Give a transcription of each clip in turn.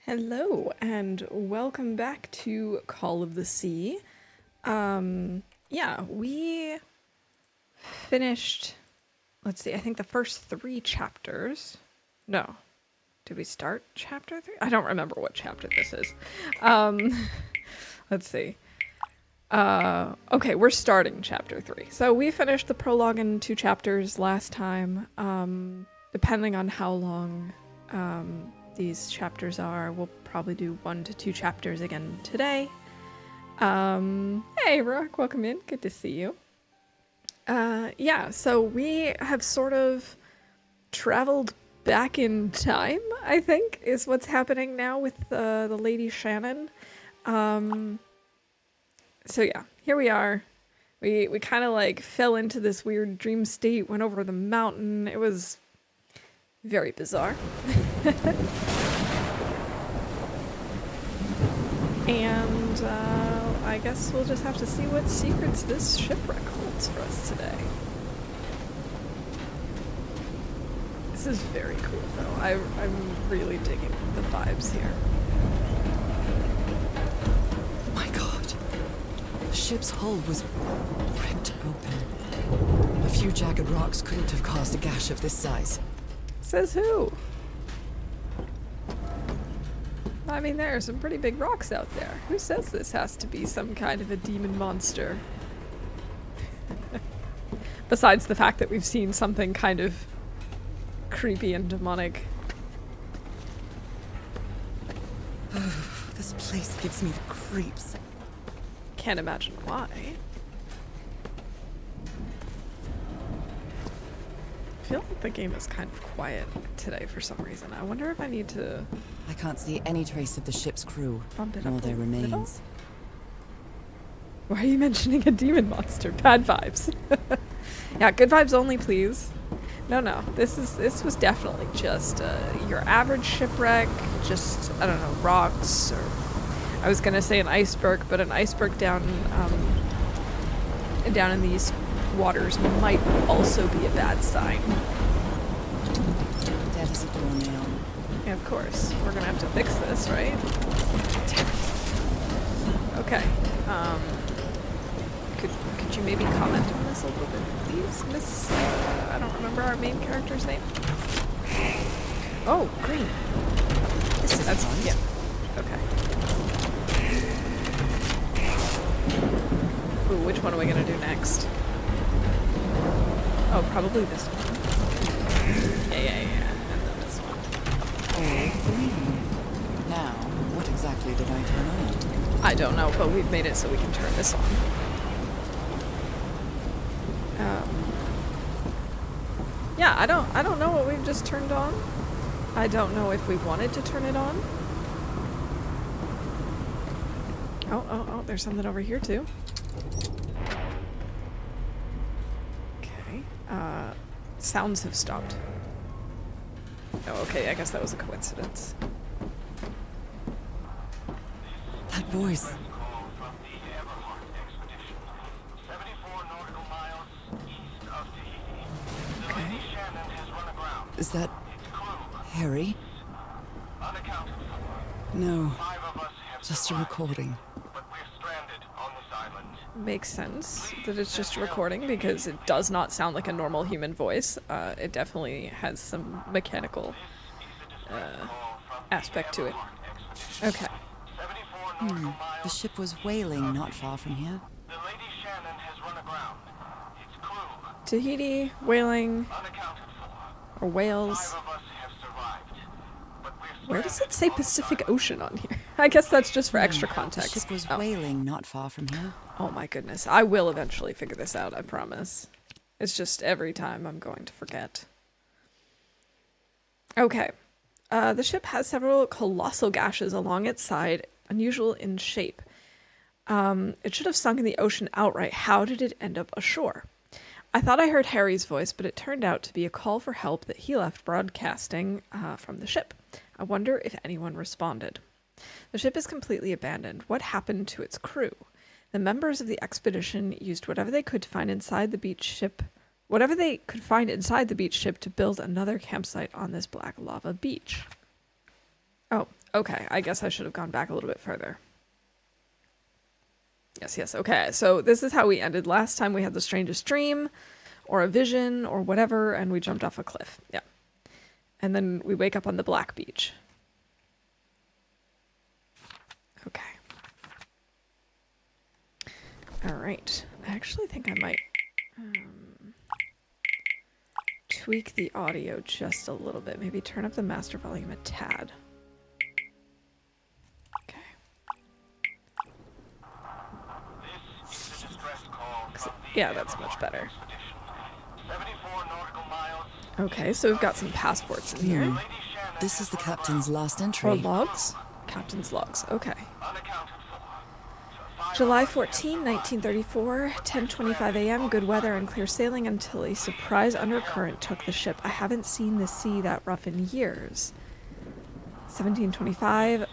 Hello, and welcome back to Call of the Sea. Yeah, we finished, let's see, I think the first 3 chapters. No. Did we start chapter 3? I don't remember what chapter this is. Let's see. Okay, we're starting chapter 3. So we finished the prologue in 2 chapters last time. Depending on how long these chapters are, we'll probably do 1 to 2 chapters again today. Hey Rock, welcome in. Good to see you. Yeah, so we have sort of traveled back in time, I think, is what's happening now with the Lady Shannon. So yeah, here we are. We kind of like fell into this weird dream state, went over the mountain. It was very bizarre. And I guess we'll just have to see what secrets this shipwreck holds for us today. This is very cool, though. I'm really digging the vibes here. My God. The ship's hull was ripped open. A few jagged rocks couldn't have caused a gash of this size. Says who? I mean, there are some pretty big rocks out there. Who says this has to be some kind of a demon monster? Besides the fact that we've seen something kind of creepy and demonic. This place gives me the creeps. Can't imagine why. I feel like the game is kind of quiet today for some reason. I wonder if I need to I can't see any trace of the ship's crew, bump it nor up their a little? remains. Why are you mentioning a demon monster? Bad vibes. Yeah, good vibes only, please. No. This was definitely just your average shipwreck. Just, I don't know, rocks, or I was gonna say an iceberg, but an iceberg down in these waters might also be a bad sign. Dead as a doornail. Yeah, of course. We're gonna have to fix this, right? Okay. Could you maybe comment on this a little bit, please, Miss? I don't remember our main character's name. Oh, green. That's fun. yeah. Okay. Ooh, which one are we gonna do next? Oh, probably this one. Yeah. And then this one. Oh, green. Now, what exactly did I turn on? I don't know, but we've made it so we can turn this on. Yeah, I don't know what we've just turned on. I don't know if we wanted to turn it on. Oh, there's something over here too. Okay. Sounds have stopped. Oh, okay, I guess that was a coincidence. That voice. Okay. Is that Harry? No, just a recording. Makes sense that it's just a recording because it does not sound like a normal human voice. It definitely has some mechanical aspect to it. Okay. The ship was whaling not far from here. Tahiti, whaling, or whales. Where does it say Pacific Ocean on here? I guess that's just for extra context. The ship was Oh. whaling not far from here. Oh my goodness. I will eventually figure this out, I promise. It's just every time I'm going to forget. Okay. The ship has several colossal gashes along its side, unusual in shape. It should have sunk in the ocean outright. How did it end up ashore? I thought I heard Harry's voice, but it turned out to be a call for help that he left broadcasting from the ship. I wonder if anyone responded. The ship is completely abandoned. What happened to its crew? The members of the expedition used whatever they could find inside the beach ship to build another campsite on this black lava beach. Oh, Okay, I guess I should have gone back a little bit further. Yes, okay. So this is how we ended. Last time we had the strangest dream or a vision or whatever, and we jumped off a cliff. Yeah. And then we wake up on the black beach. Okay. All right. I actually think I might tweak the audio just a little bit. Maybe turn up the master volume a tad. Okay. Yeah, that's much better. Okay, so we've got some passports in here. This is the captain's last entry. Or logs? Captain's logs. Okay. July 14, 1934, 10:25 a.m. Good weather and clear sailing until a surprise undercurrent took the ship. I haven't seen the sea that rough in years. 17:25.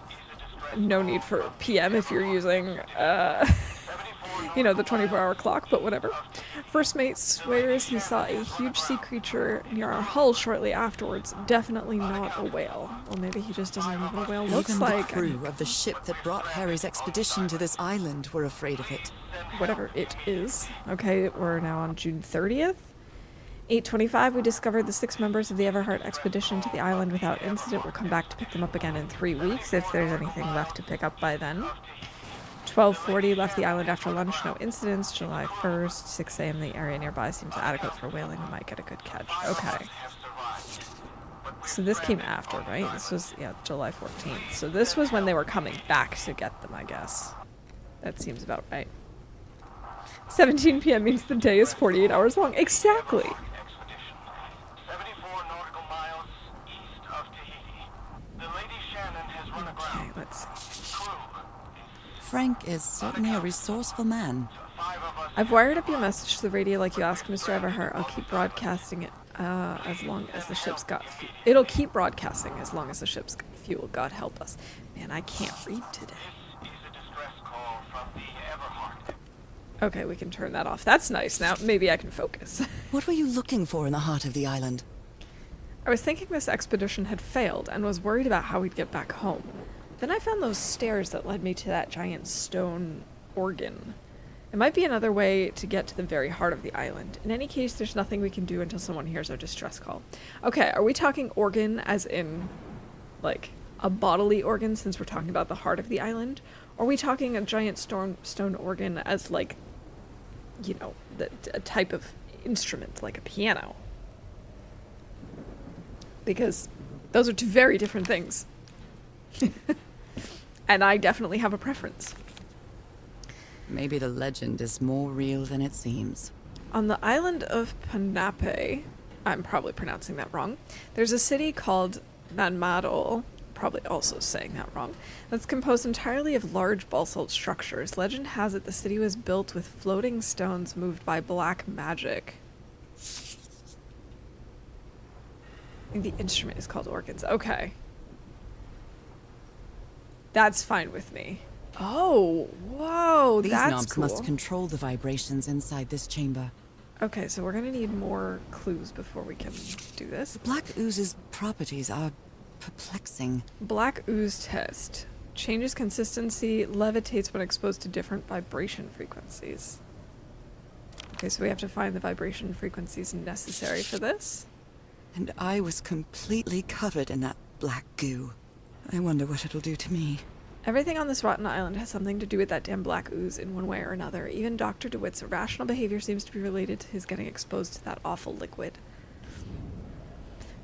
No need for PM if you're using, you know, the 24-hour clock, but whatever. First mate swears he saw a huge sea creature near our hull shortly afterwards. Definitely not a whale. Well, maybe he just doesn't know what a whale looks Even like. the crew of the ship that brought Harry's expedition to this island were afraid of it. Whatever it is. Okay, we're now on June 30th. 8:25, we discovered the 6 members of the Everhart expedition to the island without incident. We'll come back to pick them up again in 3 weeks if there's anything left to pick up by then. 12:40, left the island after lunch, no incidents. July 1st, 6 a.m. The area nearby seems adequate for whaling. We might get a good catch. Okay. So this came after, right? This was, yeah, July 14th. So this was when they were coming back to get them, I guess. That seems about right. 17 p.m. means the day is 48 hours long. Exactly. 74 nautical miles east of Tahiti. The Lady Shannon has run aground. Okay, let's see. Crew. Frank is certainly a resourceful man. 5 of us. I've wired up your message to the radio like you asked, Mr. Everhart. I'll keep broadcasting it as long as the ship's got fuel. It'll keep broadcasting as long as the ship's got fuel. God help us. Man, I can't read today. This is a distress call from the Everhart. Okay, we can turn that off. That's nice. Now maybe I can focus. What were you looking for in the heart of the island? I was thinking this expedition had failed and was worried about how we'd get back home. Then I found those stairs that led me to that giant stone organ. It might be another way to get to the very heart of the island. In any case, there's nothing we can do until someone hears our distress call. Okay, are we talking organ as in, like, a bodily organ since we're talking about the heart of the island? Or are we talking a giant stone organ as, like, you know, a type of instrument, like a piano? Because those are two very different things. And I definitely have a preference. Maybe the legend is more real than it seems. On the island of Panape, I'm probably pronouncing that wrong, there's a city called Nanmadol, probably also saying that wrong, that's composed entirely of large basalt structures. Legend has it the city was built with floating stones moved by black magic. I think the instrument is called organs. Okay. That's fine with me. Oh, whoa, These that's knobs cool. must control the vibrations inside this chamber. Okay, so we're gonna need more clues before we can do this. Black ooze's properties are perplexing. Black ooze test. Changes consistency, levitates when exposed to different vibration frequencies. Okay, so we have to find the vibration frequencies necessary for this. And I was completely covered in that black goo. I wonder what it'll do to me. Everything on this rotten island has something to do with that damn black ooze in one way or another. Even Dr. DeWitt's irrational behavior seems to be related to his getting exposed to that awful liquid.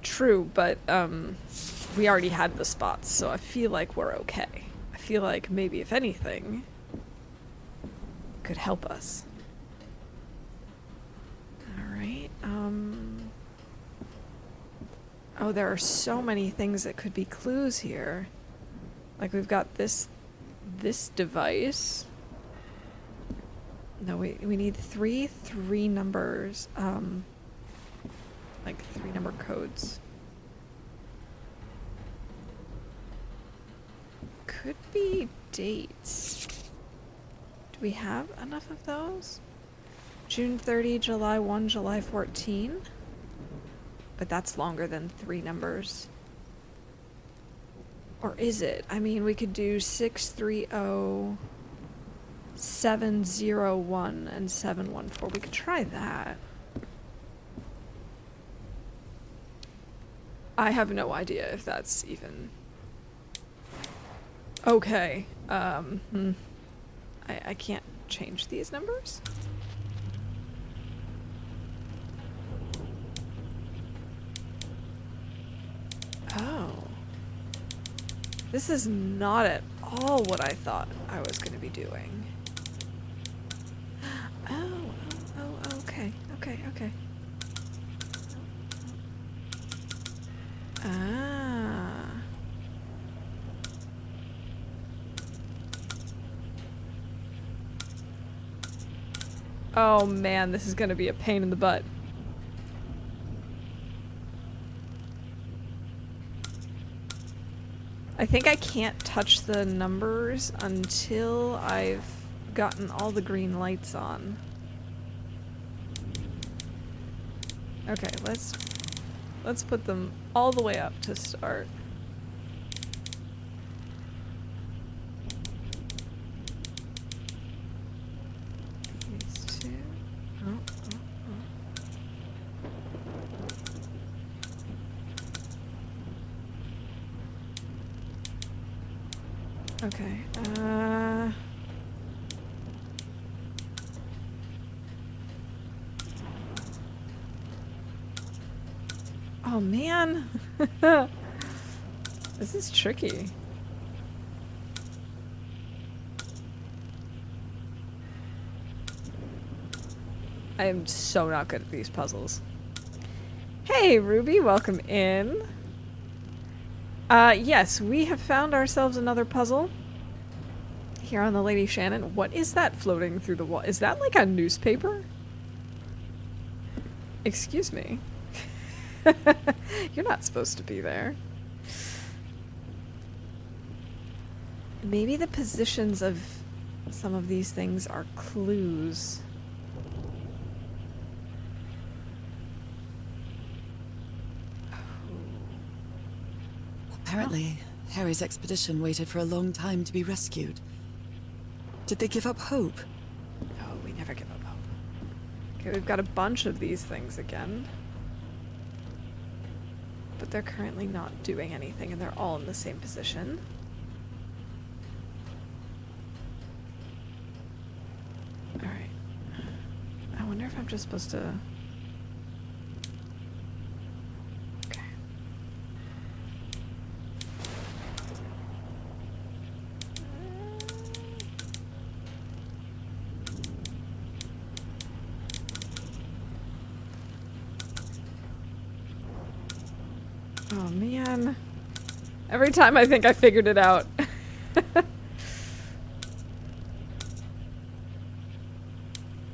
True, but we already had the spots, so I feel like we're okay. I feel like maybe, if anything, could help us. Alright, oh, there are so many things that could be clues here. Like, we've got this device. No, we need three numbers, like 3-number codes. Could be dates. Do we have enough of those? June 30, July 1, July 14? But that's longer than 3 numbers. Or is it? I mean, we could do 630, 701, and 714. We could try that. I have no idea if that's even... Okay. I can't change these numbers? Oh. This is not at all what I thought I was going to be doing. Oh, okay. Ah. Oh man, this is gonna be a pain in the butt. I think I can't touch the numbers until I've gotten all the green lights on. Okay, let's put them all the way up to start. These two. Oh. Okay, oh man! This is tricky. I am so not good at these puzzles. Hey Ruby, welcome in. Yes, we have found ourselves another puzzle here on the Lady Shannon. What is that floating through the wall? Is that like a newspaper? Excuse me. You're not supposed to be there. Maybe the positions of some of these things are clues. Apparently, Harry's expedition waited for a long time to be rescued. Did they give up hope? No, we never give up hope. Okay, we've got a bunch of these things again. But they're currently not doing anything, and they're all in the same position. Alright. I wonder if I'm just supposed to... Okay. Oh man. Every time I think I figured it out.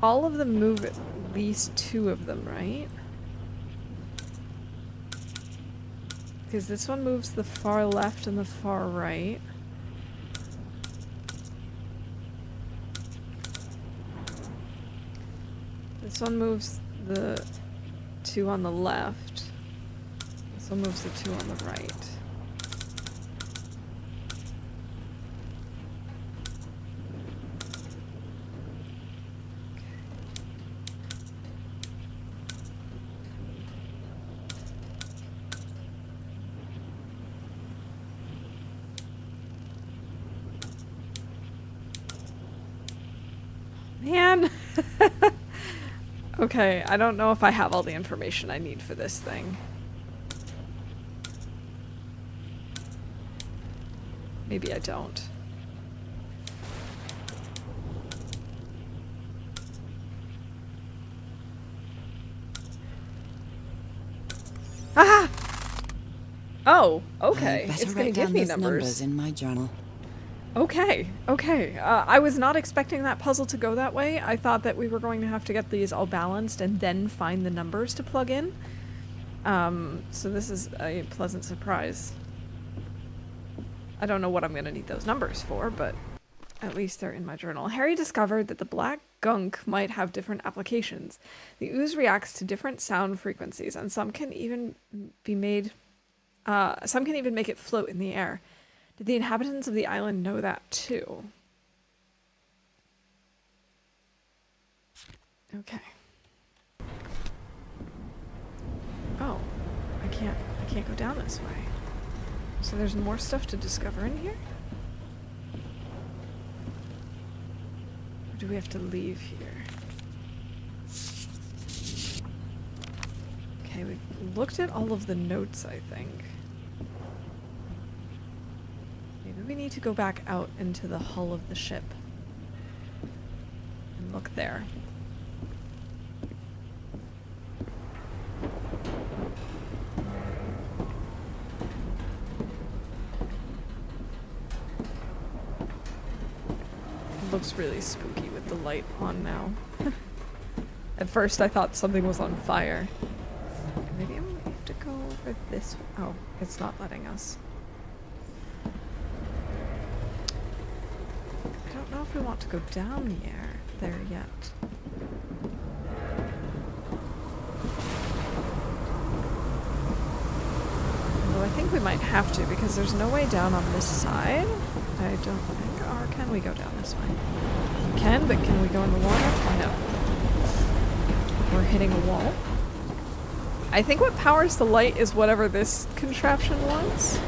All of them move at least two of them, right? Because this one moves the far left and the far right. This one moves the two on the left. This one moves the two on the right. Man! Okay, I don't know if I have all the information I need for this thing. Maybe I don't. Ah! Oh, okay. It's gonna give me numbers in my journal. Okay, okay. I was not expecting that puzzle to go that way. I thought that we were going to have to get these all balanced and then find the numbers to plug in. So this is a pleasant surprise. I don't know what I'm going to need those numbers for, but at least they're in my journal. Harry discovered that the black gunk might have different applications. The ooze reacts to different sound frequencies, and some can even make it float in the air. Did the inhabitants of the island know that too? Okay. Oh, I can't go down this way. So there's more stuff to discover in here? Or do we have to leave here? Okay, we've looked at all of the notes, I think. Maybe we need to go back out into the hull of the ship. And look there. It looks really spooky with the light on now. At first I thought something was on fire. Maybe I'm gonna have to go over this. Oh, it's not letting us. I don't know if we want to go down there yet. Although I think we might have to because there's no way down on this side. I don't think. Or can we go down this way? We can, but can we go in the water? No. We're hitting a wall. I think what powers the light is whatever this contraption was.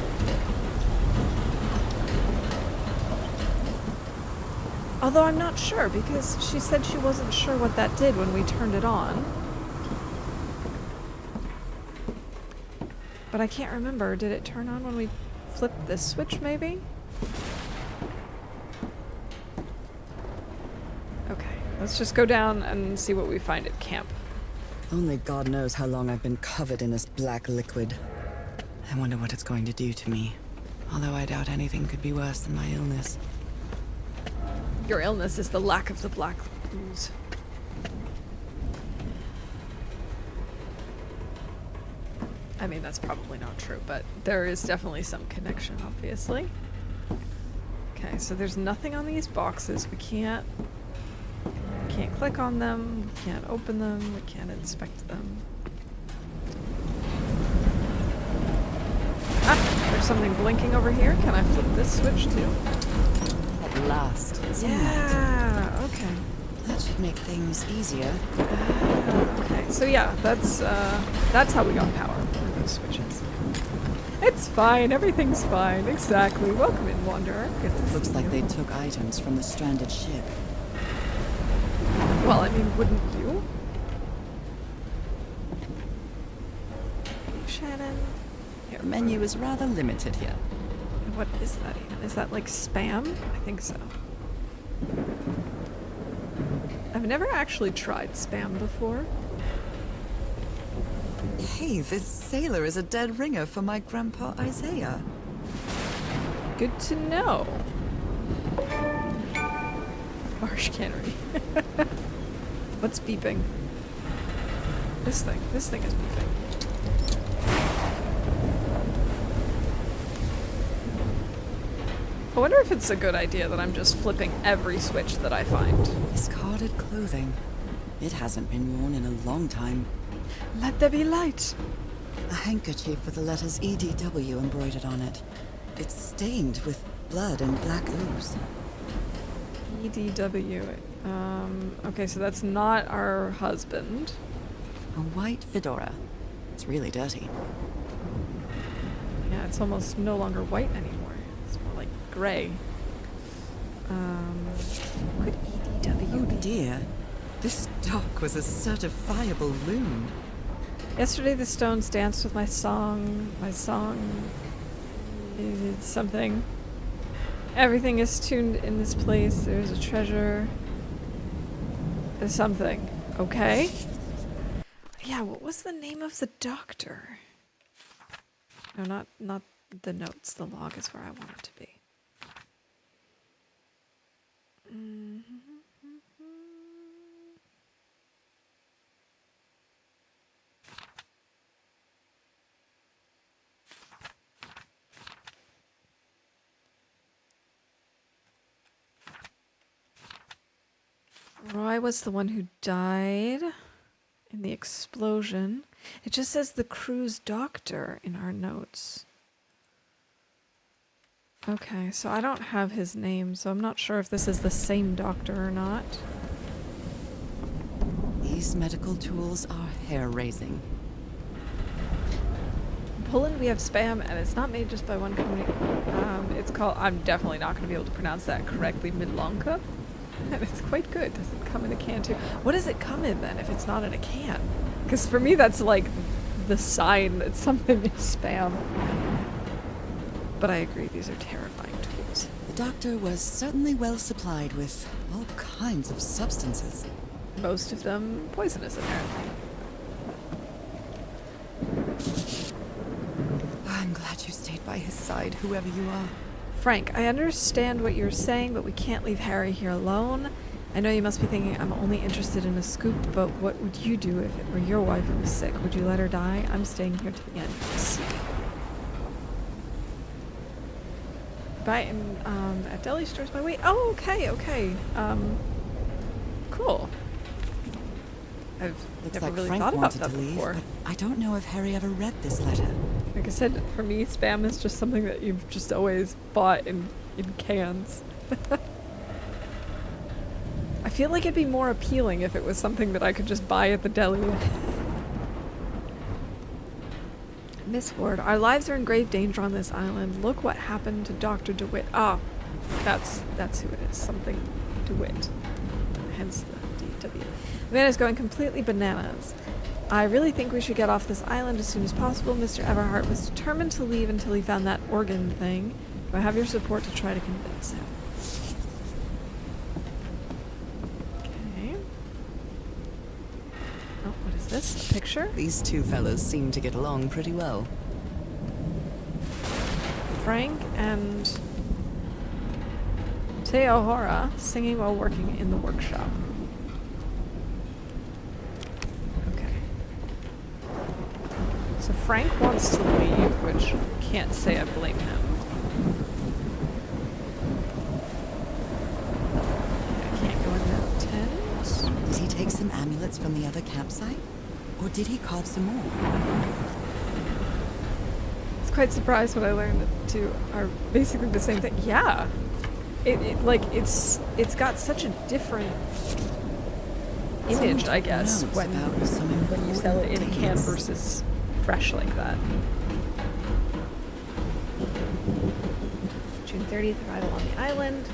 Although I'm not sure because she said she wasn't sure what that did when we turned it on. But I can't remember. Did it turn on when we flipped this switch maybe? Okay, let's just go down and see what we find at camp. Only God knows how long I've been covered in this black liquid. I wonder what it's going to do to me. Although I doubt anything could be worse than my illness. Your illness is the lack of the black ooze. I mean, that's probably not true, but there is definitely some connection, obviously. Okay, so there's nothing on these boxes. We can't click on them, we can't open them, we can't inspect them. Ah, there's something blinking over here. Can I flip this switch too? At last. Yeah, okay. That should make things easier. Okay, so yeah, that's how we got power for those switches. It's fine, everything's fine, exactly. Welcome in, Wanderer. Good to see Looks like you. they took items from the stranded ship. Well, I mean, wouldn't you? Shannon. Here, The menu is rather limited here. what is that even? Is that like spam? I think so. I've never actually tried spam before. Hey, this sailor is a dead ringer for my grandpa Isaiah. Good to know. Harsh cannery. What's beeping? This thing is beeping. I wonder if it's a good idea that I'm just flipping every switch that I find. Discarded clothing. It hasn't been worn in a long time. Let there be light. A handkerchief with the letters EDW embroidered on it. It's stained with blood and black ooze. EDW. Okay, so that's not our husband. A white fedora. It's really dirty. Yeah, it's almost no longer white anymore. It's more like gray. Could EDW Oh be? dear. This dock was a certifiable loon. Yesterday the stones danced with my song. My song is something. Everything is tuned in this place. There's a treasure. There's something. Okay. Yeah, what was the name of the doctor? No, not the notes. The log is where I want it to be. Roy was the one who died in the explosion. It just says the crew's doctor in our notes. Okay, so I don't have his name, so I'm not sure if this is the same doctor or not. These medical tools are hair-raising. In Poland, we have Spam, and it's not made just by one company. It's called, I'm definitely not going to be able to pronounce that correctly, Midlanka. And it's quite good. Does it come in a can too? What does it come in then if it's not in a can? Because for me, that's like the sign that something is Spam. But I agree, these are terrifying tools. The doctor was certainly well supplied with all kinds of substances. Most of them poisonous, apparently. I'm glad you stayed by his side, whoever you are. Frank, I understand what you're saying, but we can't leave Harry here alone. I know you must be thinking I'm only interested in a scoop, but what would you do if it were your wife who was sick? Would you let her die? I'm staying here to the end. Buy in, at deli stores by weight. Oh, okay. Cool. I've Looks never like really Frank thought about wanted that to leave, before. but I don't know if Harry ever read this letter. Like I said, for me, Spam is just something that you've just always bought in cans. I feel like it'd be more appealing if it was something that I could just buy at the deli. Miss Ward, our lives are in grave danger on this island. Look what happened to Dr. DeWitt. Ah, that's who it is. Something DeWitt. Hence the DW. The man is going completely bananas. I really think we should get off this island as soon as possible. Mr. Everhart was determined to leave until he found that organ thing. Do I have your support to try to convince him? Okay. Oh, what is this? A picture? These two fellas seem to get along pretty well. Frank and Teohora singing while working in the workshop. Okay. So Frank wants to leave, which can't say I blame him. I can't go in that tent. Did he take some amulets from the other campsite? Or did he carve some more? I was quite surprised when I learned that the two are basically the same thing. Yeah. It's got such a different image, I guess, Notes when about some you sell it in a can dates. versus fresh like that. June 30th, arrival on the island.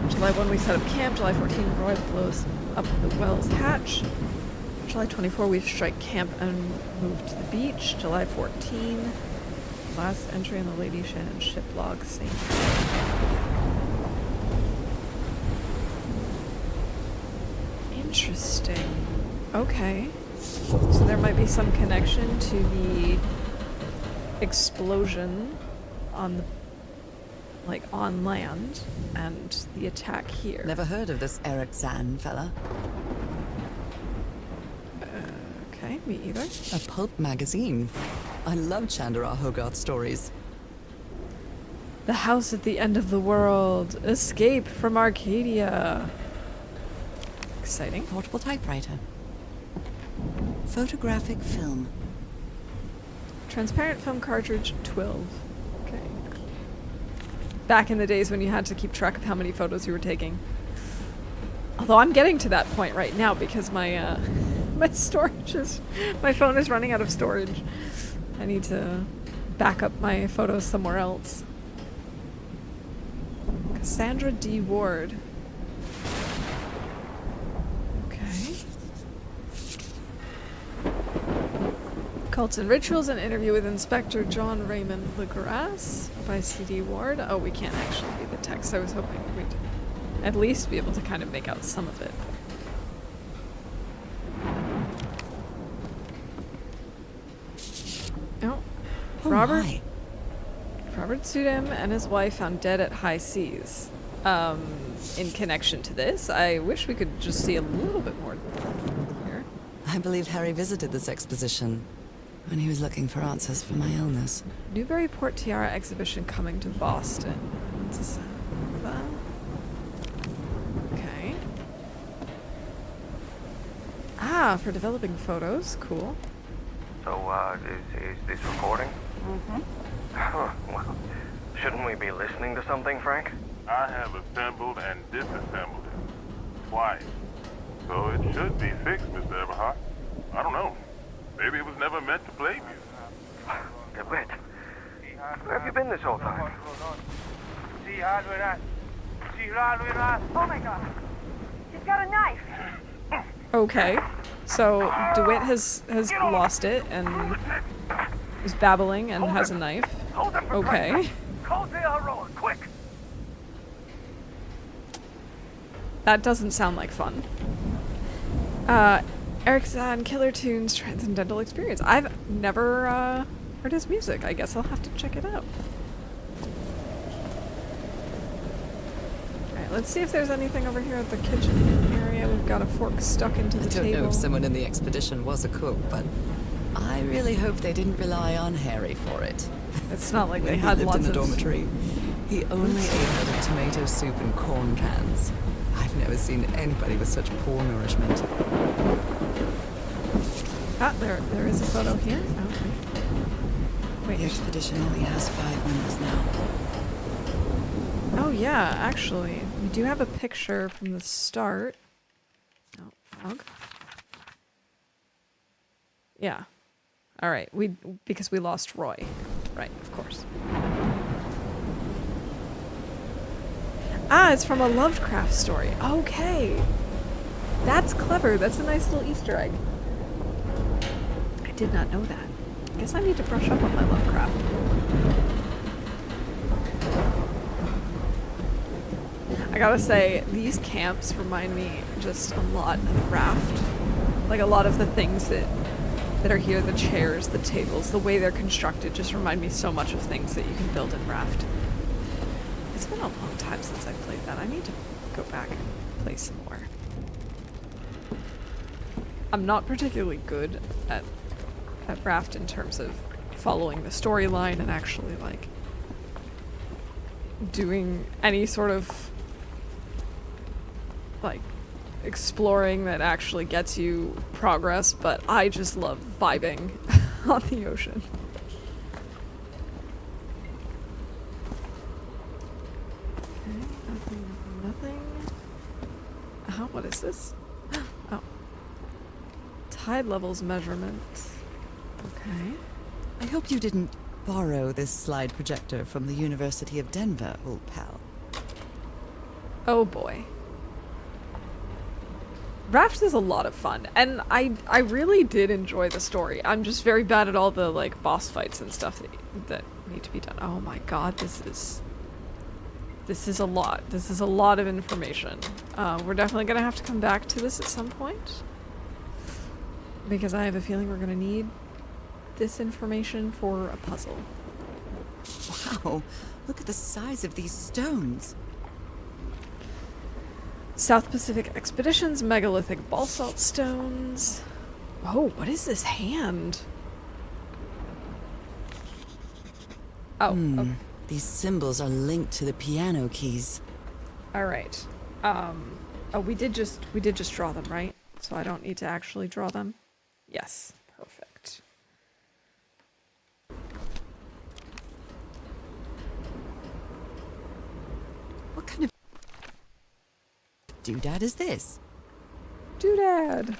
July 1, we set up camp. July 14, Roy blows up the Wells hatch. July 24, we strike camp and move to the beach. July 14, last entry on the Lady Shannon ship log, same. Interesting. Okay. So there might be some connection to the explosion on the, like, on land and the attack here. Never heard of this Eric Zahn fella. Okay, me either. A pulp magazine. I love Chandra Hogarth stories. The house at the end of the world. Escape from Arcadia. Exciting. Portable typewriter. Photographic film. Transparent film cartridge 12. Okay. Back in the days when you had to keep track of how many photos you were taking. Although I'm getting to that point right now because my my storage is, my phone is running out of storage. I need to back up my photos somewhere else. Cassandra D. Ward. Okay. Cults and Rituals, an interview with Inspector John Raymond LeGrasse by C.D. Ward. Oh, we can't actually read the text. I was hoping we'd at least be able to kind of make out some of it. Oh, Oh Robert. my. Robert Sudem and his wife found dead at high seas. In connection to this, I wish we could just see a little bit more here. I believe Harry visited this exposition when he was looking for answers for my illness. Newburyport Tiara exhibition coming to Boston. What's this? Okay. Ah, for developing photos. Cool. So, is this recording? Mm-hmm. Well, Shouldn't we be listening to something, Frank? I have assembled and disassembled it. Twice. So it should be fixed, Mr. Everhart. I don't know. Maybe it was never meant to play music. DeWitt, where have you been this whole time? Oh my god. He's got a knife. Okay. So DeWitt has lost it and is babbling and has a knife. Hold them for Okay. Call the Aurora, quick! That doesn't sound like fun. Eric Zahn, Killer Tunes, Transcendental Experience. I've never heard his music. I guess I'll have to check it out. Alright, let's see if there's anything over here at the kitchen area. We've got a fork stuck into the I don't table. know if someone in the expedition was a cook, but I really hope they didn't rely on Harry for it. It's not like When they he had lived lots in the of... dormitory, he only ate out of tomato soup and corn cans. I've never seen anybody with such poor nourishment. Ah, there is a photo here. Okay. Wait. The expedition only has 5 members now. Oh yeah, actually, we do have a picture from the start. Oh, fog. Yeah. All right. Because we lost Roy. Right, of course. Ah, it's from a Lovecraft story. Okay. That's clever. That's a nice little Easter egg. I did not know that. I guess I need to brush up on my Lovecraft. I gotta say, these camps remind me just a lot of Raft. Like a lot of the things that are here, the chairs, the tables, the way they're constructed just remind me so much of things that you can build in Raft. It's been a long time since I played that. I need to go back and play some more. I'm not particularly good at Raft in terms of following the storyline and actually like doing any sort of like exploring that actually gets you progress, but I just love vibing on the ocean. Okay, nothing. What is this? Oh. Tide levels measurement. Okay. I hope you didn't borrow this slide projector from the University of Denver, old pal. Oh boy. Raft is a lot of fun, and I really did enjoy the story. I'm just very bad at all the like boss fights and stuff that need to be done. Oh my god, this is a lot. This is a lot of information. We're definitely gonna have to come back to this at some point, because I have a feeling we're gonna need this information for a puzzle. Wow, look at the size of these stones. South Pacific Expeditions, megalithic basalt stones. Oh, what is this hand? Oh, oh. These symbols are linked to the piano keys. All right. Oh, we did just draw them, right? So I don't need to actually draw them. Yes, perfect. What kind of doodad is this? Doodad.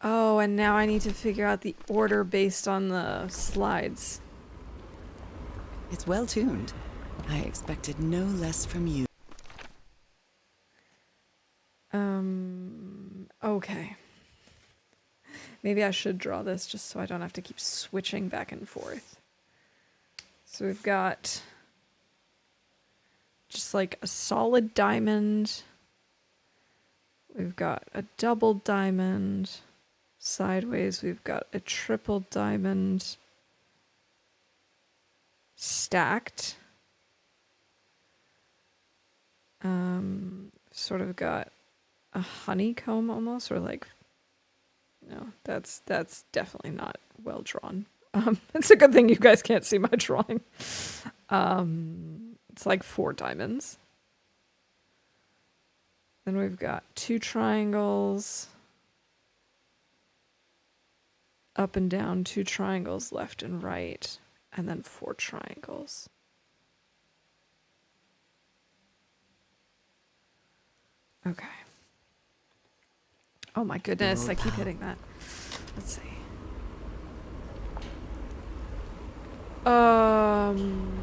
Oh, and now I need to figure out the order based on the slides. It's well tuned. I expected no less from you. Okay. Maybe I should draw this just so I don't have to keep switching back and forth. So we've got just like a solid diamond. We've got a double diamond. Sideways, we've got a triple diamond. Stacked. Sort of got a honeycomb almost, or like, no, that's definitely not well drawn. It's a good thing you guys can't see my drawing. It's like 4 diamonds. Then we've got 2 triangles. Up and down, 2 triangles left and right. and then 4 triangles. Okay. Oh my goodness, Your I keep pal. hitting that. Let's see. Um...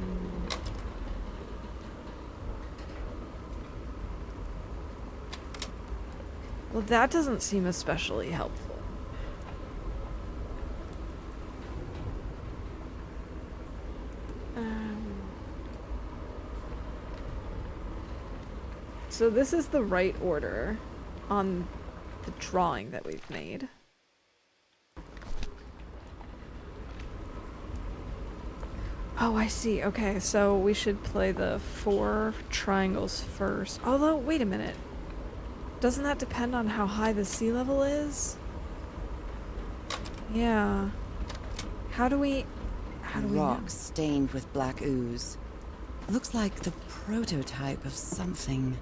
Well, that doesn't seem especially helpful. So this is the right order on the drawing that we've made. Oh, I see. Okay, so we should play the 4 triangles first. Although, wait a minute. Doesn't that depend on how high the sea level is? Yeah. How do we know? Rock stained with black ooze. Looks like the prototype of something.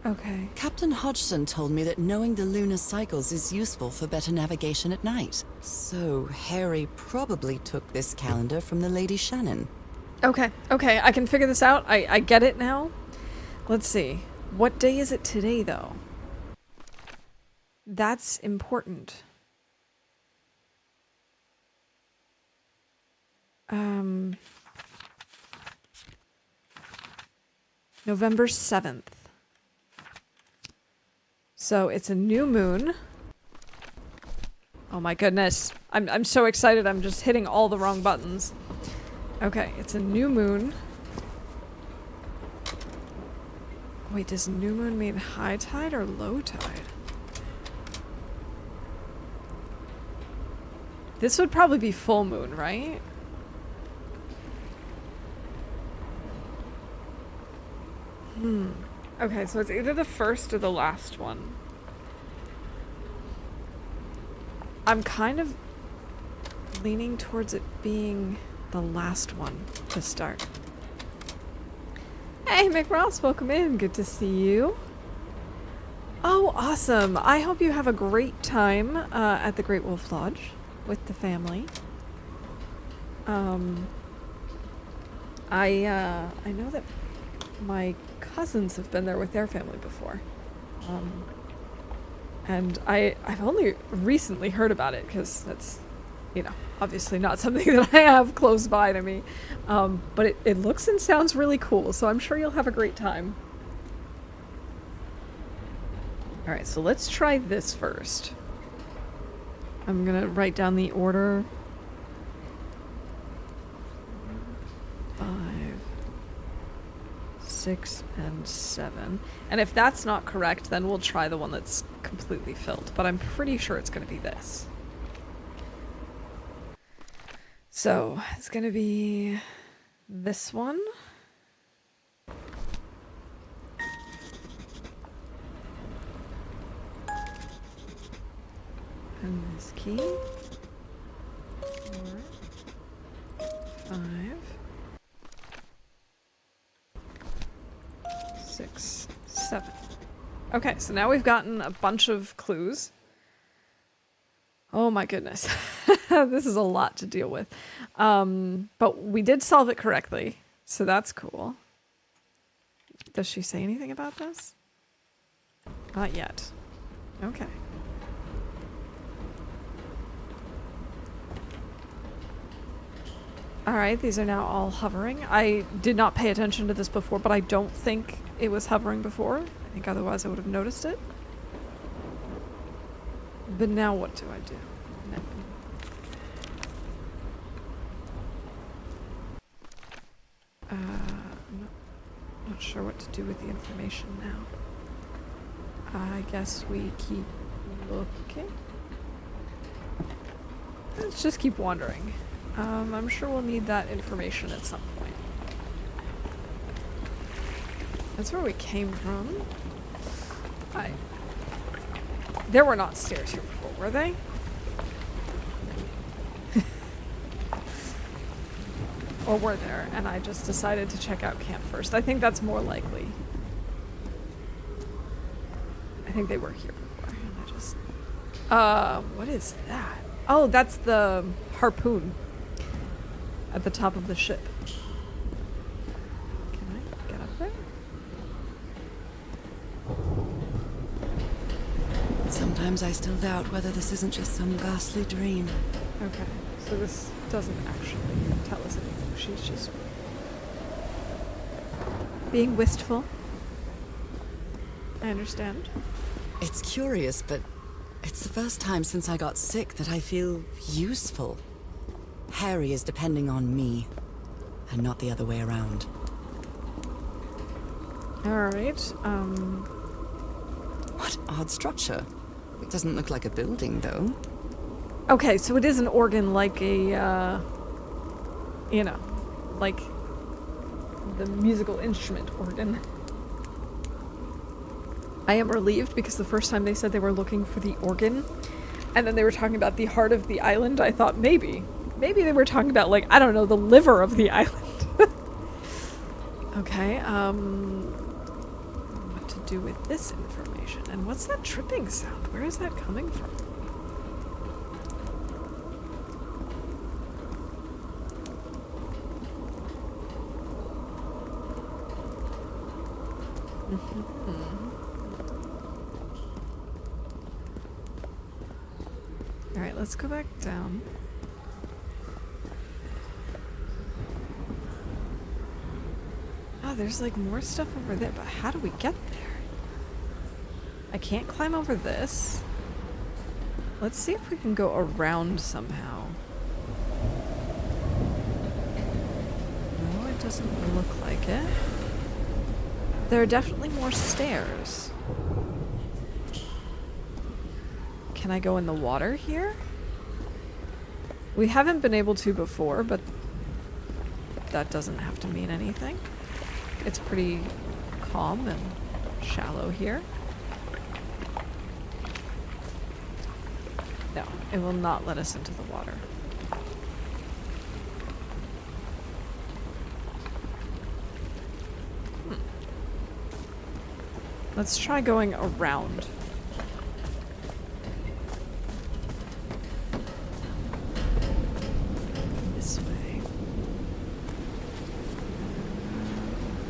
Okay. Captain Hodgson told me that knowing the lunar cycles is useful for better navigation at night. So Harry probably took this calendar from the Lady Shannon. Okay, I can figure this out. I get it now. Let's see. What day is it today, though? That's important. November 7th. So it's a new moon. Oh my goodness. I'm so excited. I'm just hitting all the wrong buttons. Okay, it's a new moon. Wait, does new moon mean high tide or low tide? This would probably be full moon, right? Okay, so it's either the first or the last one. I'm kind of leaning towards it being the last one to start. Hey, McRoss, welcome in. Good to see you. Oh, awesome. I hope you have a great time at the Great Wolf Lodge with the family. I know that my cousins have been there with their family before. And I've only recently heard about it because that's, you know, obviously not something that I have close by to me. But it looks and sounds really cool, so I'm sure you'll have a great time. Alright, so let's try this first. I'm gonna write down the order. 5, 6, and 7. And if that's not correct, then we'll try the one that's completely filled. But I'm pretty sure it's gonna be this. So, it's gonna be this one. And this key. 4, 5, 6, 7. Okay, so now we've gotten a bunch of clues. Oh my goodness. This is a lot to deal with. But we did solve it correctly, so that's cool. Does she say anything about this? Not yet. Okay. Alright, these are now all hovering. I did not pay attention to this before, but I don't think it was hovering before. I think otherwise I would have noticed it. But now what do I do? No. I'm not sure what to do with the information now. I guess we keep looking. Let's just keep wandering. I'm sure we'll need that information at some point. That's where we came from. There were not stairs here before, were they? Or were there? And I just decided to check out camp first. I think that's more likely. I think they were here before. And I just... what is that? Oh, that's the harpoon. at the top of the ship. Can I get up there? Sometimes I still doubt whether this isn't just some ghastly dream. Okay, so this doesn't actually tell us anything. She's just being wistful. I understand. It's curious, but it's the first time since I got sick that I feel useful. Harry is depending on me, and not the other way around. Alright, What odd structure. It doesn't look like a building, though. okay, so it is an organ like a, you know, like the musical instrument organ. I am relieved because the first time they said they were looking for the organ, and then they were talking about the heart of the island, I thought maybe they were talking about, like, I don't know, the liver of the island. Okay, what to do with this information? And what's that tripping sound? Where is that coming from? Alright, let's go back down. Oh, there's like more stuff over there, but how do we get there? I can't climb over this. Let's see if we can go around somehow. No, it doesn't look like it. There are definitely more stairs. Can I go in the water here? We haven't been able to before, but that doesn't have to mean anything. It's pretty calm and shallow here. No, it will not let us into the water. Let's try going around. This way.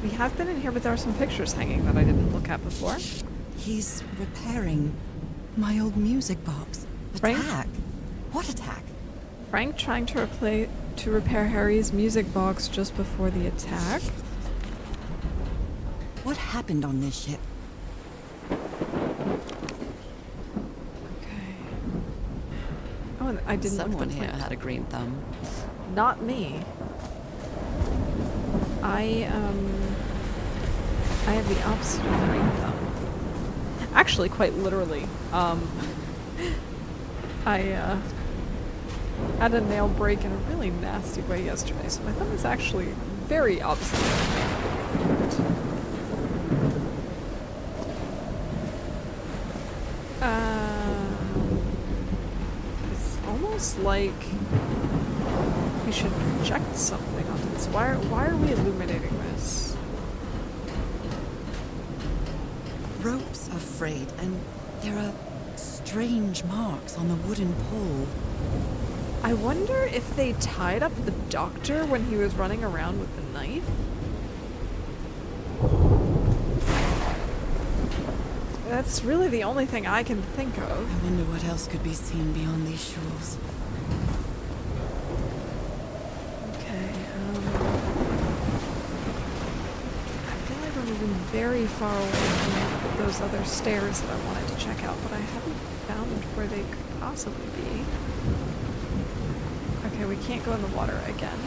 We have been in here, but there are some pictures hanging that I didn't look at before. He's repairing my old music box. Right. Attack? What attack? Frank trying to repair Harry's music box just before the attack. What happened on this ship? Okay. Oh, and I didn't look at Someone the here plant. had a green thumb. Not me. I have the opposite of green thumb. Actually, quite literally. I had a nail break in a really nasty way yesterday, so my thumb is actually very opposite. It's almost like we should project something onto this. Why are we illuminating this? Ropes are frayed, and there are strange marks on the wooden pole. I wonder if they tied up the doctor when he was running around with the knife? That's really the only thing I can think of. I wonder what else could be seen beyond these shores. Okay, I feel like we're moving very far away from those other stairs that I wanted to check out, but I haven't found where they could possibly be. Okay, we can't go in the water again.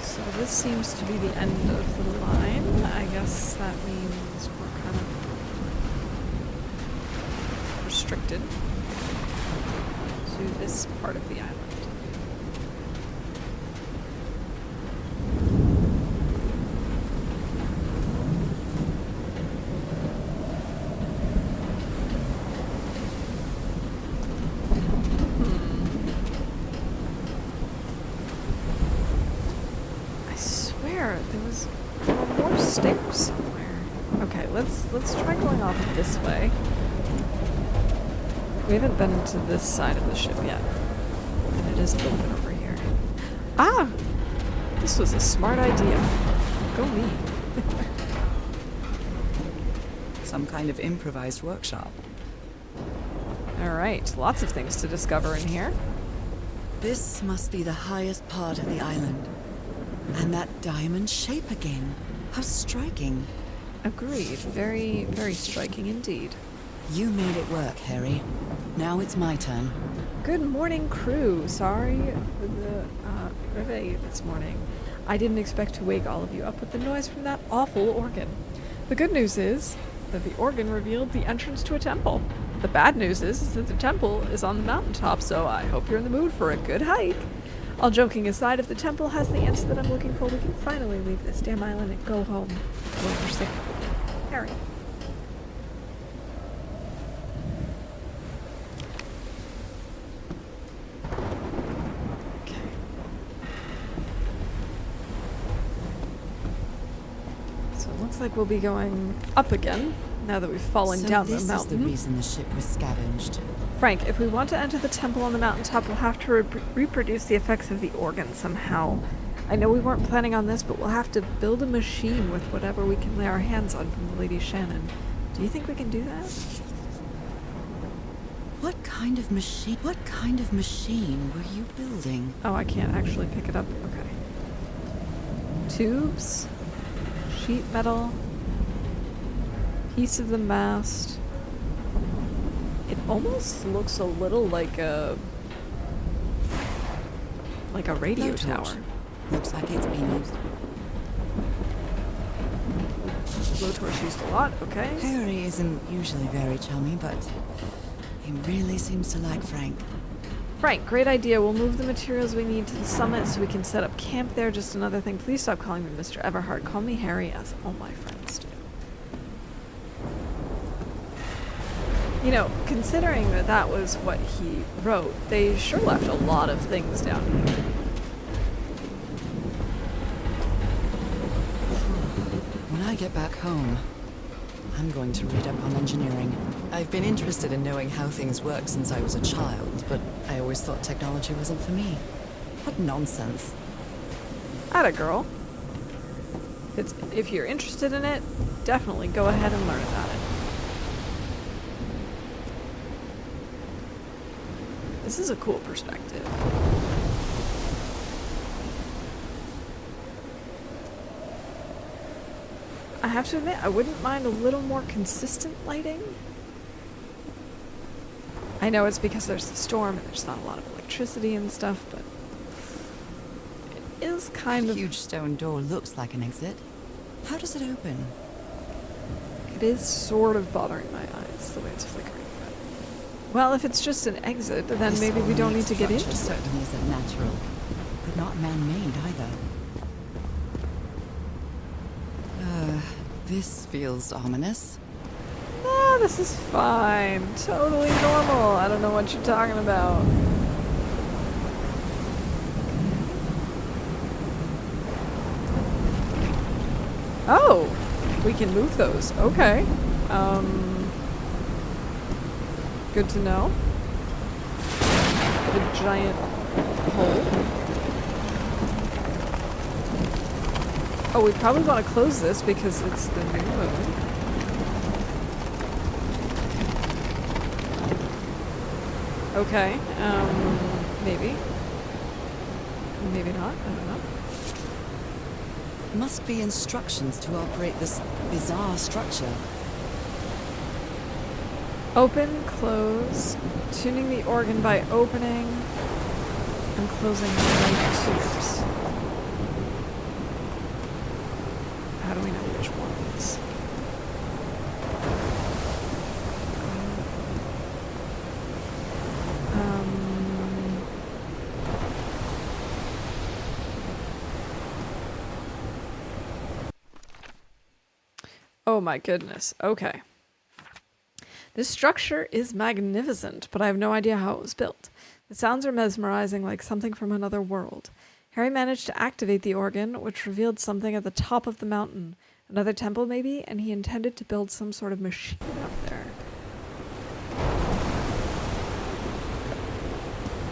So this seems to be the end of the line. I guess that means we're kind of restricted to this part of the island. I swear there was more stairs somewhere. Okay, let's try going off this way. We haven't been to this side of the ship yet, and it is open over here. Ah! This was a smart idea. Go me. Some kind of improvised workshop. Alright, lots of things to discover in here. This must be the highest part of the island. And that diamond shape again. How striking. Agreed. Very, very striking indeed. You made it work, Harry. Now it's my turn. Good morning, crew. Sorry for the réveil this morning. I didn't expect to wake all of you up with the noise from that awful organ. The good news is that the organ revealed the entrance to a temple. The bad news is that the temple is on the mountaintop, so I hope you're in the mood for a good hike. All joking aside, if the temple has the answer that I'm looking for, we can finally leave this damn island and go home where we're safe. Harry. Okay. So it looks like we'll be going up again now that we've fallen down the this is the mountain. reason the ship was scavenged. Frank, if we want to enter the temple on the mountaintop, we'll have to reproduce the effects of the organ somehow. I know we weren't planning on this, but we'll have to build a machine with whatever we can lay our hands on from the Lady Shannon. Do you think we can do that? What kind of machine were you building? Oh, I can't actually pick it up. Okay. Tubes, sheet metal, piece of the mast. It almost looks a little like a radio Blowtorch. tower. Looks like it's been used. Blowtorch used a lot. Okay. Harry isn't usually very chummy, but he really seems to like Frank. Frank, great idea. We'll move the materials we need to the summit so we can set up camp there. Just another thing. Please stop calling me Mr. Everhart. Call me Harry, as all my friends do. You know, considering that that was what he wrote, they sure left a lot of things down here. When I get back home, I'm going to read up on engineering. I've bbeen interested in knowing how things work since I was a child, but I always thought technology wasn't for me. What nonsense. Atta girl. If you're interested in it, definitely go ahead and learn about it. This is a cool perspective. I have to admit, I wouldn't mind a little more consistent lighting. I know it's because there's a storm and there's not a lot of electricity and stuff, but it is kind A of... huge stone door looks like an exit. How does it open? It is sort of bothering my eyes, the way it's flickering. But... Well, if it's just an exit, then This maybe we don't need ornate to get into structure it. certainly isn't natural, but not man-made either. This feels ominous. Ah, this is fine. Totally normal. I don't know what you're talking about. Oh, we can move those. Okay. Good to know. The giant hole. Oh, we probably want to close this because it's the new moon. Okay, maybe. Maybe not, I don't know. Must be instructions to operate this bizarre structure. Open, close, tuning the organ by opening and closing the light tubes. How do we know which ones? Oh my goodness. Okay. This structure is magnificent, but I have no idea how it was built. The sounds are mesmerizing, like something from another world. Harry managed to activate the organ, which revealed something at the top of the mountain. Another temple, maybe? And he intended to build some sort of machine up there.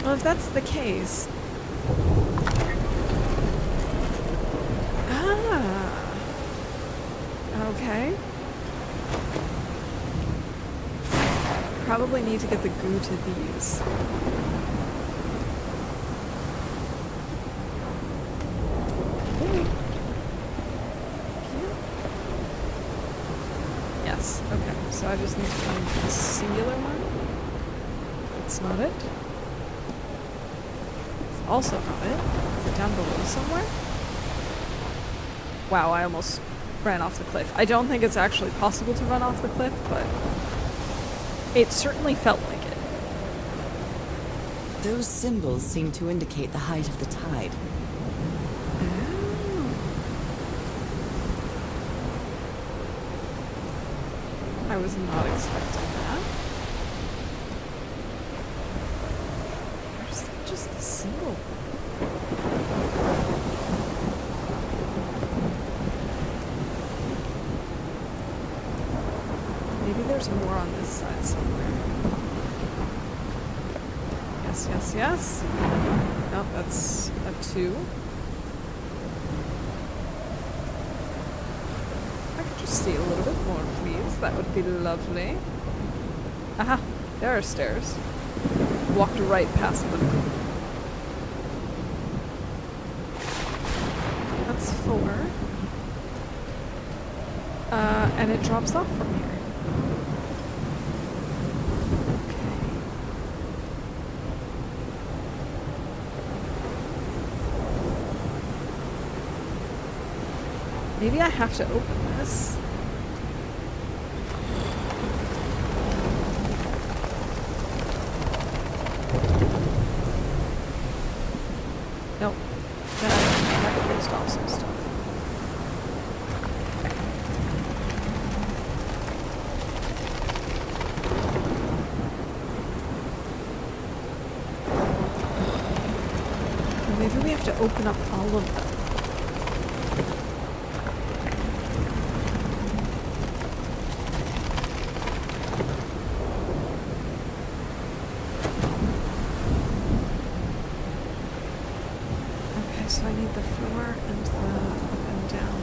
Well, if that's the case, Okay. Probably need to get the goo to these. Yes, okay. So I just need to find the singular one. That's not it. It's also not it. Is it down below somewhere? Wow, I almost ran off the cliff. I don't think it's actually possible to run off the cliff, but it certainly felt like it. Those symbols seem to indicate the height of the tide. I was not expecting that. Where's just the symbol? Maybe there's more on this side somewhere. Yes, yes, yes. Nope, that's a 2. I could just see a little bit more, please. That would be lovely. Aha, there are stairs. Walked right past them. That's 4. And it drops off from here. Maybe I have to open this. Nope. Then I closed off some stuff. Or maybe we have to open up all of them. So I need the 4 and the up and down.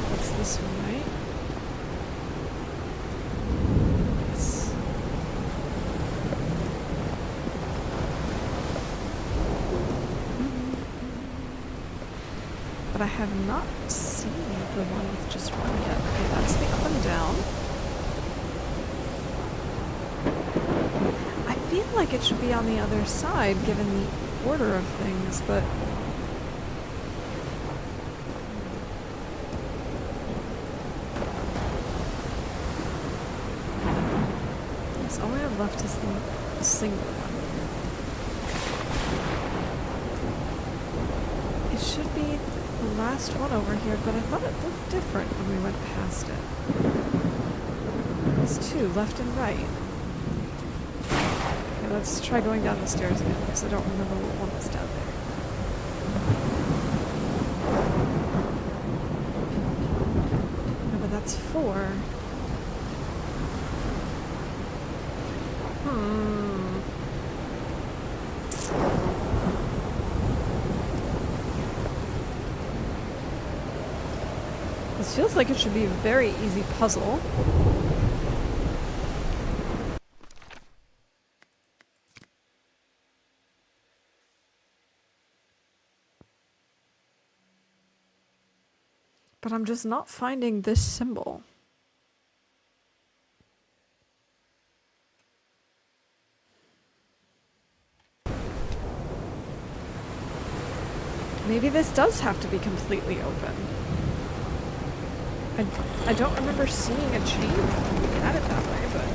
That's this one, right? Yes. But I have not seen the one with just one yet. Okay, that's the up and down. I feel like it should be on the other side, given the order of things, but... Yes, all I have left is the single one. It should be the last one over here, but I thought it looked different when we went past it. It's 2, left and right. Let's try going down the stairs again, because I don't remember what one was down there. No, but that's 4. This feels like it should be a very easy puzzle. But I'm just not finding this symbol. Maybe this does have to be completely open. I don't remember seeing a chain when we had it that way, but...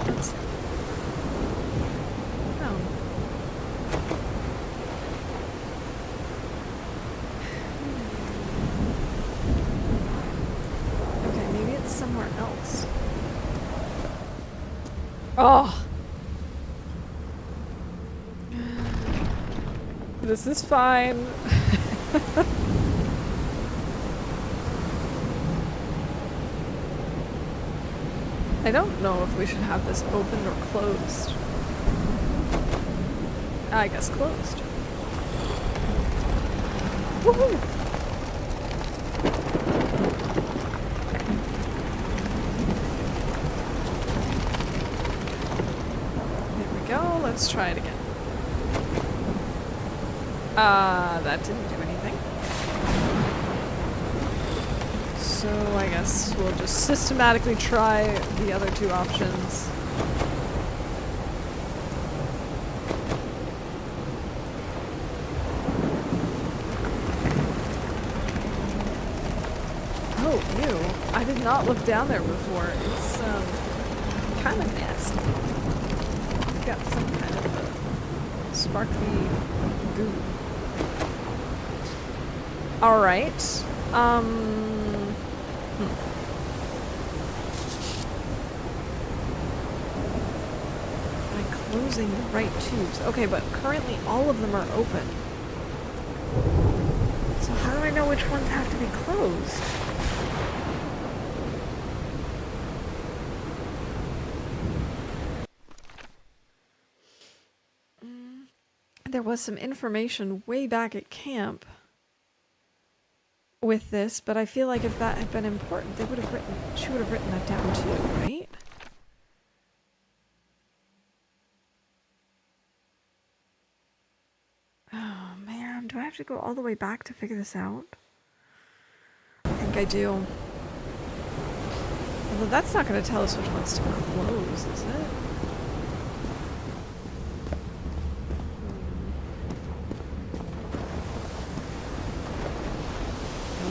Let's... Oh. Okay, maybe it's somewhere else. Oh! This is fine. I don't know if we should have this opened or closed. I guess closed. Woohoo! There we go. Let's try it again. That didn't do anything. So I guess we'll just systematically try the other two options. Oh, ew. I did not look down there before. It's, kind of nasty. It's got some kind of a sparkly goo. Alright. By closing the right tubes. Okay, but currently all of them are open. So how do I know which ones have to be closed? There was some information way back at camp with this, but I feel like if that had been important, she would have written that down too, right? Oh man, do I have to go all the way back to figure this out? I think I do. Although that's not going to tell us which ones to close, is it?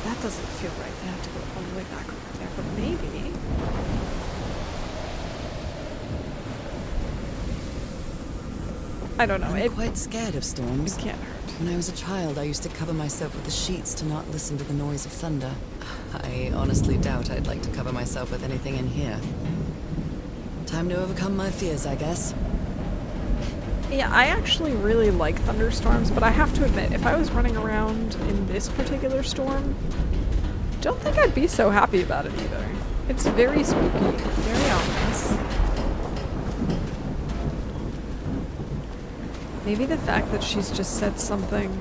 That doesn't feel right. They have to go all the way back over there, but maybe. I don't know. I'm quite scared of storms. It can't hurt. When I was a child, I used to cover myself with the sheets to not listen to the noise of thunder. I honestly doubt I'd like to cover myself with anything in here. Time to overcome my fears, I guess. Yeah, I actually really like thunderstorms, but I have to admit, if I was running around in this particular storm, don't think I'd be so happy about it either. It's very spooky, very ominous. Maybe the fact that she's just said something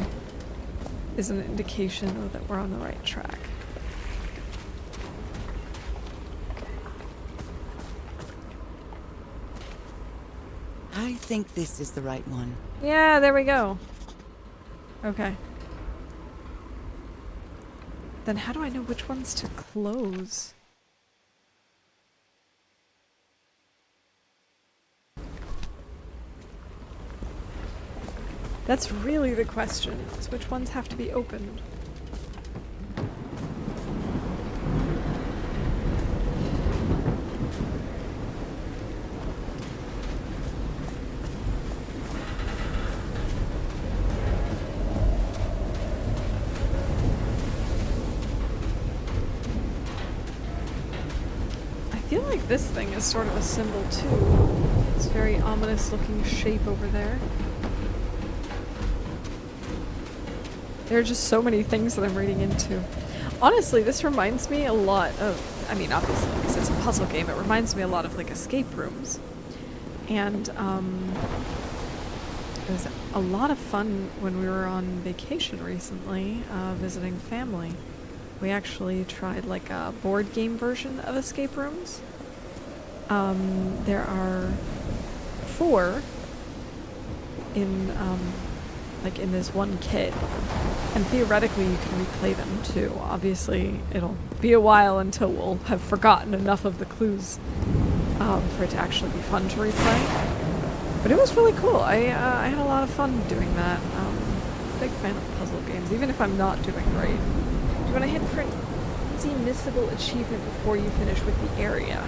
is an indication that we're on the right track. I think this is the right one. Yeah, there we go. Okay. Then how do I know which ones to close? That's really the question, is which ones have to be opened? I feel like this thing is sort of a symbol too. This very ominous looking shape over there. There are just so many things that I'm reading into. Honestly, this reminds me a lot of, I mean, obviously, because it's a puzzle game, it reminds me a lot of, like, escape rooms. And, it was a lot of fun when we were on vacation recently, visiting family. We actually tried, like, a board game version of escape rooms. There are 4 in, like in this one kit, and theoretically you can replay them too. Obviously it'll be a while until we'll have forgotten enough of the clues for it to actually be fun to replay, but it was really cool. I had a lot of fun doing that. Big fan of puzzle games, even if I'm not doing great. Do you want to hit for an easy missable achievement before you finish with the area?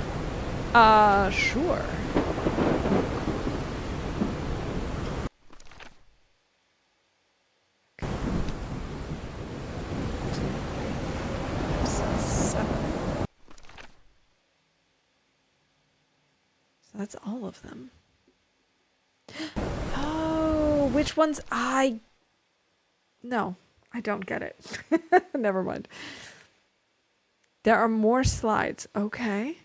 Sure. That's all of them. Oh, which ones? No, I don't get it. Never mind. There are more slides. Okay.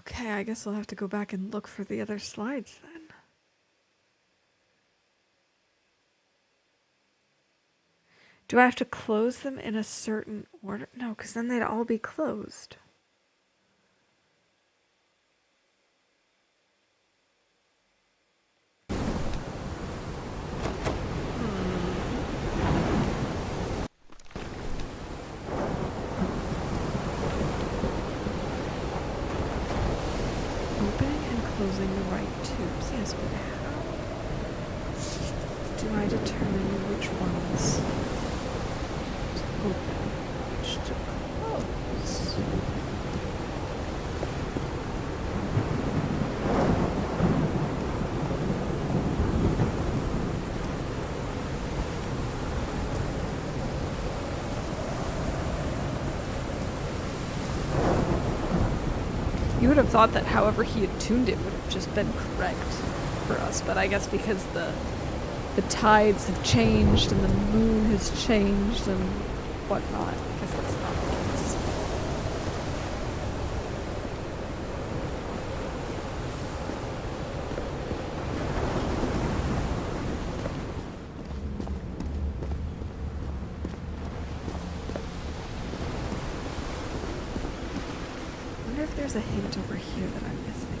Okay, I guess we'll have to go back and look for the other slides then. Do I have to close them in a certain order? No, because then they'd all be closed. Opening and closing the right tubes. Yes, but how do I determine which ones to open, which to close? You would have thought that however he had tuned it would have just been correct for us, but I guess because the tides have changed and the moon has changed and whatnot, I guess that's not the case. I wonder if there's a hint over here that I'm missing.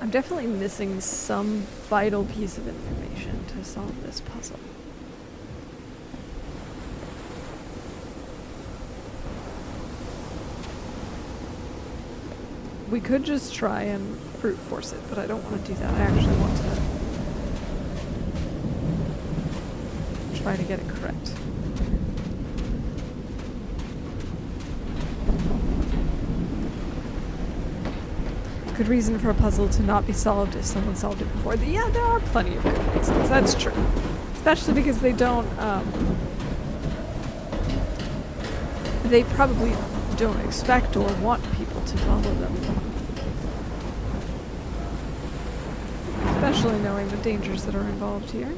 I'm definitely missing some vital piece of information to solve this puzzle. We could just try and brute force it, but I don't want to do that. I actually want to try to get it correct. Good reason for a puzzle to not be solved if someone solved it before. Yeah, there are plenty of good reasons. That's true. Especially because they don't, they probably don't expect or want people to follow them. Especially knowing the dangers that are involved here.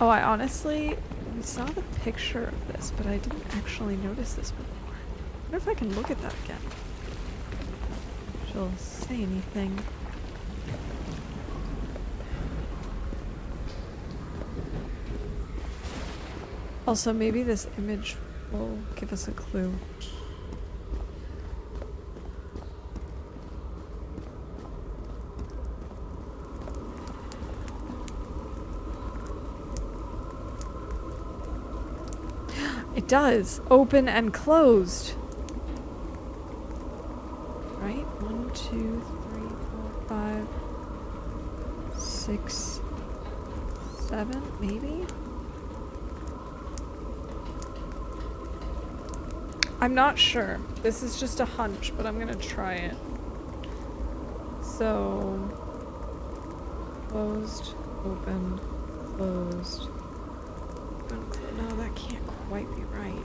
Oh, I honestly, we saw the picture of this, but I didn't actually notice this before. I wonder if I can look at that again. She'll say anything. Also, maybe this image will give us a clue. It does. Open and closed. Right? 1, 2, 3, 4, 5, 6, 7, maybe? I'm not sure. This is just a hunch, but I'm gonna try it. So, closed, open, closed. No, that can't quite be right.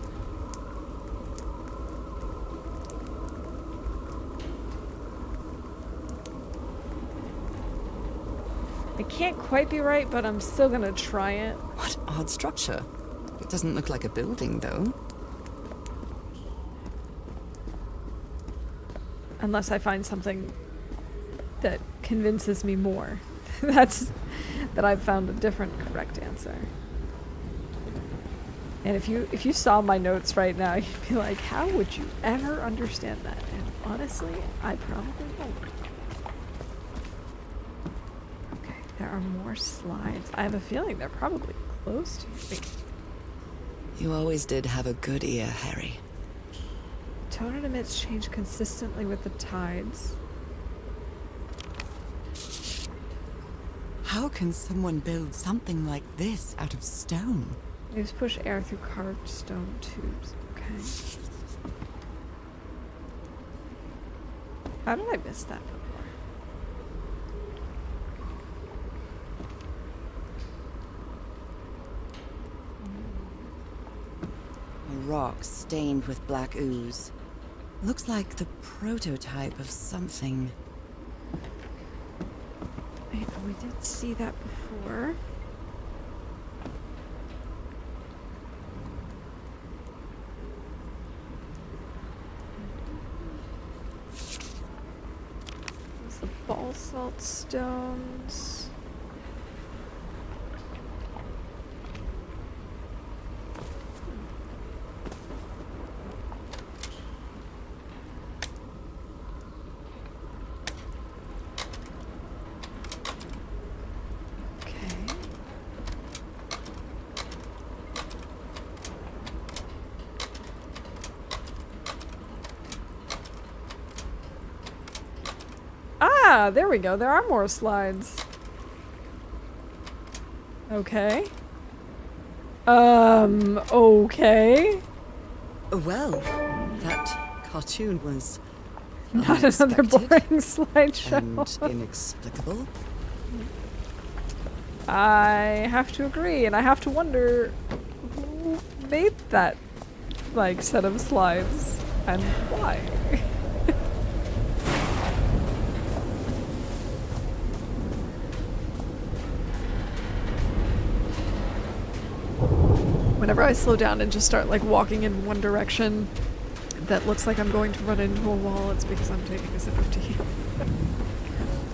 It can't quite be right, but I'm still gonna try it. What odd structure. It doesn't look like a building, though. Unless I find something that convinces me more. That I've found a different correct answer. And if you saw my notes right now, you'd be like, how would you ever understand that? And honestly, I probably won't. Okay, there are more slides. I have a feeling they're probably close to me. You always did have a good ear, Harry. Tone and emits change consistently with the tides. How can someone build something like this out of stone? Waves push air through carved stone tubes. Okay. How did I miss that before? A rock stained with black ooze. Looks like the prototype of something. Wait, we did see that before. There's the basalt stones. Okay. Ah, there we go. There are more slides. Okay. Okay. Well, that cartoon was Not another unexpected boring slideshow. and inexplicable. I have to agree, and I have to wonder who made that, like, set of slides and why. Whenever I slow down and just start, like, walking in one direction that looks like I'm going to run into a wall, it's because I'm taking a sip of tea.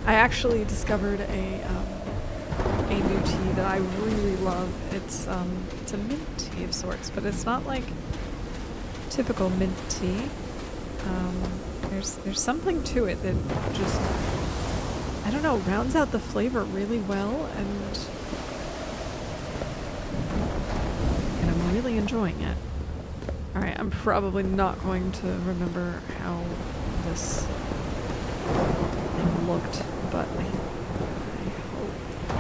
I actually discovered a new tea that I really love. It's a mint tea of sorts, but it's not like typical mint tea. There's something to it that just, I don't know, rounds out the flavor really well, and I'm really enjoying it. Alright, I'm probably not going to remember how this thing looked, but I hope I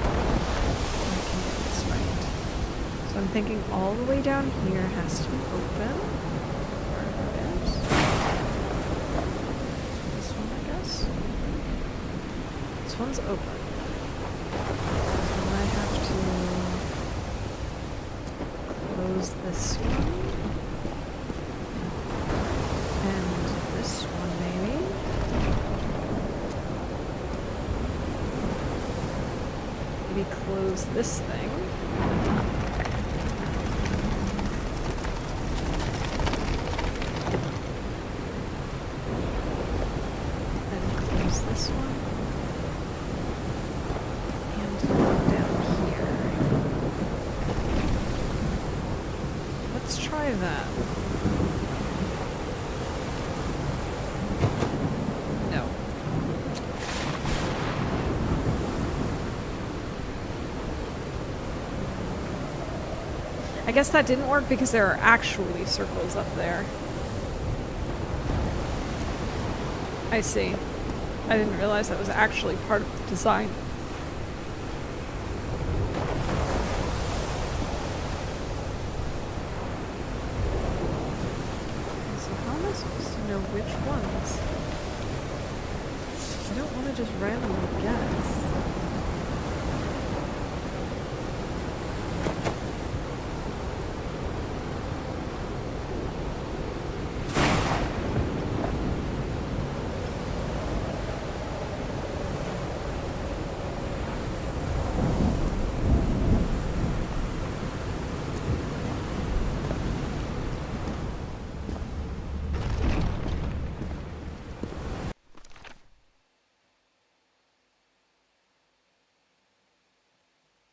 can get this right. So I'm thinking all the way down here has to be open. Where it is. This one, I guess. This one's open. So I have to close this one. And this one, maybe. Maybe close this thing. Then close this one. And one down here. Let's try that. No. I guess that didn't work because there are actually circles up there. I see. I didn't realize that was actually part of the design. So how am I supposed to know which ones? I don't want to just randomly guess.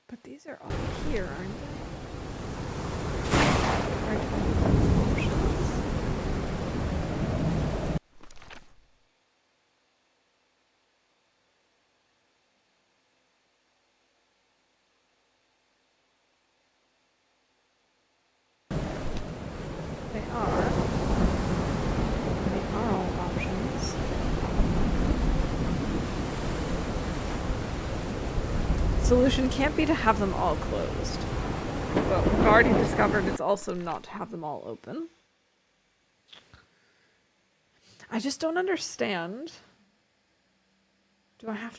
But these are all here, aren't they? Right under these options. They are. They are all options. Solution can't be to have them all closed. But we've already discovered it's also not to have them all open. I just don't understand. Do I have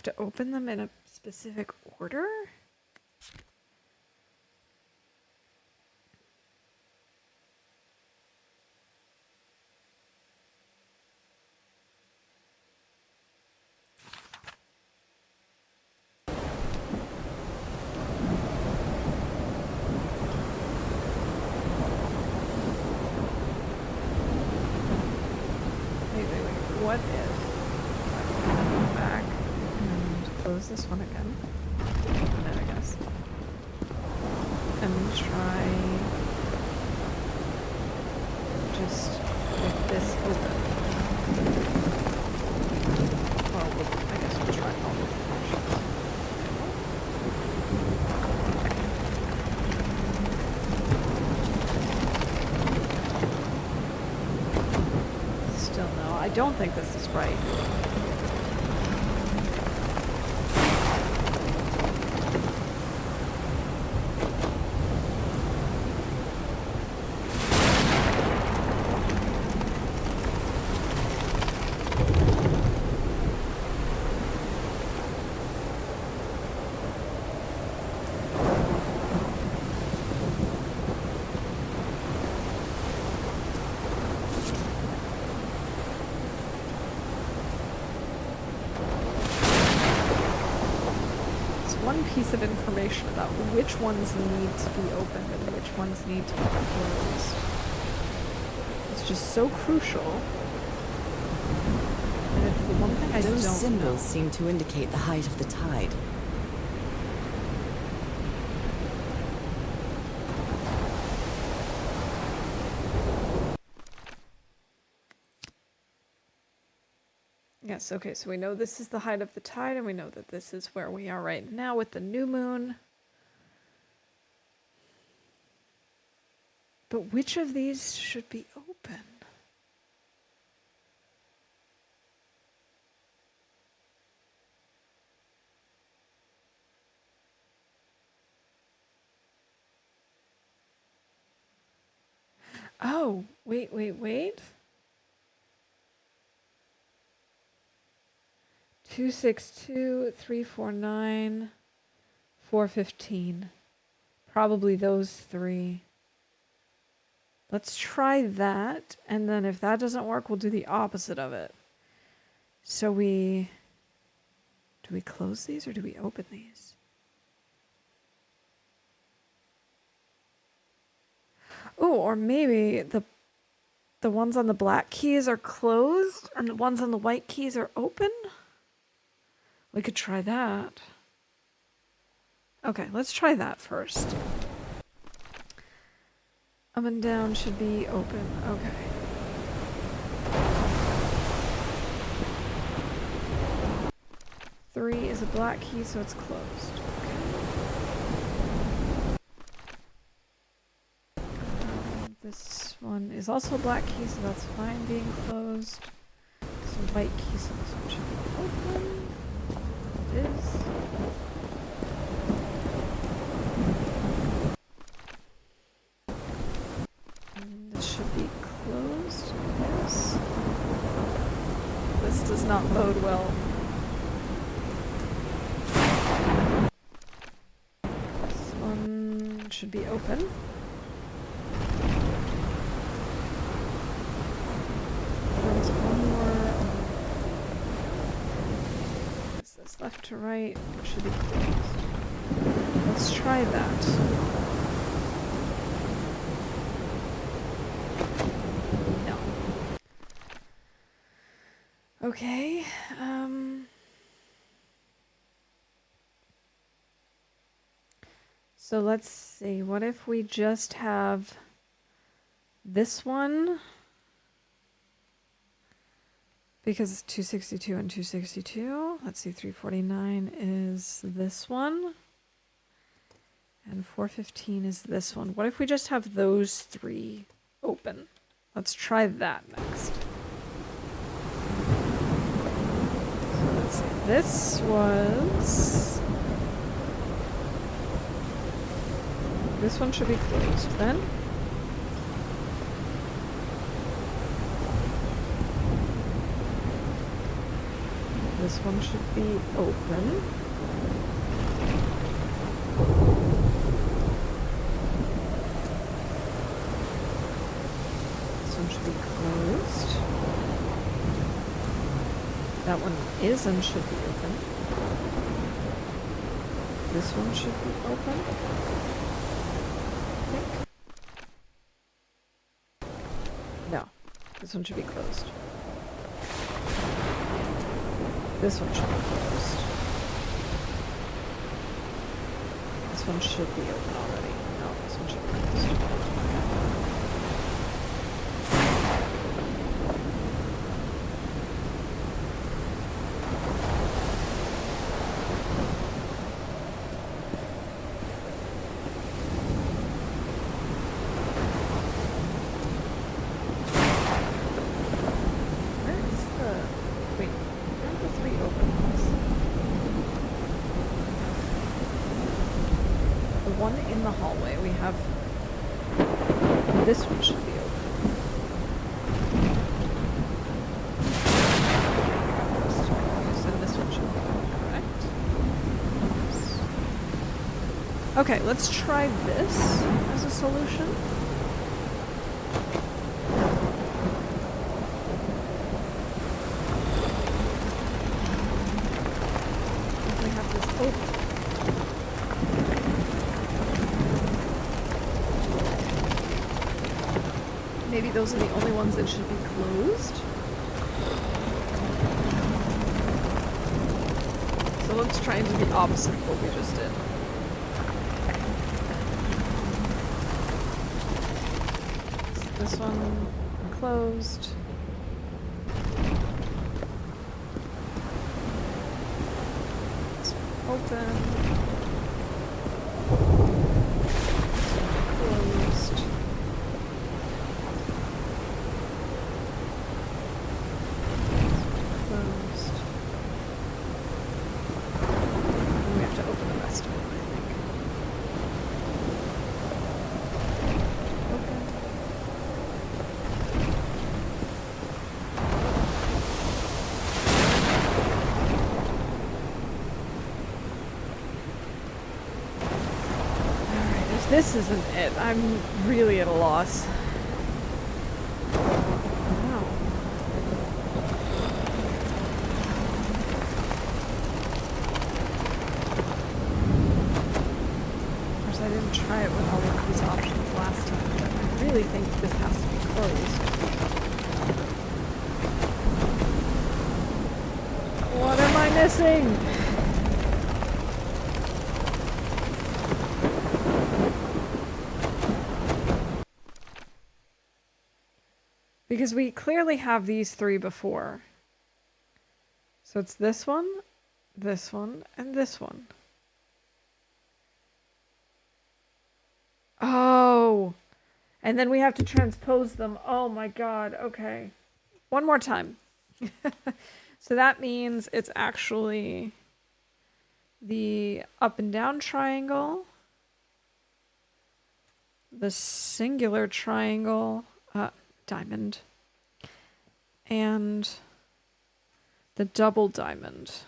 to open them in a specific order? what if I go back and close this one again? Open it, I guess. And try just with this open. Well, I guess we'll try all of the options. Still no, I don't think this is right. One piece of information about which ones need to be opened and which ones need to be closed. It's just so crucial. And it's the one thing I don't know. Those symbols seem to indicate the height of the tide. Yes, okay, so we know this is the height of the tide, and we know that this is where we are right now with the new moon. But which of these should be open? Oh, wait. 262, 349, 415. Probably those three. Let's try that, and then if that doesn't work, we'll do the opposite of it. So do we close these or do we open these? Oh, or maybe the ones on the black keys are closed and the ones on the white keys are open? We could try that. Okay, let's try that first. Up and down should be open. Okay. Three is a black key, so it's closed. Okay. This one is also a black key, so that's fine being closed. It's a white key, so this one should be open. It is. And this should be closed. Yes. This does not bode well. This one should be open. There's one more. Is this left to right? It should be closed. Let's try that. No. Okay. So let's see. What if we just have this one? Because it's 262 and 262. Let's see, 349 is this one. And 415 is this one. What if we just have those three open? Let's try that next. So let's see. This was... This one should be closed then. This one should be open. This one should be closed. That one is and should be open. This one should be open. I think. No. This one should be closed. This one should be closed. This one should be open already. No, this one should be closed. Where is the... Wait, where are the 3 open ones? The one in the hallway, we have... This one should be open. I'm still confused, and this one should be open, correct? Yes. Okay, let's try this as a solution. If we have this open. Maybe those are the only ones that should be closed. So let's try and do the opposite of what we just did. So this one closed. This one open. Closed. Closed. And we have to open the rest of them, I think. Open. Alright, if this isn't it, I'm really at a loss. Wow. Of course, I didn't try it with all of these options last time, but I really think this has to be closed. What am I missing? Because we clearly have these 3 before. So it's this one, and this one. Oh! And then we have to transpose them. Oh my god, okay. One more time. So that means it's actually the up and down triangle, the singular triangle, diamond, and the double diamond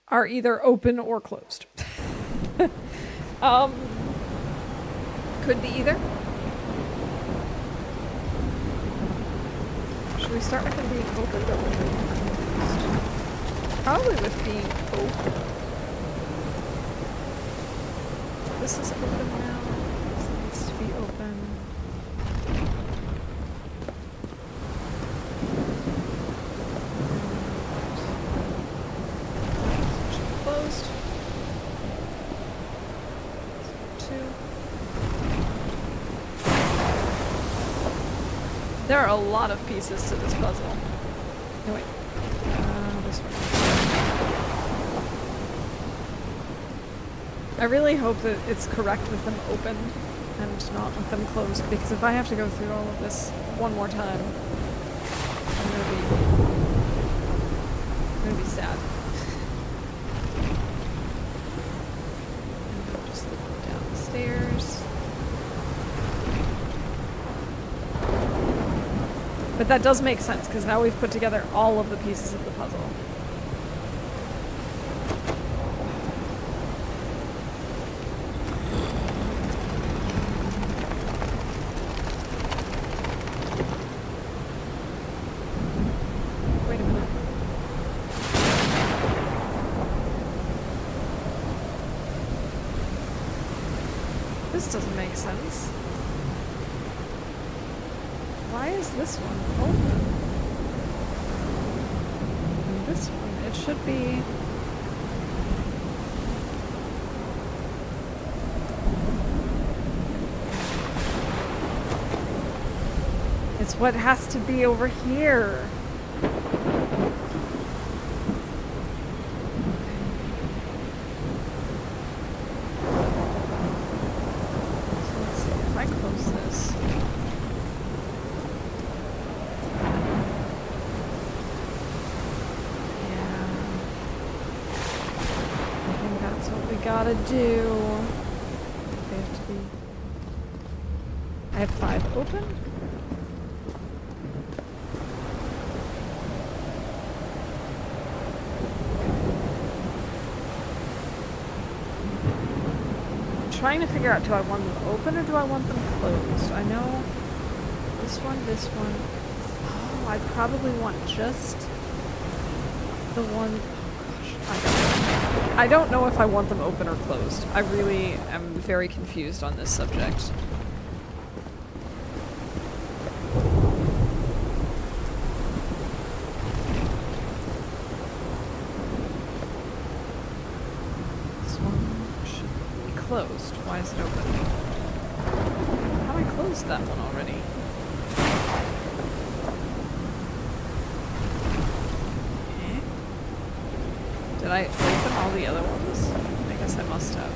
are either open or closed. Could be either. Should we start with them being open or being closed? Probably with being open. This is open now. This needs to be open. This should be closed. This one too. There are a lot of pieces to this puzzle. No, wait. This one. I really hope that it's correct with them open and not with them closed, because if I have to go through all of this one more time, I'm gonna be sad. And we'll just look down the stairs. But that does make sense, because now we've put together all of the pieces of the puzzle. Wait a minute. This doesn't make sense. Why is this one open? this one. It should be... It's what has to be over here. So let's see if I close this. Yeah. I think that's what we gotta do. They have to be... I have 5 open. Trying to figure out, do I want them open or do I want them closed? I know this one. Oh, I probably want just the one. Oh gosh, I don't know if I want them open or closed. I really am very confused on this subject. Closed. Why is it open? How I closed that one already? Did I open all the other ones? I guess I must have.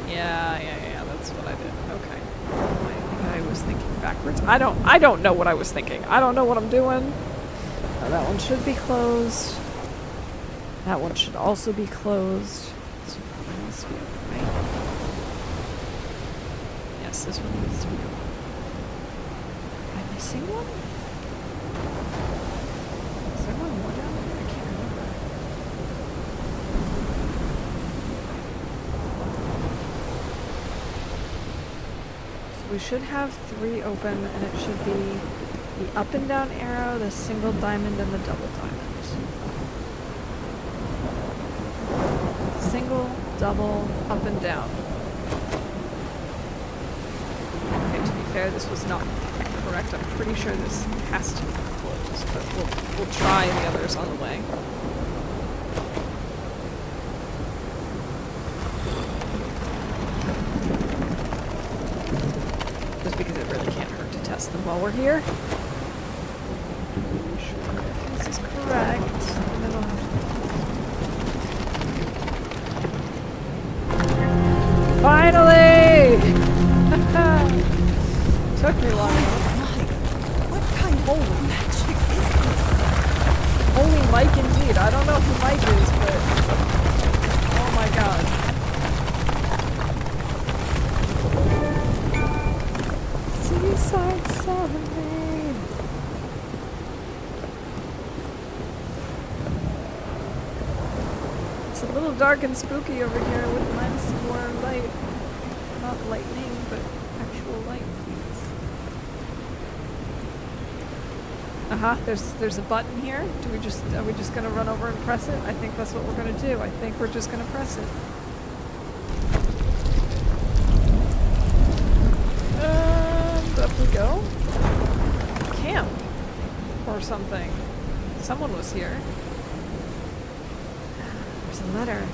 Yeah, that's what I did. Okay. I think I was thinking backwards. I don't know what I was thinking. I don't know what I'm doing. Oh, that one should be closed. That one should also be closed. Right? Yes, this one needs to be open. Am I missing one? Is there one more down there? I can't remember. So we should have 3 open, and it should be the up and down arrow, the single diamond, and the double diamond. Single, double, up and down. Okay, to be fair, this was not correct. I'm pretty sure this has to be closed, but we'll try the others on the way. Just because it really can't hurt to test them while we're here. Make sure if this is correct, and then I'll have to... Finally! Took me long enough. What kind of magic is this? Holy Mike indeed. I don't know who Mike is, but... Oh my god. Seaside Serenade. It's a little dark and spooky over here. Wouldn't mind some more light. Not lightning, but actual light, please. There's a button here. Are we just gonna run over and press it? I think that's what we're gonna do. I think we're just gonna press it. And up we go. Camp or something. Someone was here. There's a letter.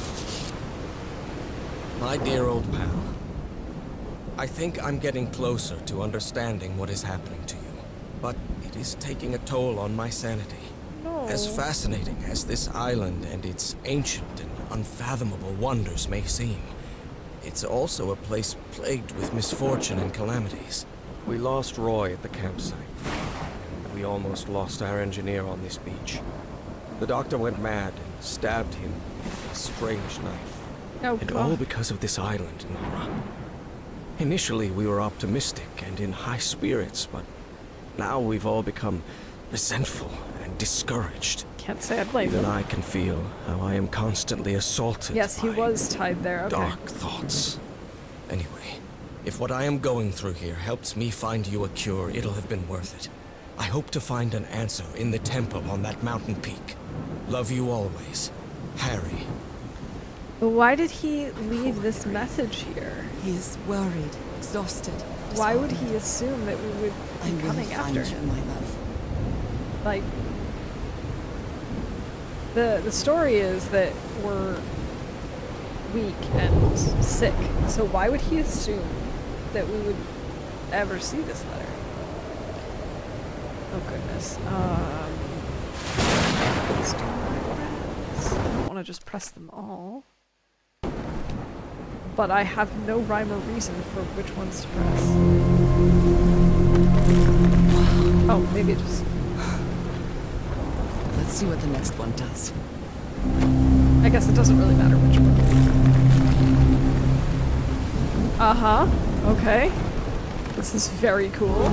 My dear old pal, I think I'm getting closer to understanding what is happening to you, but it is taking a toll on my sanity. No. As fascinating as this island and its ancient and unfathomable wonders may seem, it's also a place plagued with misfortune and calamities. We lost Roy at the campsite. We almost lost our engineer on this beach. The doctor went mad and stabbed him with a strange knife. Oh, And God. all because of this island, Nora. Initially, we were optimistic and in high spirits, but now we've all become resentful and discouraged. Can't say I blame Even him. I can feel how I am constantly assaulted Yes, he by was tied there. Okay. dark thoughts. Anyway, if what I am going through here helps me find you a cure, it'll have been worth it. I hope to find an answer in the temple on that mountain peak. Love you always, Harry. But why did he leave this message here? He's worried, exhausted. Why would disheartened. he assume that we would I be will coming find after you, him? my love. Like, The story is that we're weak and sick. So why would he assume that we would ever see this letter? Oh goodness. Let's do my I don't want to just press them all. But I have no rhyme or reason for which ones to press. Oh, maybe it just... Let's see what the next one does. I guess it doesn't really matter which one. Uh-huh. Okay. This is very cool.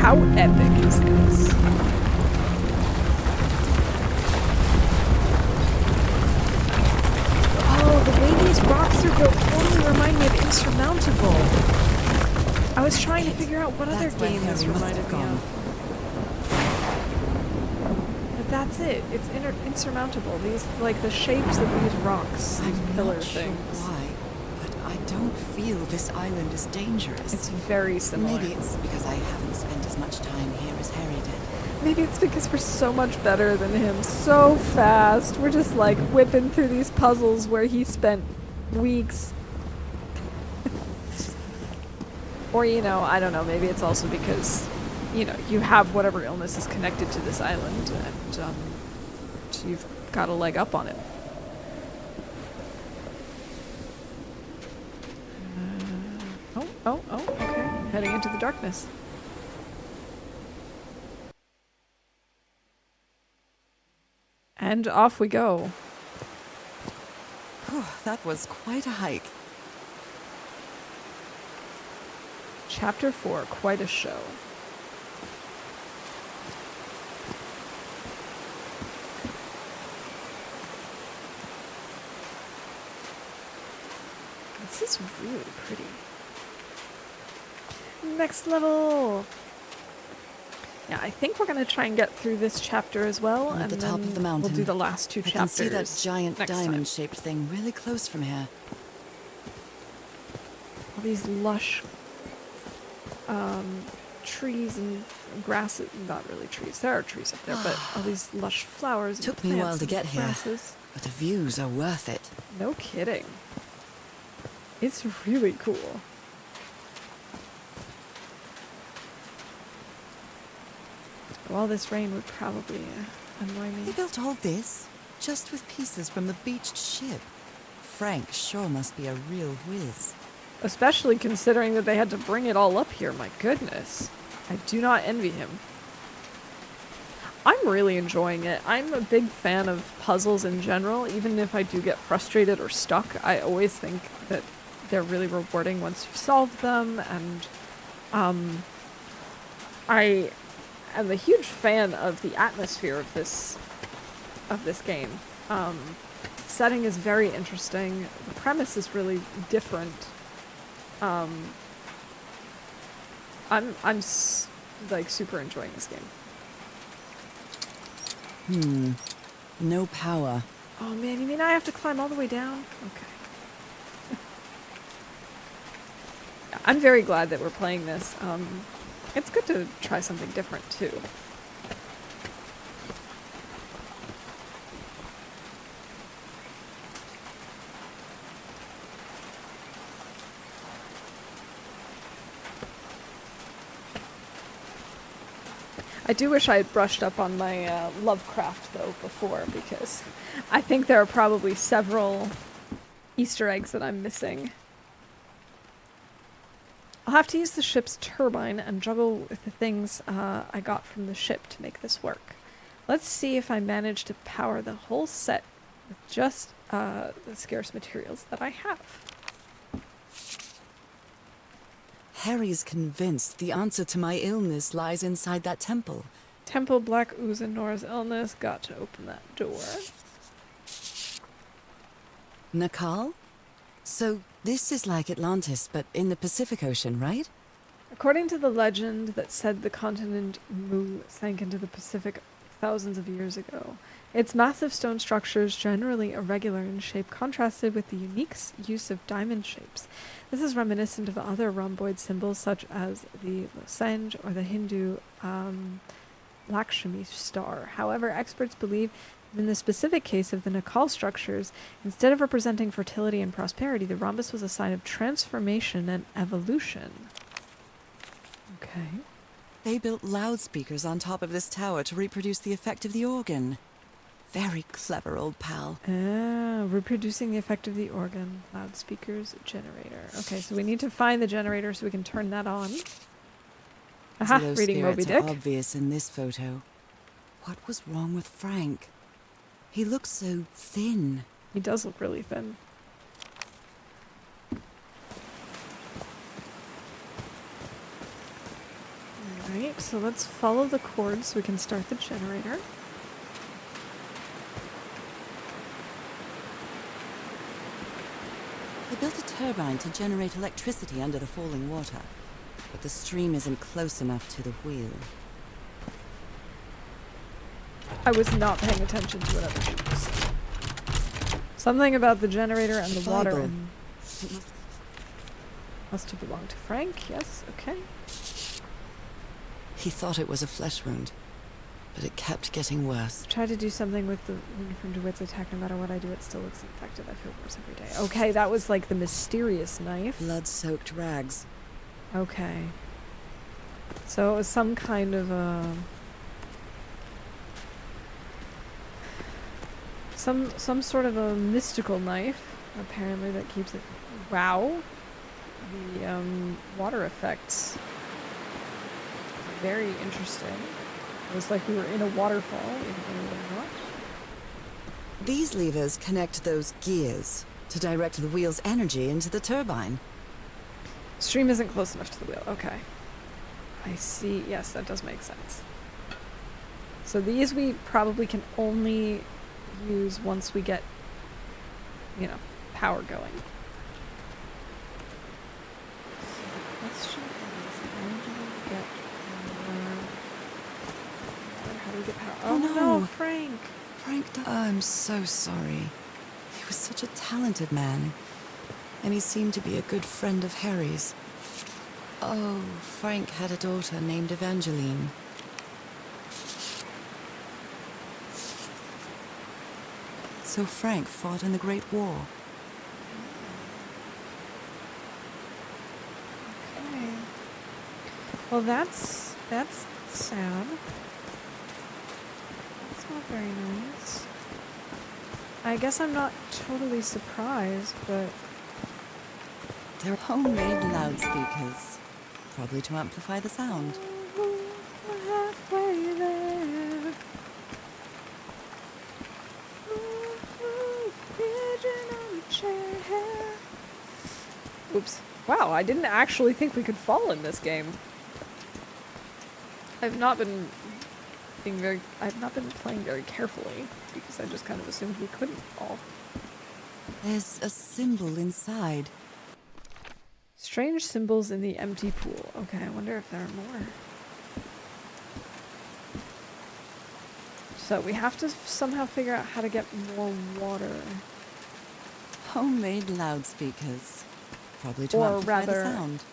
How epic is this? Oh, the way these rocks are built totally remind me of Insurmountable. I was trying to figure out what other game this reminded me of. But that's it. It's Insurmountable. These, like, the shapes of these rocks, these pillar not sure things. why, but I don't feel this island is dangerous. It's very similar. Maybe it's because I haven't spent as much time here as Harry did. Maybe it's because we're so much better than him, so fast. We're just like whipping through these puzzles where he spent weeks. Or, you know, I don't know, maybe it's also because, you know, you have whatever illness is connected to this island and so you've got a leg up on it. Oh, okay. Heading into the darkness. And off we go. Whew, that was quite a hike. Chapter 4, quite a show. This is really pretty. Next level! Yeah, I think we're going to try and get through this chapter as well, I'm at and the then top of the mountain. we'll do the last two I chapters. can see that giant next time. diamond-shaped thing really close from here. All these lush trees and grasses. Not really trees. There are trees up there, but all these lush flowers. Took and me a while plants to and get here, grasses. but the views are worth it. No kidding. It's really cool. Well, this rain would probably annoy They me. built all this just with pieces from the beached ship. Frank sure must be a real whiz. Especially considering that they had to bring it all up here. My goodness. I do not envy him. I'm really enjoying it. I'm a big fan of puzzles in general. Even if I do get frustrated or stuck, I always think that they're really rewarding once you've solved them. And I am a huge fan of the atmosphere of this game. Setting is very interesting. The premise is really different. I'm like super enjoying this game. No power. Oh man, you mean I have to climb all the way down? Okay. I'm very glad that we're playing this. It's good to try something different too. I do wish I had brushed up on my Lovecraft, though, before, because I think there are probably several Easter eggs that I'm missing. I'll have to use the ship's turbine and juggle with the things I got from the ship to make this work. Let's see if I manage to power the whole set with just the scarce materials that I have. Harry's convinced the answer to my illness lies inside that temple. Temple, Black Ooze, and Nora's illness. Got to open that door. Nakal? So this is like Atlantis, but in the Pacific Ocean, right? According to the legend that said the continent Mu sank into the Pacific thousands of years ago, its massive stone structures, generally irregular in shape, contrasted with the unique use of diamond shapes. This is reminiscent of other rhomboid symbols such as the lozenge or the Hindu Lakshmi star. However, experts believe that in the specific case of the Nakal structures, instead of representing fertility and prosperity, the rhombus was a sign of transformation and evolution. Okay. They built loudspeakers on top of this tower to reproduce the effect of the organ. Very clever, old pal. Reproducing the effect of the organ. Loudspeakers, generator. Okay, so we need to find the generator so we can turn that on. Aha, Low reading Moby spirits Dick. are obvious in this photo. What was wrong with Frank? He looks so thin. He does look really thin. Alright, so let's follow the cord so we can start the generator. They built a turbine to generate electricity under the falling water, but the stream isn't close enough to the wheel. I was not paying attention to whatever she was saying. Something about the generator and the water Bible. and must have belonged to Frank. Yes, okay. He thought it was a flesh wound, but it kept getting worse. Try to do something with the wound from DeWitt's attack. No matter what I do, it still looks infected. I feel worse every day. Okay, that was like the mysterious knife. Blood-soaked rags. Okay. So it was some kind of a... Some sort of a mystical knife, apparently, that keeps it... Wow. The water effects. Very interesting. It was like we were in a waterfall, even though we were not. These levers connect those gears to direct the wheel's energy into the turbine. Stream isn't close enough to the wheel. Okay. I see. Yes, that does make sense. So these we probably can only use once we get, you know, power going. So the question is, how do we get power? How do we get power? Oh, no, no. Frank! I'm so sorry. He was such a talented man, and he seemed to be a good friend of Harry's. Oh, Frank had a daughter named Evangeline. So Frank fought in the Great War. Okay. Well, that's sad. That's not very nice. I guess I'm not totally surprised, but They're homemade loudspeakers, probably to amplify the sound. we're halfway there. Pigeon on a chair. Oops. Wow, I didn't actually think we could fall in this game. I've not been playing very carefully because I just kind of assumed we couldn't fall. There's a symbol inside. Strange symbols in the empty pool. Okay, I wonder if there are more. So we have to somehow figure out how to get more water. Homemade loudspeakers, probably to Or amplify the rather- sound.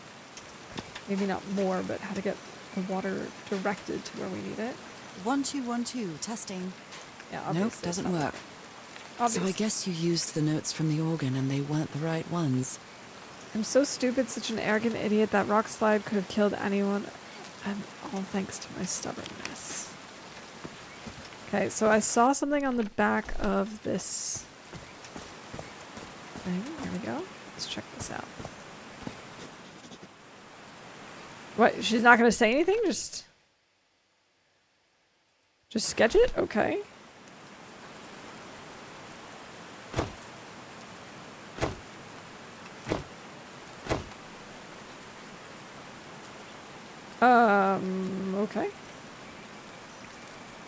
Maybe not more, but how to get the water directed to where we need it. 1 2 1 2 testing. Yeah, Nope, obviously it's doesn't not work. that. So I guess you used the notes from the organ and they weren't the right ones. I'm so stupid, such an arrogant idiot. That rock slide could have killed anyone, and all thanks to my stubbornness. Okay, so I saw something on the back of this thing. Here we go. Let's check this out. What? She's not going to say anything? Just sketch it? Okay. Okay.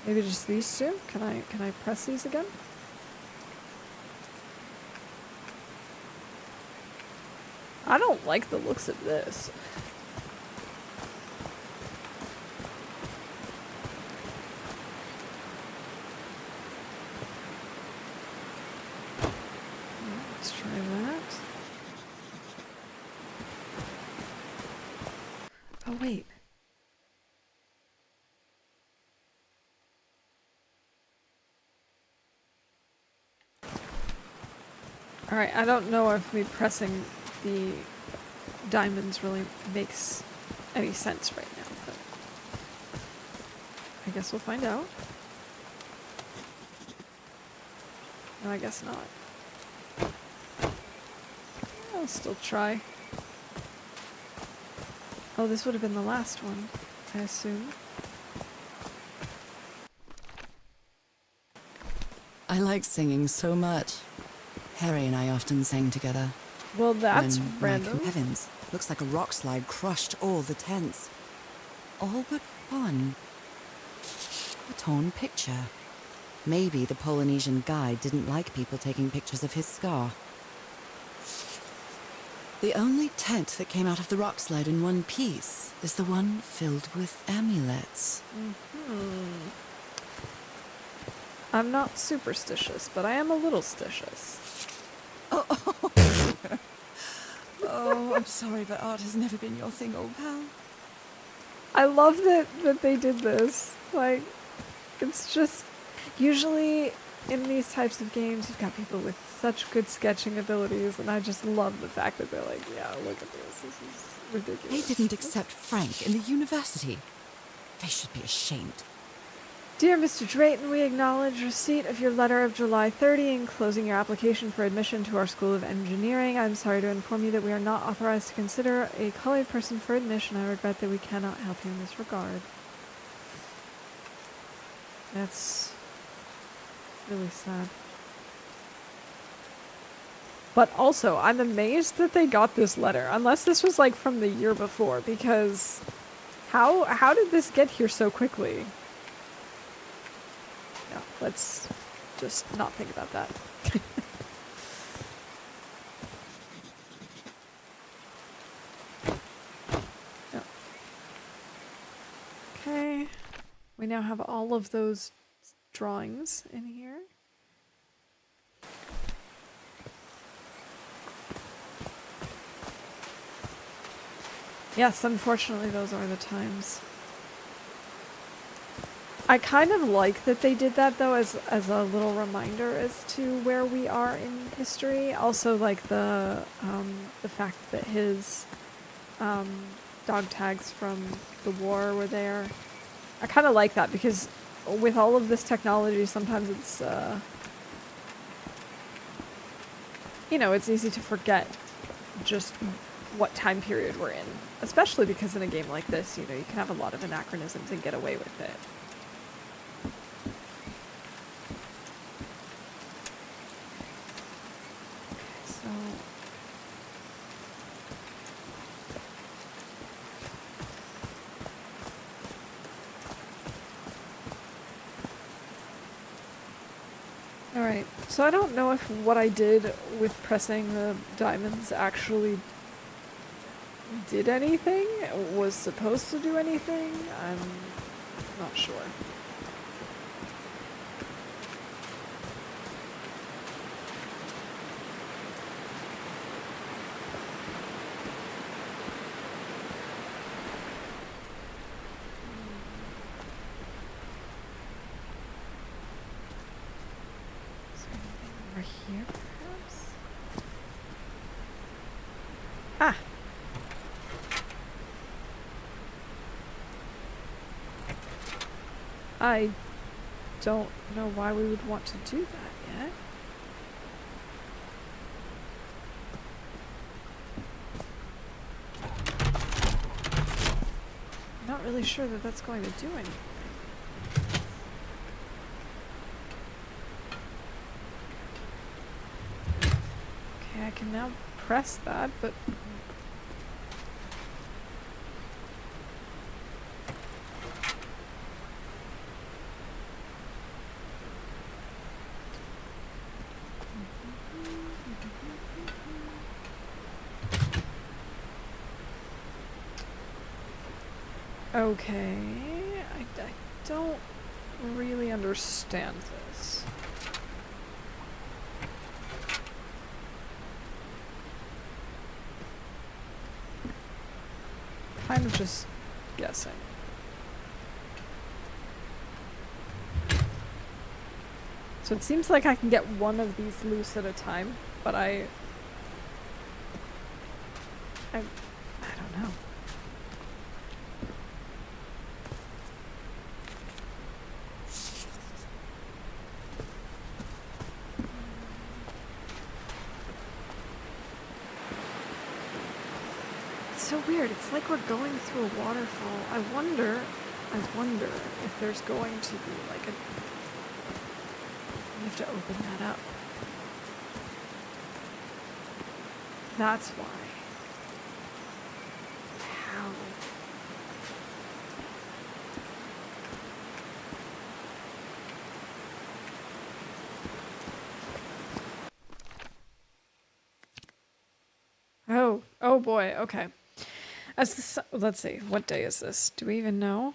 Maybe just these two? Can I press these again? I don't like the looks of this. Oh, wait. Alright, I don't know if me pressing the diamonds really makes any sense right now, but I guess we'll find out. No, I guess not. I'll still try. Oh, this would have been the last one, I assume. I like singing so much. Harry and I often sang together. Well, that's When, random. My heavens, looks like a rock slide crushed all the tents. All but one. A torn picture. Maybe the Polynesian guide didn't like people taking pictures of his scar. The only tent that came out of the rock slide in one piece is the one filled with amulets. I'm not superstitious, but I am a little stitious. Oh, I'm sorry, but art has never been your thing, old pal. I love that they did this. Like, it's just... Usually, in these types of games, you've got people with such good sketching abilities, and I just love the fact that they're like, yeah, look at this. This is ridiculous. They didn't accept Frank in the university. They should be ashamed. Dear Mr. Drayton, we acknowledge receipt of your letter of July 30 enclosing your application for admission to our School of Engineering. I'm sorry to inform you that we are not authorized to consider a colored person for admission. I regret that we cannot help you in this regard. That's really sad. But also, I'm amazed that they got this letter, unless this was like from the year before, because how did this get here so quickly? No, let's just not think about that. No. Okay, we now have all of those drawings in here. Yes, unfortunately those are the times. I kind of like that they did that though as a little reminder as to where we are in history. Also like the fact that his dog tags from the war were there. I kind of like that because with all of this technology sometimes it's you know, it's easy to forget just what time period we're in. Especially because in a game like this, you know, you can have a lot of anachronisms and get away with it. So alright, so I don't know if what I did with pressing the diamonds actually did anything, was supposed to do anything. I'm not sure. Is there anything over here, perhaps? Ah! I don't know why we would want to do that yet. I'm not really sure that that's going to do anything. Okay, I can now press that, but... Okay, I don't really understand this. Kind of just guessing. So it seems like I can get one of these loose at a time, but I don't know. It's so weird. It's like we're going through a waterfall. I wonder if there's going to be like a... We have to open that up. That's why. How? Oh boy, okay. As the sun, let's see, what day is this? Do we even know?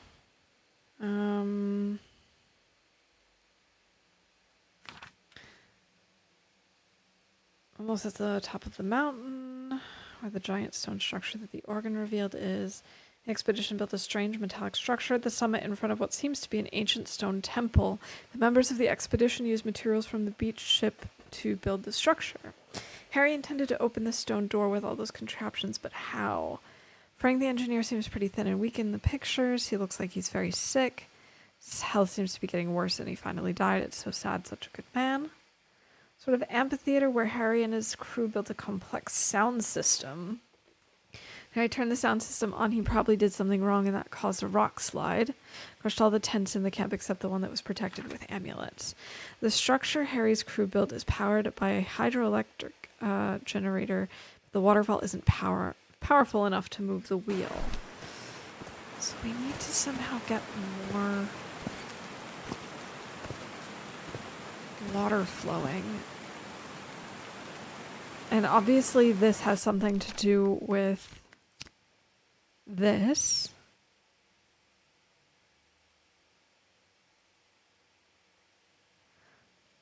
Almost at the top of the mountain, where the giant stone structure that the organ revealed is. The expedition built a strange metallic structure at the summit in front of what seems to be an ancient stone temple. The members of the expedition used materials from the beach ship to build the structure. Harry intended to open the stone door with all those contraptions, but how? Frank the engineer seems pretty thin and weak in the pictures. He looks like he's very sick. His health seems to be getting worse, and he finally died. It's so sad, such a good man. Sort of amphitheater where Harry and his crew built a complex sound system. Harry turned the sound system on. He probably did something wrong, and that caused a rock slide. Crushed all the tents in the camp except the one that was protected with amulets. The structure Harry's crew built is powered by a hydroelectric generator. The waterfall isn't powerful enough to move the wheel. So we need to somehow get more water flowing. And obviously this has something to do with this.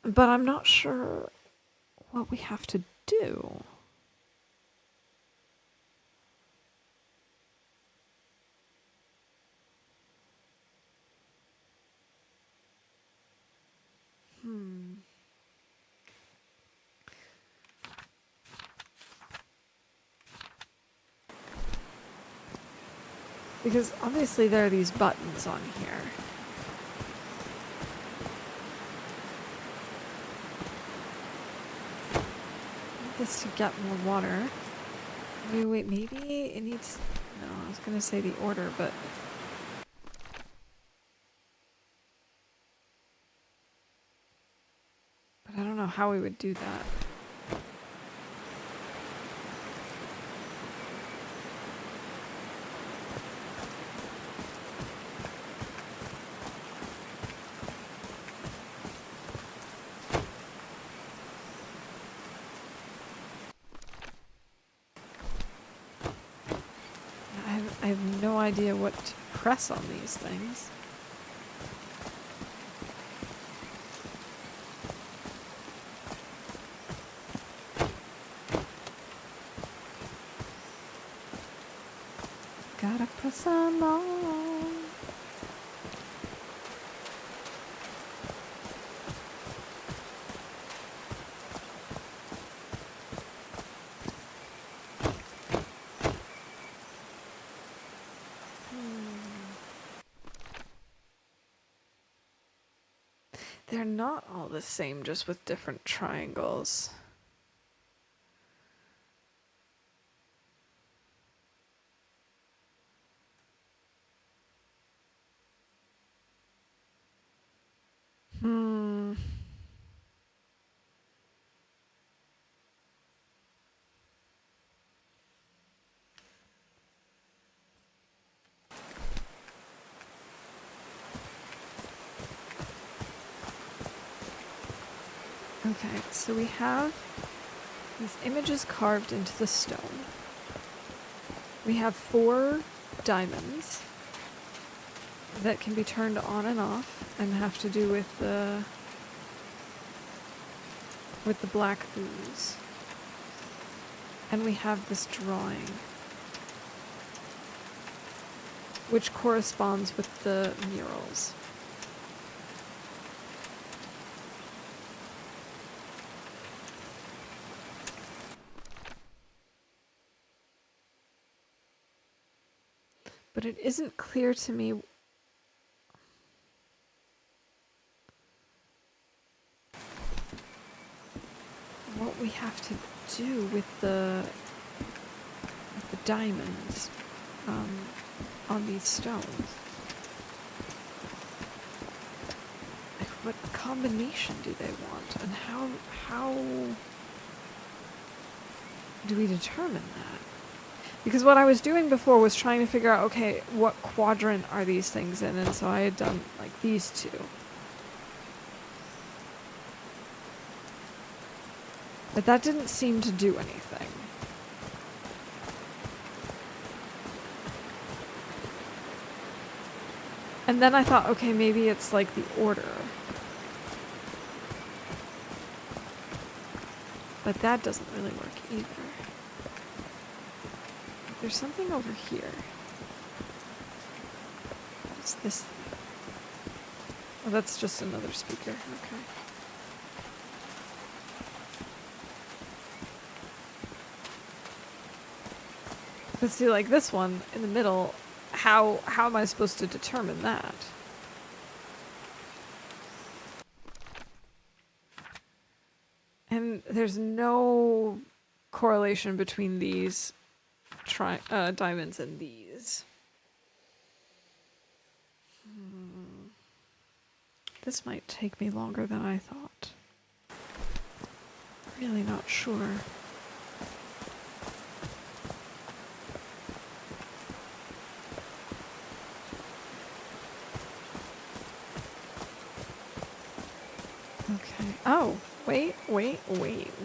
But I'm not sure what we have to do. Because obviously there are these buttons on here. I want this to get more water. Wait, maybe it needs... No, I was going to say the order, but... But I don't know how we would do that. I have no idea what to press on these things. Gotta press them all. They're not all the same, just with different triangles. Okay, so we have these images carved into the stone. We have 4 diamonds that can be turned on and off and have to do with the black ooze. And we have this drawing. which corresponds with the murals. But it isn't clear to me what we have to do with the diamonds on these stones. Like, what combination do they want, and how do we determine that? Because what I was doing before was trying to figure out, okay, what quadrant are these things in, and so I had done like these two. But that didn't seem to do anything. And then I thought, okay, maybe it's like the order. But that doesn't really work either. There's something over here. What's this thing? Oh, that's just another speaker. Okay. But see, like this one in the middle, how am I supposed to determine that? And there's no correlation between these diamonds and these. This might take me longer than I thought. Really not sure. Okay. Oh, wait.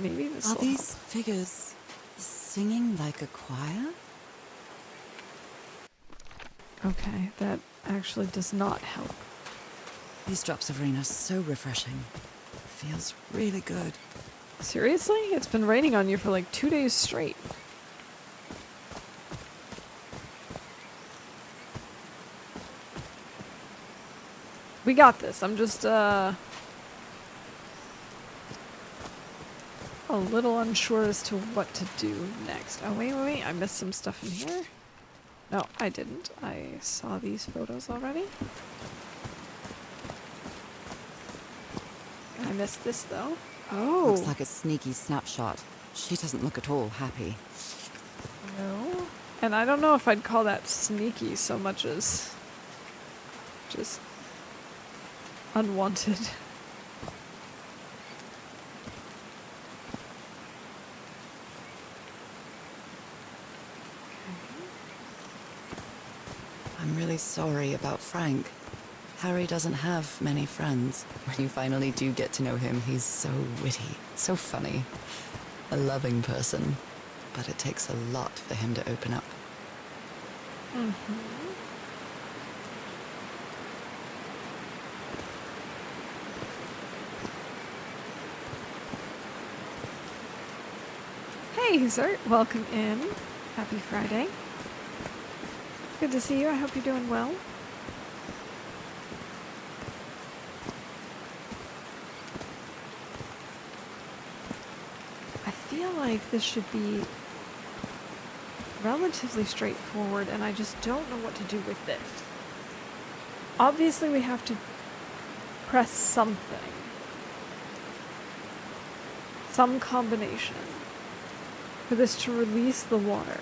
Maybe this Are will these figures singing like a choir? help. Okay, that actually does not help. These drops of rain are so refreshing. Feels really good. Seriously? It's been raining on you for like 2 days straight. We got this. I'm just, a little unsure as to what to do next. Oh, wait. I missed some stuff in here. No, I didn't. I saw these photos already. I missed this, though. Oh. Looks like a sneaky snapshot. She doesn't look at all happy. No. And I don't know if I'd call that sneaky so much as just unwanted. I'm really sorry about Frank. Harry doesn't have many friends. When you finally do get to know him, he's so witty, so funny. A loving person. But it takes a lot for him to open up. Hey, sir. Welcome in. Happy Friday. Good to see you. I hope you're doing well. I feel like this should be relatively straightforward, and I just don't know what to do with this. Obviously, we have to press something. Some combination for this to release the water.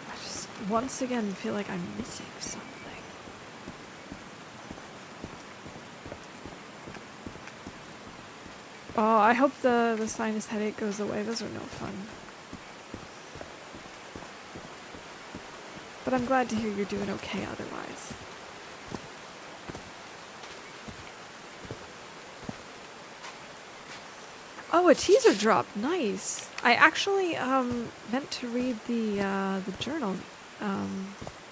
I just once again feel like I'm missing something. Oh, I hope the sinus headache goes away. Those are no fun. But I'm glad to hear you're doing okay otherwise. Oh, a teaser drop. Nice. I actually meant to read the journal,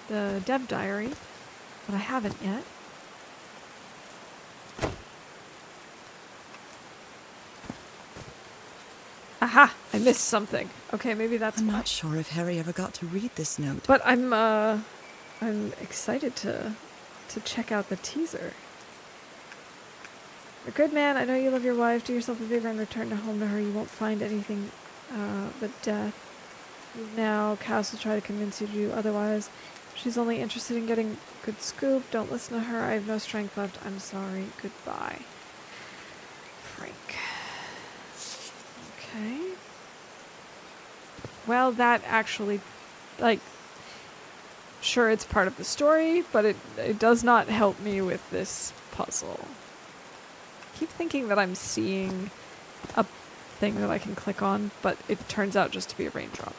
the dev diary, but I haven't yet. Aha! I missed something. Okay, maybe that's I'm why. not sure if Harry ever got to read this note. But I'm excited to check out the teaser. A good man, I know you love your wife. Do yourself a favor and return home to her. You won't find anything but death. Now, Cass will try to convince you to do otherwise. She's only interested in getting good scoop. Don't listen to her. I have no strength left. I'm sorry. Goodbye. Frank. Okay. Well, that actually, like, sure, it's part of the story, but it does not help me with this puzzle. I keep thinking that I'm seeing a thing that I can click on, but it turns out just to be a raindrop.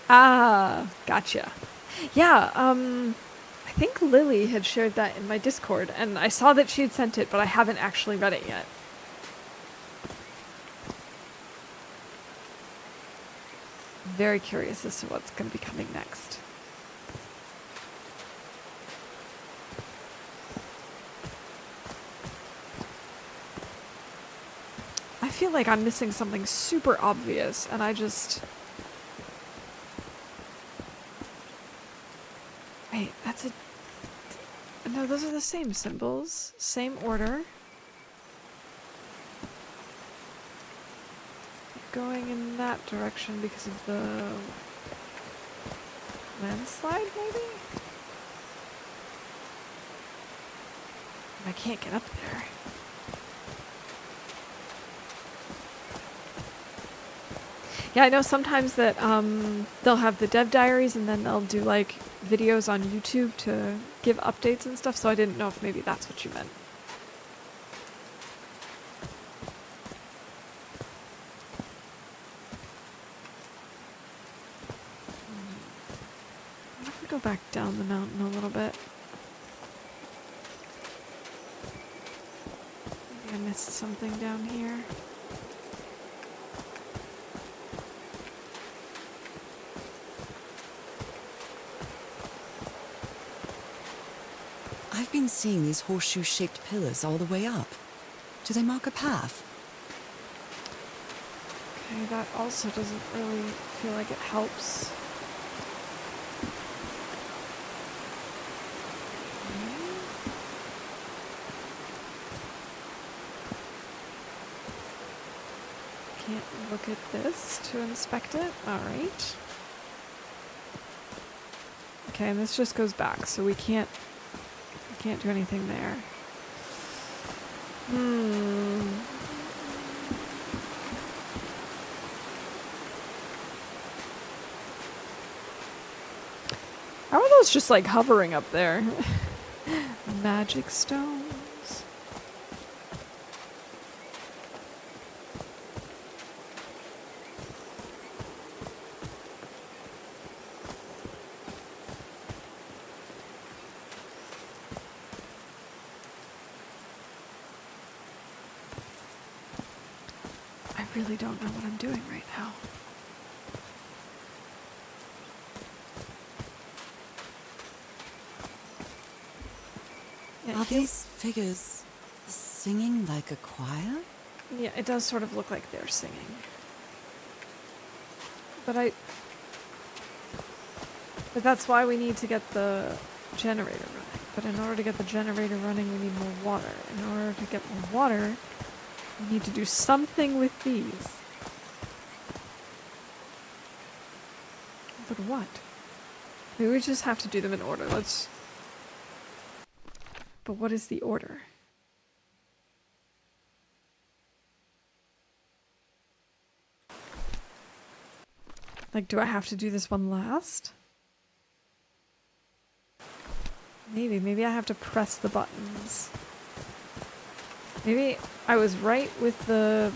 Ah, gotcha. Yeah, I think Lily had shared that in my Discord, and I saw that she had sent it, but I haven't actually read it yet. Very curious as to what's going to be coming next. I feel like I'm missing something super obvious, and I just... Wait, that's a... No, those are the same symbols. Same order. Going in that direction because of the... landslide, maybe? I can't get up there. Yeah, I know sometimes that they'll have the dev diaries and then they'll do like videos on YouTube to give updates and stuff, so I didn't know if maybe that's what you meant. What if we go back down the mountain a little bit? Maybe I missed something down here. I've been seeing these horseshoe-shaped pillars all the way up. Do they mark a path? Okay, that also doesn't really feel like it helps. Can't look at this to inspect it. Alright. Okay, and this just goes back, so we can't do anything there. How are those just like hovering up there? Magic stones. I really don't know what I'm doing right now. Yeah, Are these figures singing like a choir? Yeah, it does sort of look like they're singing. But that's why we need to get the generator running. But in order to get the generator running, we need more water. In order to get more water, we need to do something with these. But what? Maybe we just have to do them in order. But what is the order? Like, do I have to do this one last? Maybe I have to press the buttons. Maybe I was right with the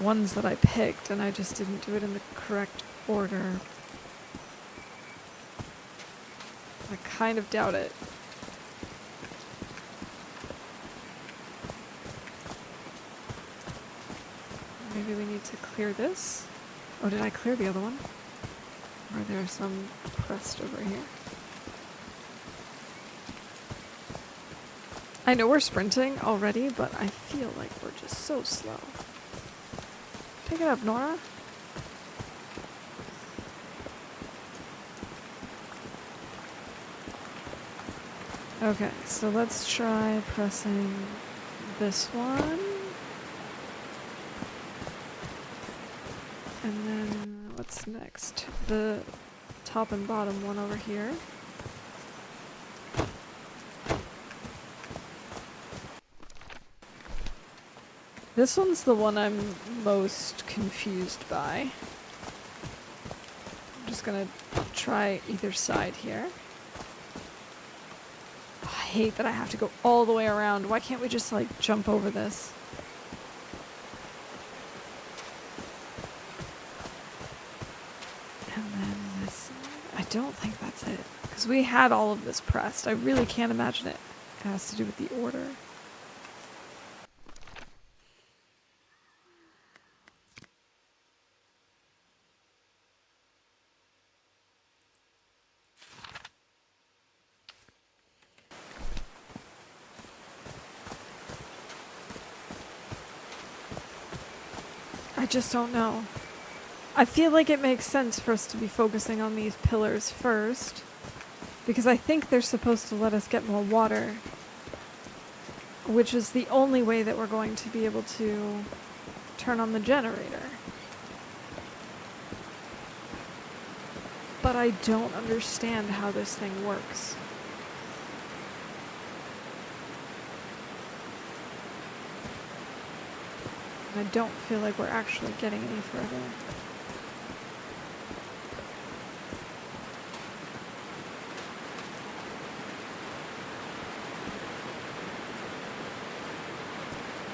ones that I picked and I just didn't do it in the correct order. I kind of doubt it. Maybe we need to clear this? Oh, did I clear the other one? Or there's some pressed over here. I know we're sprinting already, but I feel like we're just so slow. Pick it up, Nora. Okay, so let's try pressing this one. And then what's next? The top and bottom one over here. This one's the one I'm most confused by. I'm just gonna try either side here. Oh, I hate that I have to go all the way around. Why can't we just like jump over this? And then this. I don't think that's it. Because we had all of this pressed. I really can't imagine it has to do with the order. I just don't know. I feel like it makes sense for us to be focusing on these pillars first, because I think they're supposed to let us get more water, which is the only way that we're going to be able to turn on the generator. But I don't understand how this thing works. I don't feel like we're actually getting any further.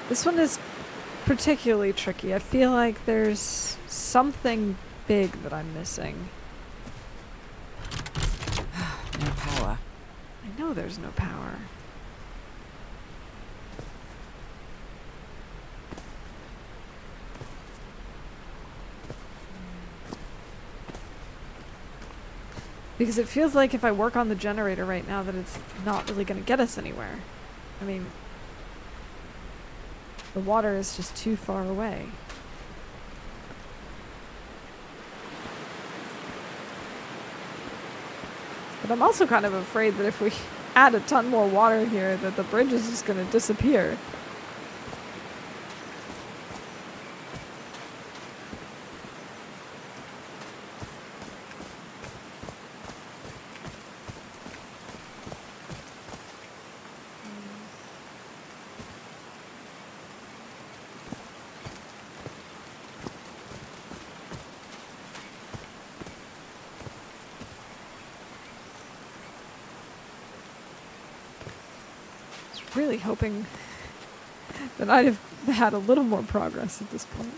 This one is particularly tricky. I feel like there's something big that I'm missing. No power. I know there's no power. Because it feels like if I work on the generator right now that it's not really going to get us anywhere. I mean, the water is just too far away. But I'm also kind of afraid that if we add a ton more water here that the bridge is just going to disappear. Really hoping that I'd have had a little more progress at this point.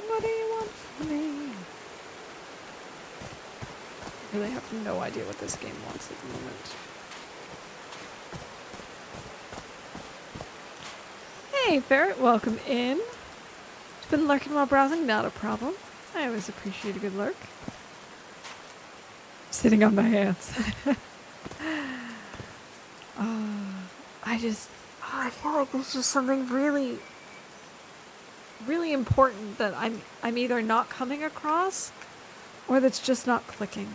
What do you want from me? I really have no idea what this game wants at the moment. Hey, Ferret, welcome in. It's been lurking while browsing, not a problem. I always appreciate a good lurk. Sitting on my hands. I feel like there's just something really important that I'm either not coming across or that's just not clicking.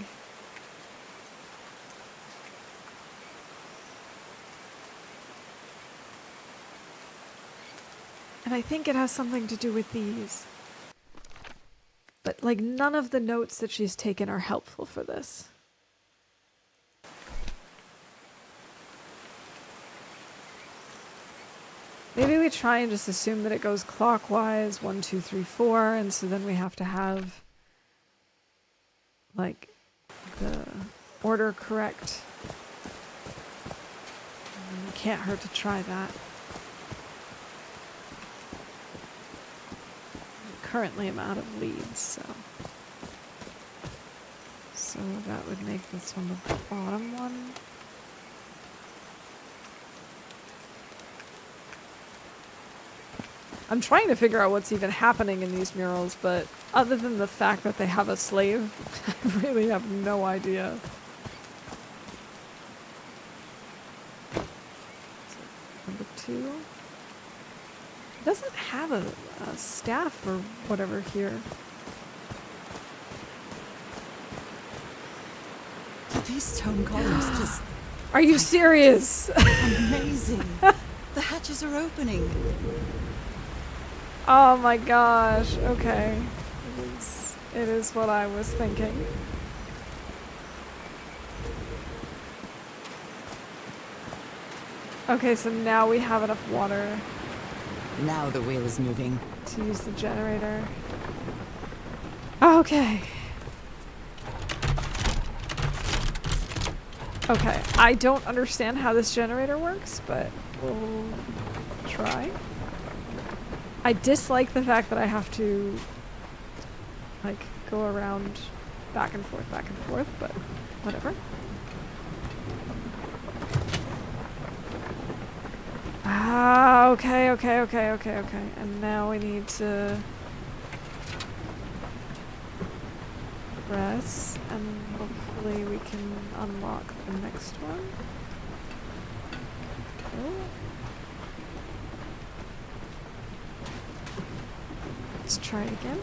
And I think it has something to do with these. But like none of the notes that she's taken are helpful for this. Maybe we try and just assume that it goes clockwise, 1, 2, 3, 4, and so then we have to have like the order correct. It can't hurt to try that. Currently I'm out of leads, so that would make this one the bottom one. I'm trying to figure out what's even happening in these murals, but other than the fact that they have a slave, I really have no idea. So, number 2. It doesn't have a staff or whatever here. These stone columns just Are you serious? amazing. The hatches are opening. Oh my gosh. Okay. It is what I was thinking. Okay, so now we have enough water Now the wheel is moving. to use the generator. Okay. Okay, I don't understand how this generator works, but we'll try. I dislike the fact that I have to, like, go around back and forth, but whatever. Ah, okay. And now we need to press, and hopefully we can unlock the next one. Oh. Let's try it again.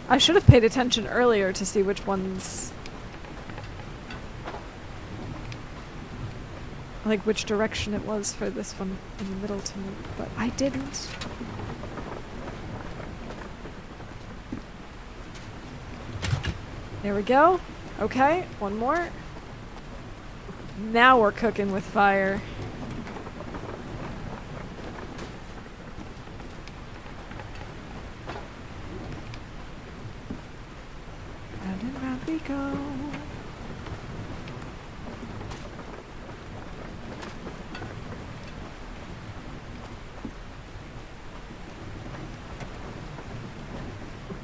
I should have paid attention earlier to see which ones, like which direction it was for this one in the middle to move, but I didn't. There we go. Okay, one more. Now we're cooking with fire. Round and round we go.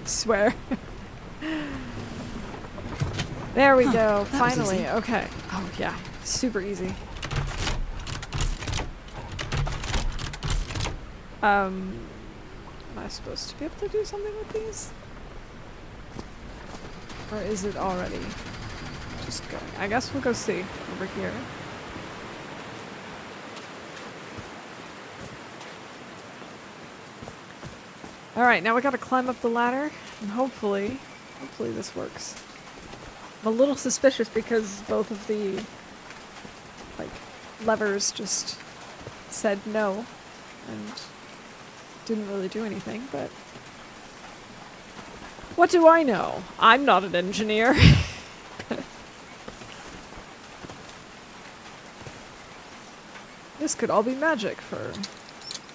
Swear. There we go. That was Finally. easy. Okay. Oh yeah, super easy. Am I supposed to be able to do something with these? Or is it already just going? I guess we'll go see over here. Alright, now we gotta climb up the ladder, and hopefully this works. I'm a little suspicious because both of the, like, levers just said no, and didn't really do anything, but what do I know? I'm not an engineer. This could all be magic for...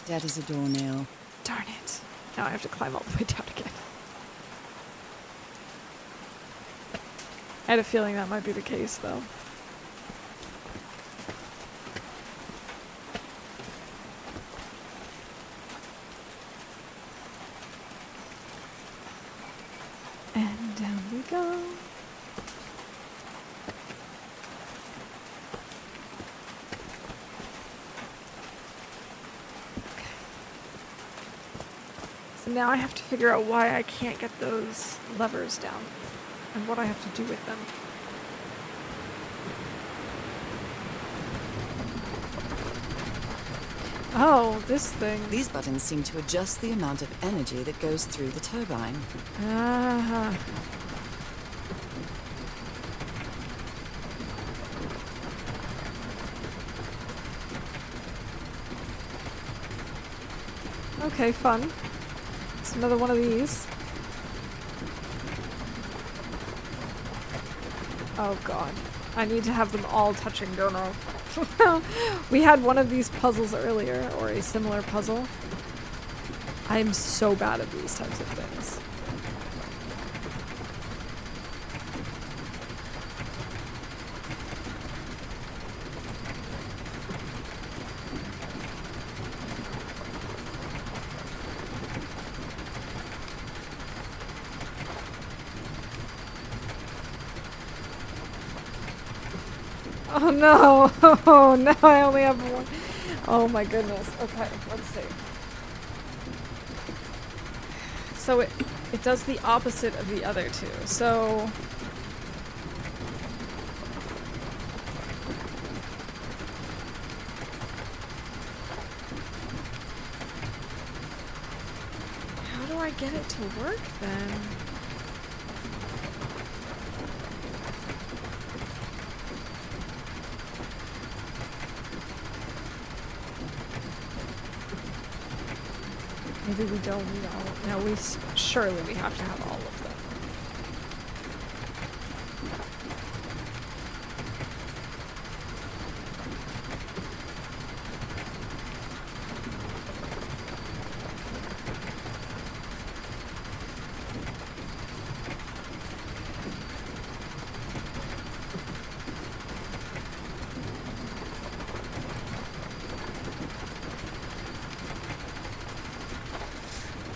Dead as a doornail. Darn it. Now I have to climb all the way down again. I had a feeling that might be the case, though. And down we go. Okay. So now I have to figure out why I can't get those levers down and what I have to do with them. Oh, this thing. These buttons seem to adjust the amount of energy that goes through the turbine. Ah. Okay, fun. It's another one of these. Oh god. I need to have them all touching, don't I? We had one of these puzzles earlier, or a similar puzzle. I'm so bad at these types of things. Oh no! Oh no! I only have one. Oh my goodness. Okay, let's see. So it does the opposite of the other two. So how do I get it to work then? Maybe we don't need all of them. No, surely we have to have all of them.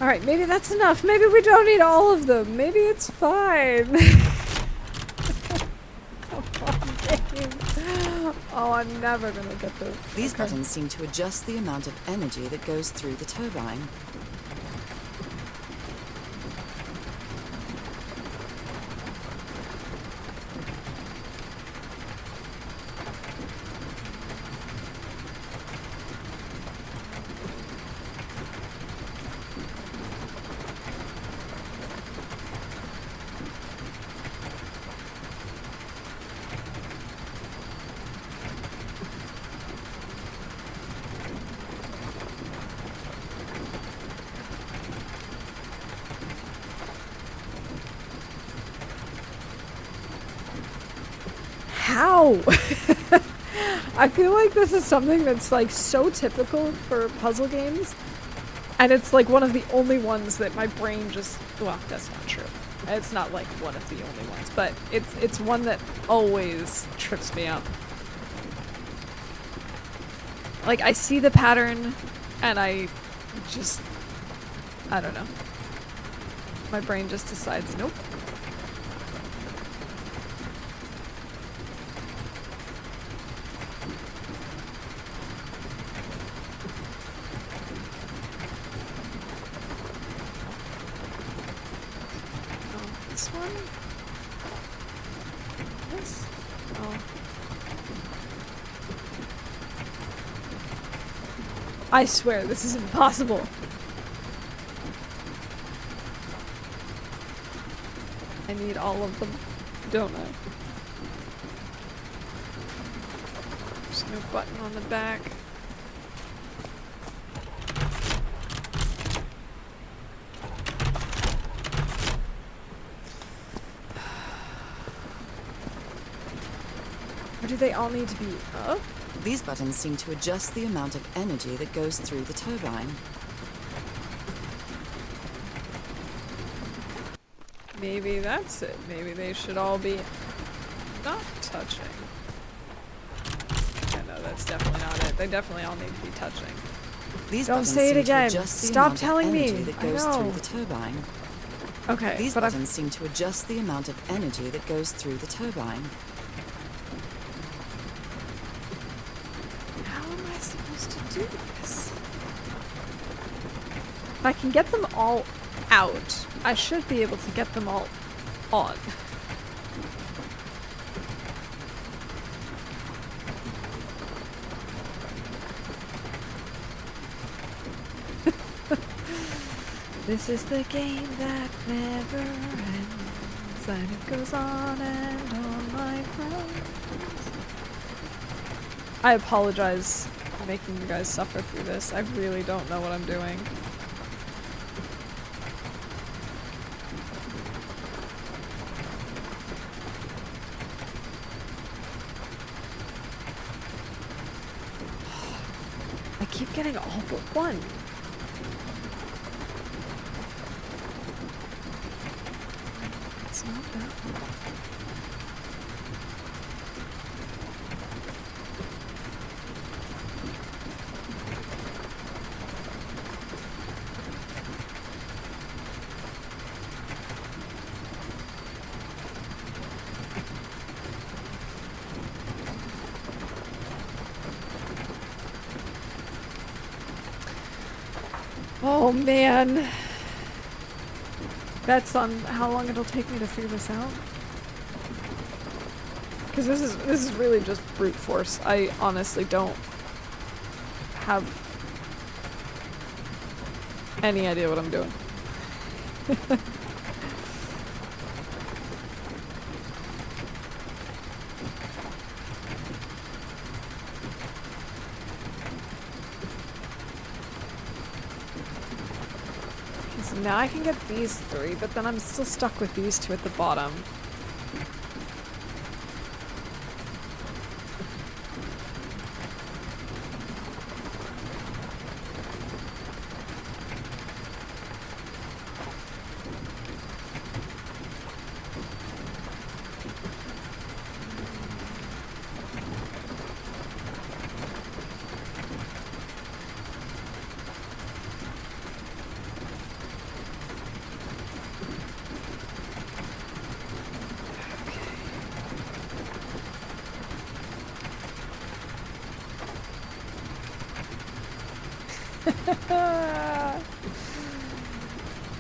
Alright, maybe that's enough. Maybe we don't need all of them. Maybe it's fine. Come on, game. Oh, I'm never gonna get this. These buttons seem to adjust the amount of energy that goes through the turbine. How? I feel like this is something that's like so typical for puzzle games, and it's like one of the only ones that my brain just, well, that's not true. It's not like one of the only ones, but it's one that always trips me up. Like I see the pattern and I don't know. My brain just decides, nope. This one? This? Oh. I swear, this is impossible. I need all of them, don't I? There's no button on the back. Or do they all need to be up? These buttons seem to adjust the amount of energy that goes through the turbine. Maybe that's it. Maybe they should all be not touching. Yeah, no, that's definitely not it. They definitely all need to be touching. These Don't buttons say it seem to again. adjust the Stop amount telling of me. energy that I goes know. through the turbine. Okay, These but buttons seem to adjust the amount of energy that goes through the turbine. how am I supposed to do this? If I can get them all out, I should be able to get them all on. This is the game that never ends, and it goes on and on, my friends. I apologize for making you guys suffer through this. I really don't know what I'm doing. I keep getting all but one. It's not that one. Oh man. That's on how long it'll take me to figure this out. Because this is really just brute force. I honestly don't have any idea what I'm doing. So now I can get these 3, but then I'm still stuck with these 2 at the bottom.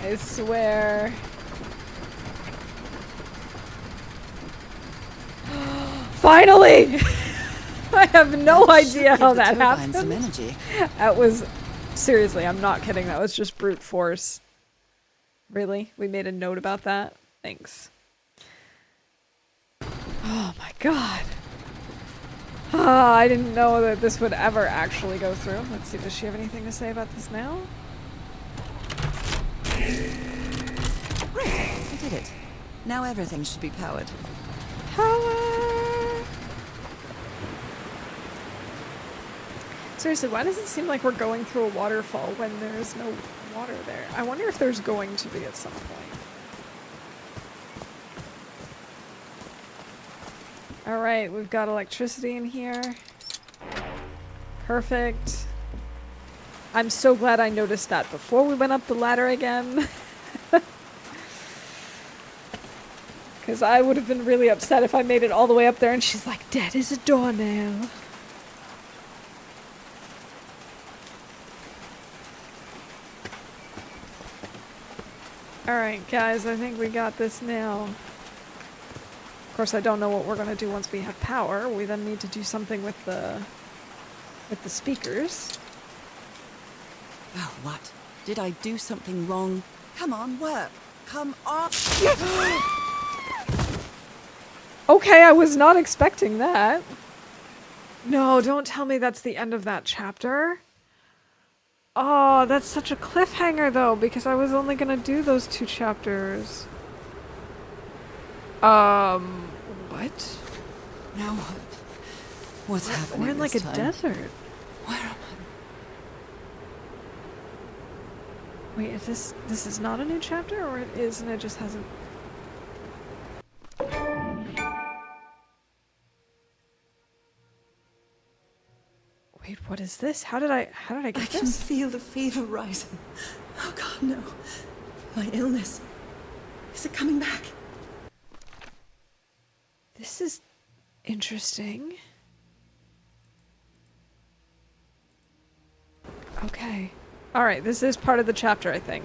I swear. Finally! I have no idea how that happened. Some energy. That was seriously, I'm not kidding. That was just brute force. Really? We made a note about that? Thanks. Oh my god. I didn't know that this would ever actually go through. Let's see, does she have anything to say about this now? Great, I did it. Now everything should be powered. Power! Seriously, why does it seem like we're going through a waterfall when there is no water there? I wonder if there's going to be at some point. Alright, we've got electricity in here. Perfect. I'm so glad I noticed that before we went up the ladder again. Because I would have been really upset if I made it all the way up there and she's like, dead as a doornail. Alright, guys, I think we got this now. Of course, I don't know what we're going to do once we have power. We then need to do something with the speakers. Well, what? Did I do something wrong? Come on, work. Come on. Okay, I was not expecting that. No, don't tell me that's the end of that chapter. Oh, that's such a cliffhanger, though, because I was only going to do those 2 chapters. What? Now what? What's happening? We're in like a this time? desert. Where am Wait, is this is not a new chapter, or it is and it just hasn't... Wait, what is this? How did I get I can this? feel the fever rising. Oh god, no. My illness. Is it coming back? This is interesting. Okay. Alright, this is part of the chapter, I think.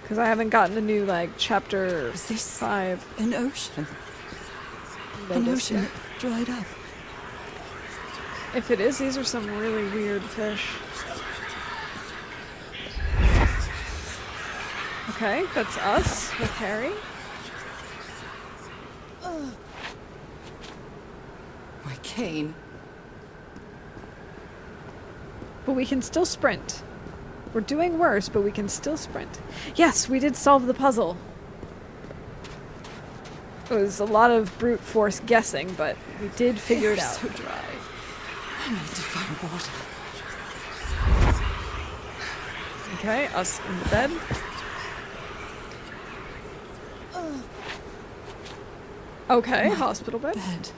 Because I haven't gotten a new, like, chapter Is this 5. an ocean? An notice ocean yet. that dried up. If it is, these are some really weird fish. Okay, that's us with Harry. My cane. But we can still sprint. We're doing worse, but we can still sprint. Yes, we did solve the puzzle. It was a lot of brute force guessing, but we did figure it out. So dry. I need to find water. Okay, us in the bed. Okay, hospital bed. Bed.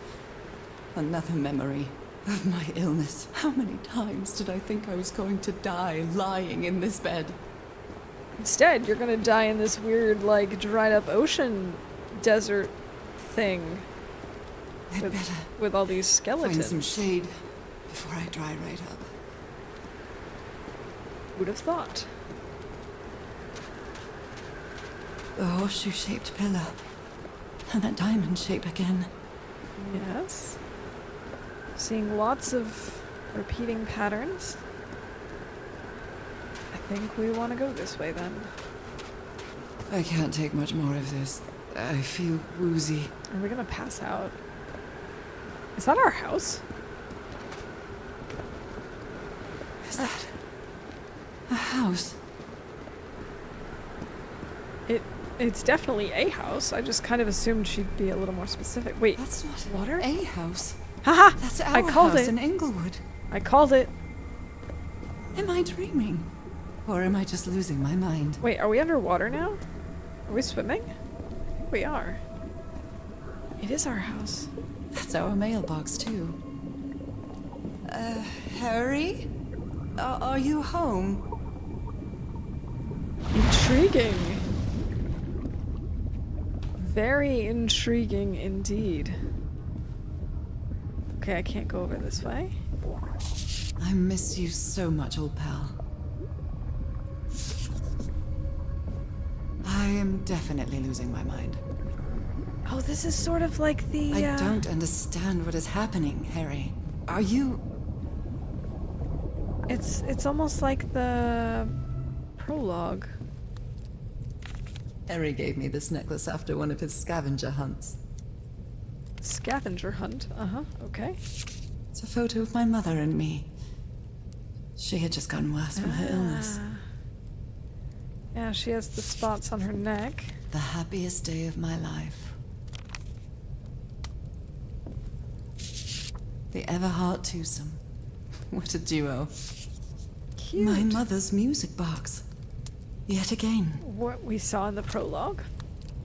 Another memory of my illness. How many times did I think I was going to die lying in this bed? Instead, you're gonna die in this weird, like, dried up ocean desert thing. I'd better With all these find some skeletons. shade before I dry right up. Who'd have thought? The horseshoe-shaped pillar. And that diamond shape again. Yes. Seeing lots of repeating patterns. I think we want to go this way then. I can't take much more of this. I feel woozy. Are we gonna pass out? Is that our house? Is that a house? It's definitely a house. I just kind of assumed she'd be a little more specific. Wait, That's not water? a house. Haha! That's our I called house it. in Inglewood. I called it. Am I dreaming? Or am I just losing my mind? Wait, are we underwater now? Are we swimming? I think we are. It is our house. That's our mailbox, too. Harry? Are you home? Intriguing. Very intriguing indeed. Okay, I can't go over this way. I miss you so much, old pal. I am definitely losing my mind. Oh, this is sort of like the, I don't understand what is happening, Harry. Are you... It's almost like the prologue. Harry gave me this necklace after one of his scavenger hunts. Scavenger hunt. Uh-huh, okay. It's a photo of my mother and me. She had just gotten worse from her illness. Yeah, she has the spots on her neck. The happiest day of my life. The Everhart twosome. What a duo. Cute. My mother's music box. Yet again. What we saw in the prologue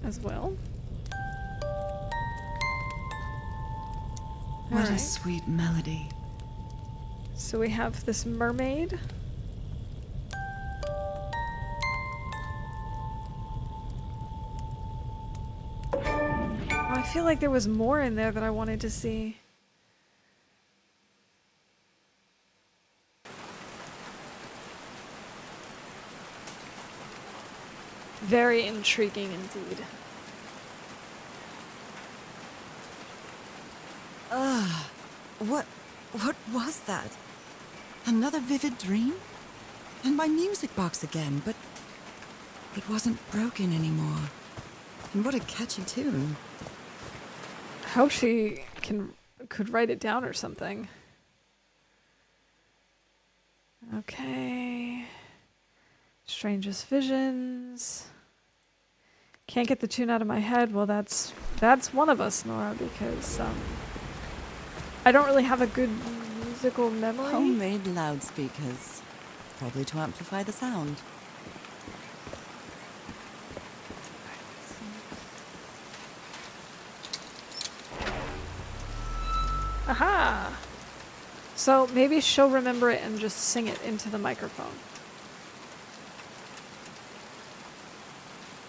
as well. What a Alright. sweet melody. So we have this mermaid. Oh, I feel like there was more in there that I wanted to see. Very intriguing indeed. What was that? Another vivid dream? And my music box again, but it wasn't broken anymore. And what a catchy tune. I hope she could write it down or something. Okay. Strangest visions. Can't get the tune out of my head. Well, that's one of us, Nora, because I don't really have a good musical memory. Homemade loudspeakers. Probably to amplify the sound. Aha! So maybe she'll remember it and just sing it into the microphone.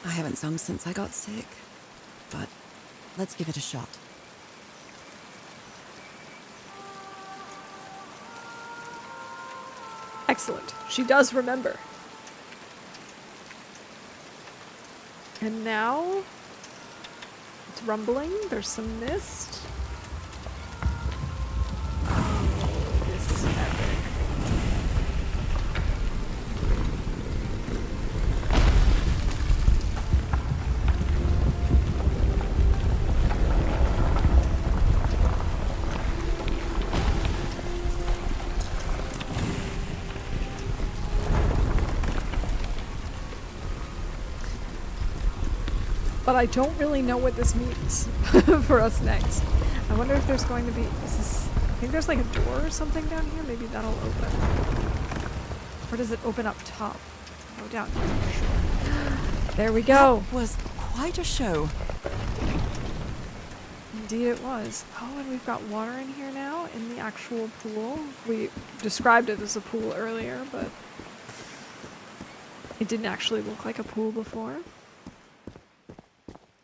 I haven't sung since I got sick. But let's give it a shot. Excellent. She does remember. And now it's rumbling. There's some mist. Oh, this is epic. But I don't really know what this means for us next. I wonder if there's going to be... I think there's like a door or something down here. Maybe that'll open. Or does it open up top? Oh, down here for sure. There we go. That was quite a show. Indeed it was. Oh, and we've got water in here now in the actual pool. We described it as a pool earlier, but it didn't actually look like a pool before.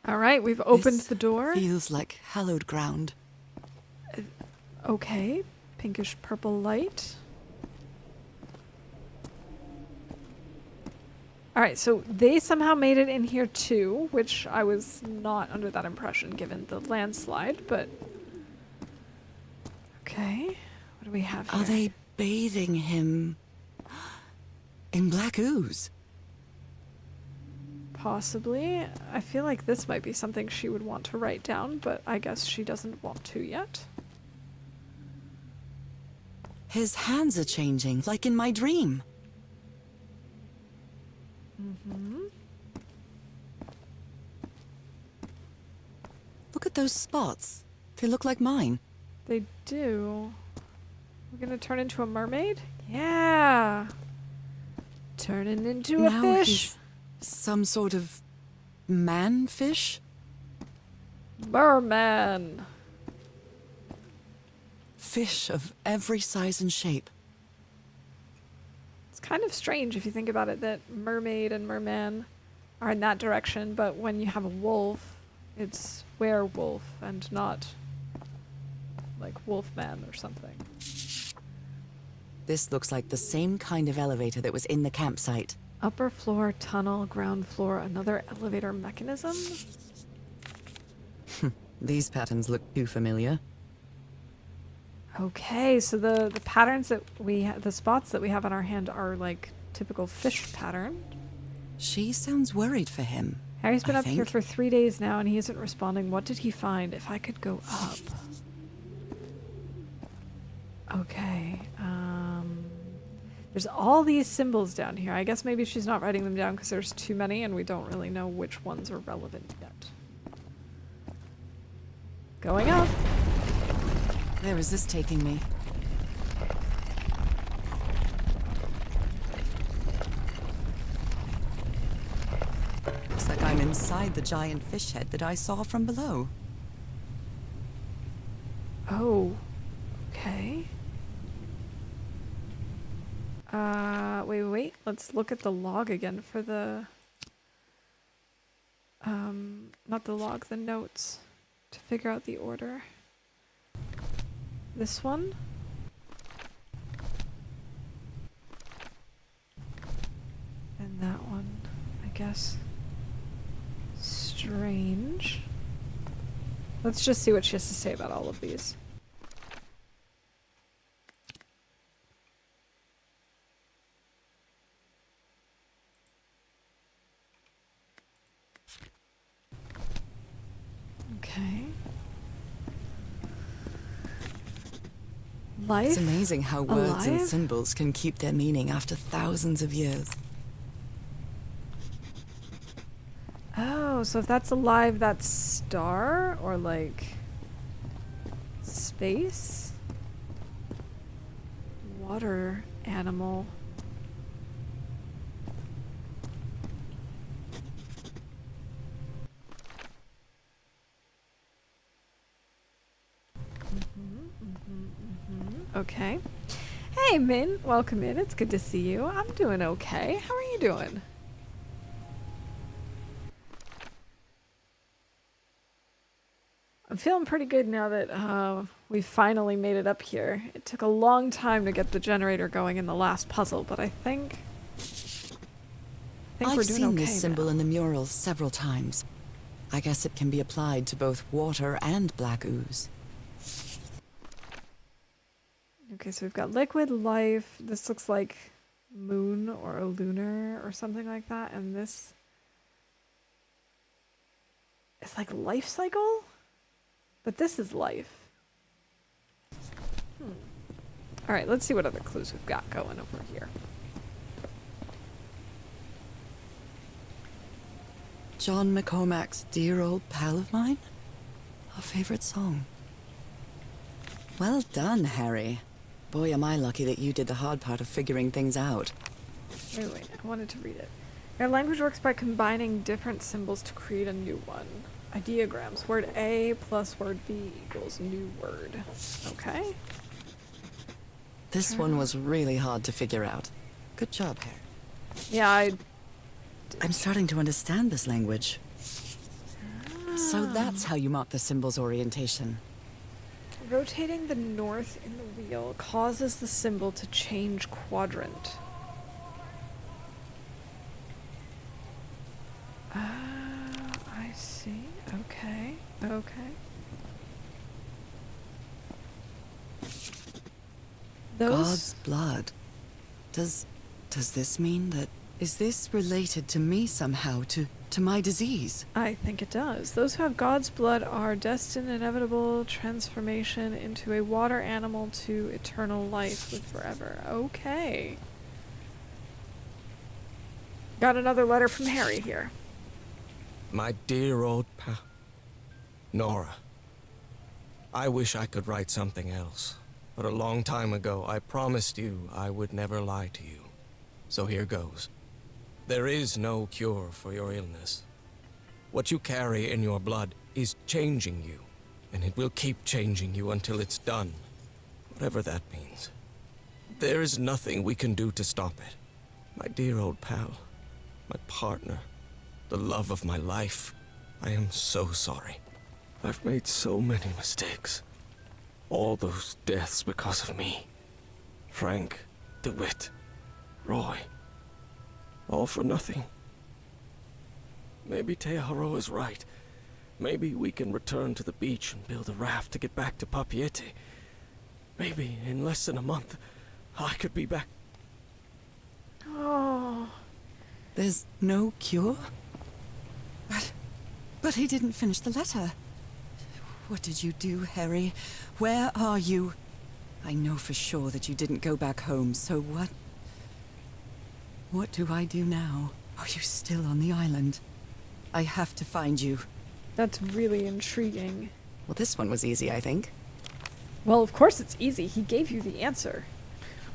All right, we've opened This the door. Feels like hallowed ground. Okay, pinkish purple light. All right, so they somehow made it in here too, which I was not under that impression given the landslide, but... Okay, what do we have here? Are they bathing him in black ooze? Possibly. I feel like this might be something she would want to write down, but I guess she doesn't want to yet. His hands are changing, like in my dream. Look at those spots. They look like mine. They do. We're gonna turn into a mermaid? Yeah! Turning into a Now fish! he's some sort of man-fish? Merman! Fish of every size and shape. It's kind of strange if you think about it that mermaid and merman are in that direction, but when you have a wolf, it's werewolf and not like wolfman or something. This looks like the same kind of elevator that was in the campsite. Upper floor, tunnel, ground floor, another elevator mechanism? These patterns look too familiar. Okay, so the patterns that the spots that we have on our hand are like typical fish pattern. She sounds worried for him. Harry's been I up here think. for 3 days now and he isn't responding. What did he find? If I could go up. Okay, there's all these symbols down here. I guess maybe she's not writing them down because there's too many and we don't really know which ones are relevant yet. Going up. Where is this taking me? Looks like I'm inside the giant fish head that I saw from below. Oh, okay. Wait. Let's look at the log again for the... not the log, the notes. To figure out the order. This one? And that one, I guess. Strange. Let's just see what she has to say about all of these. Okay. Life? It's amazing how words and Alive? symbols can keep their meaning after thousands of years. Oh, so if that's alive, that's star? Or like... space? Water animal. Okay. Hey, Min. Welcome in. It's good to see you. I'm doing okay. How are you doing? I'm feeling pretty good now that we finally made it up here. It took a long time to get the generator going in the last puzzle, but I think we're I've doing seen okay this symbol now. in the mural several times. I guess it can be applied to both water and black ooze. Okay, so we've got liquid, life. This looks like moon or a lunar or something like that, and this is like life cycle, but this is life. All right, let's see what other clues we've got going over here. John McCormack's Dear Old Pal of Mine? Our favorite song. Well done, Harry. Boy, am I lucky that you did the hard part of figuring things out. Wait, I wanted to read it. Your language works by combining different symbols to create a new one. Ideograms. Word A plus word B equals new word. Okay. This one was really hard to figure out. Good job, Harry. Yeah, I'm starting to understand this language. So that's how you mark the symbol's orientation. rotating the north in the wheel causes the symbol to change quadrant. Okay. Those... God's blood. Does this mean that... Is this related to me somehow, to my disease? I think it does. Those who have God's blood are destined inevitable transformation into a water animal to eternal life with forever. Okay. Got another letter from Harry here. My dear old pal. Nora. I wish I could write something else. But a long time ago, I promised you I would never lie to you. So here goes. There is no cure for your illness. What you carry in your blood is changing you, and it will keep changing you until it's done, whatever that means. There is nothing we can do to stop it. My dear old pal, my partner, the love of my life, I am so sorry. I've made so many mistakes. All those deaths because of me. Frank, DeWitt, Roy. All for nothing. Maybe Teodoro is right. Maybe we can return to the beach and build a raft to get back to Papiete. Maybe in less than a month, I could be back. Oh. There's no cure? But he didn't finish the letter. What did you do, Harry? Where are you? I know for sure that you didn't go back home, so what? What do I do now? Are you still on the island? I have to find you. That's really intriguing. Well, this one was easy, I think. Well, of course it's easy. He gave you the answer.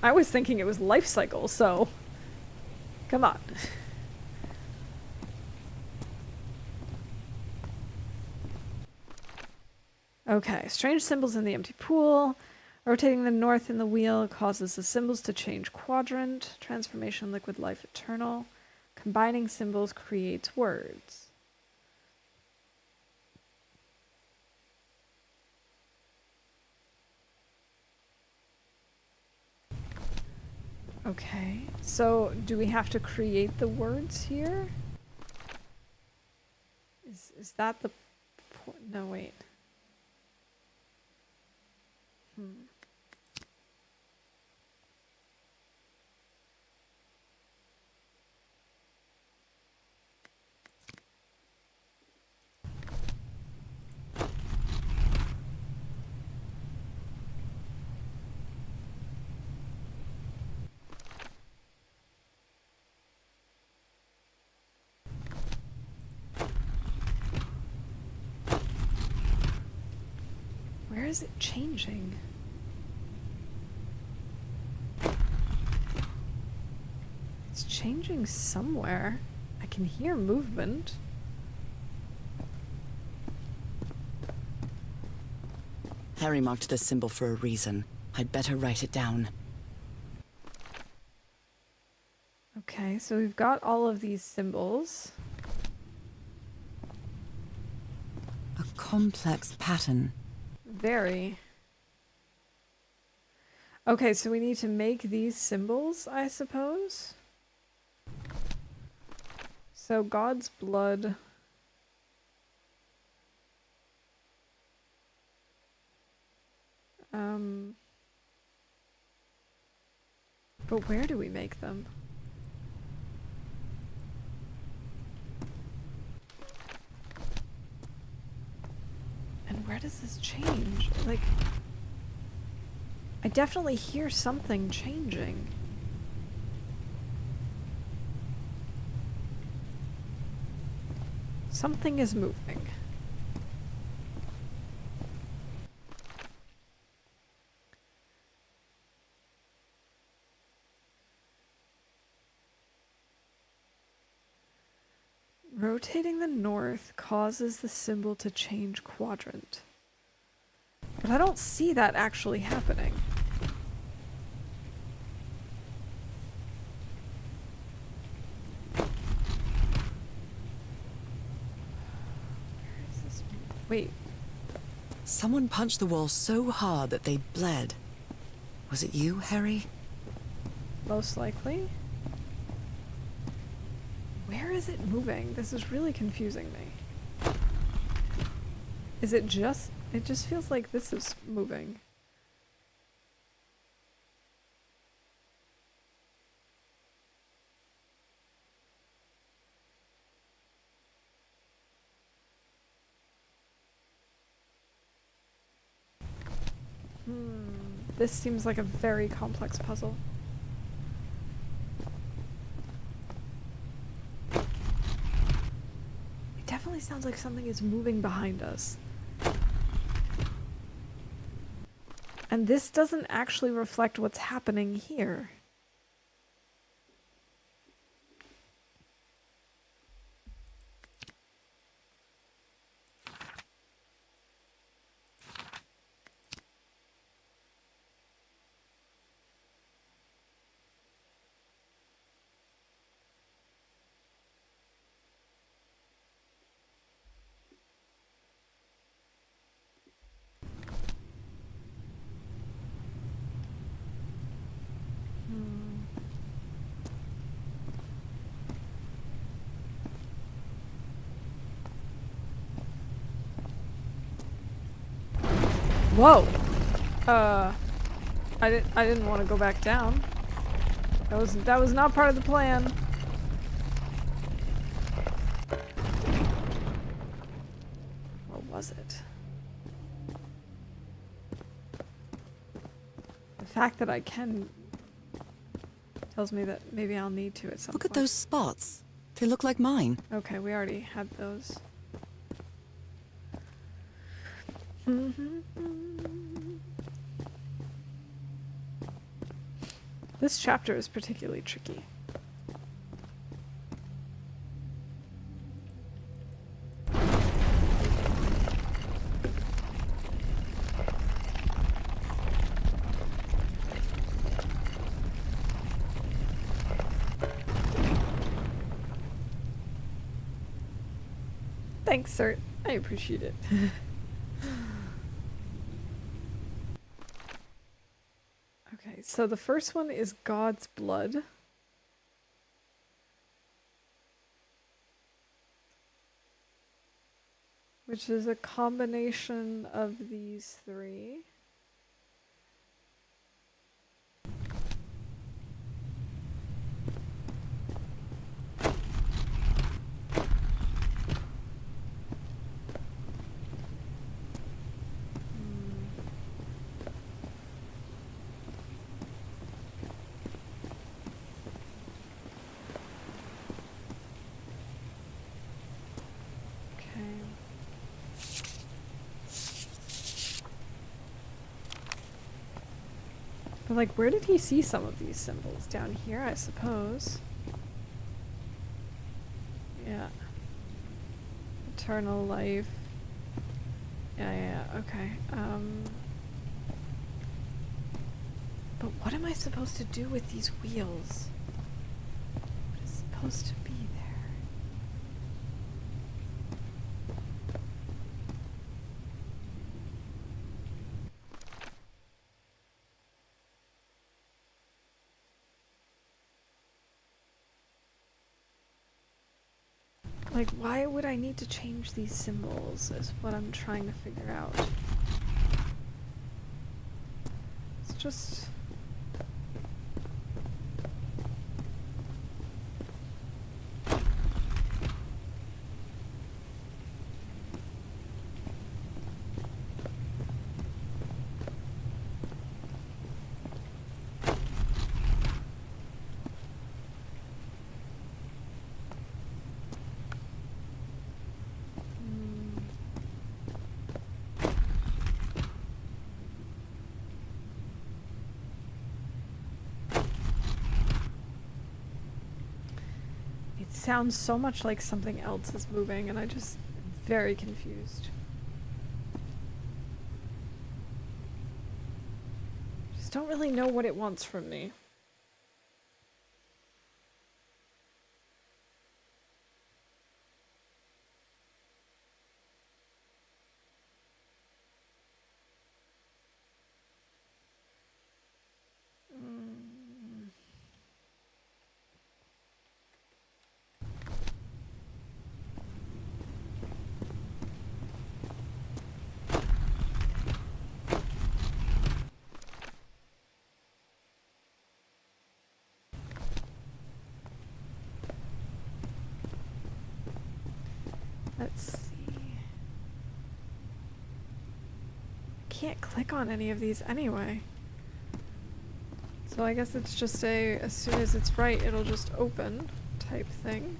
I was thinking it was life cycle, so... Come on. Okay, strange symbols in the empty pool. Rotating the north in the wheel causes the symbols to change quadrant. Transformation liquid life eternal. Combining symbols creates words. Okay, so do we have to create the words here? Is that the no, wait. Where is it changing? It's changing somewhere. I can hear movement. Harry marked this symbol for a reason. I'd better write it down. Okay, so we've got all of these symbols. A complex pattern. Very. Okay, so we need to make these symbols, I suppose. So God's blood. But where do we make them? And where does this change? Like, I definitely hear something changing. Something is moving. Rotating the north causes the symbol to change quadrant. But I don't see that actually happening. Where is this? Wait. Someone punched the wall so hard that they bled. Was it you, Harry? Most likely. Where is it moving? This is really confusing me. Is it just... It just feels like this is moving. This seems like a very complex puzzle. It definitely sounds like something is moving behind us. And this doesn't actually reflect what's happening here. Whoa! I didn't want to go back down. That was not part of the plan. Or was it? The fact that I can tells me that maybe I'll need to at some point. Look at those spots. They look like mine. Okay, we already had those. This chapter is particularly tricky. Thanks, sir. I appreciate it. Okay, so the first one is God's blood. Which is a combination of these three. But like, where did he see some of these symbols? Down here, I suppose. Yeah. Eternal life. Yeah, okay. But what am I supposed to do with these wheels? What is supposed to be there? Like, why would I need to change these symbols is what I'm trying to figure out. It's just... It sounds so much like something else is moving, and I just am very confused. Just don't really know what it wants from me. Let's see. Can't click on any of these anyway. So I guess it's just as soon as it's right, it'll just open type thing.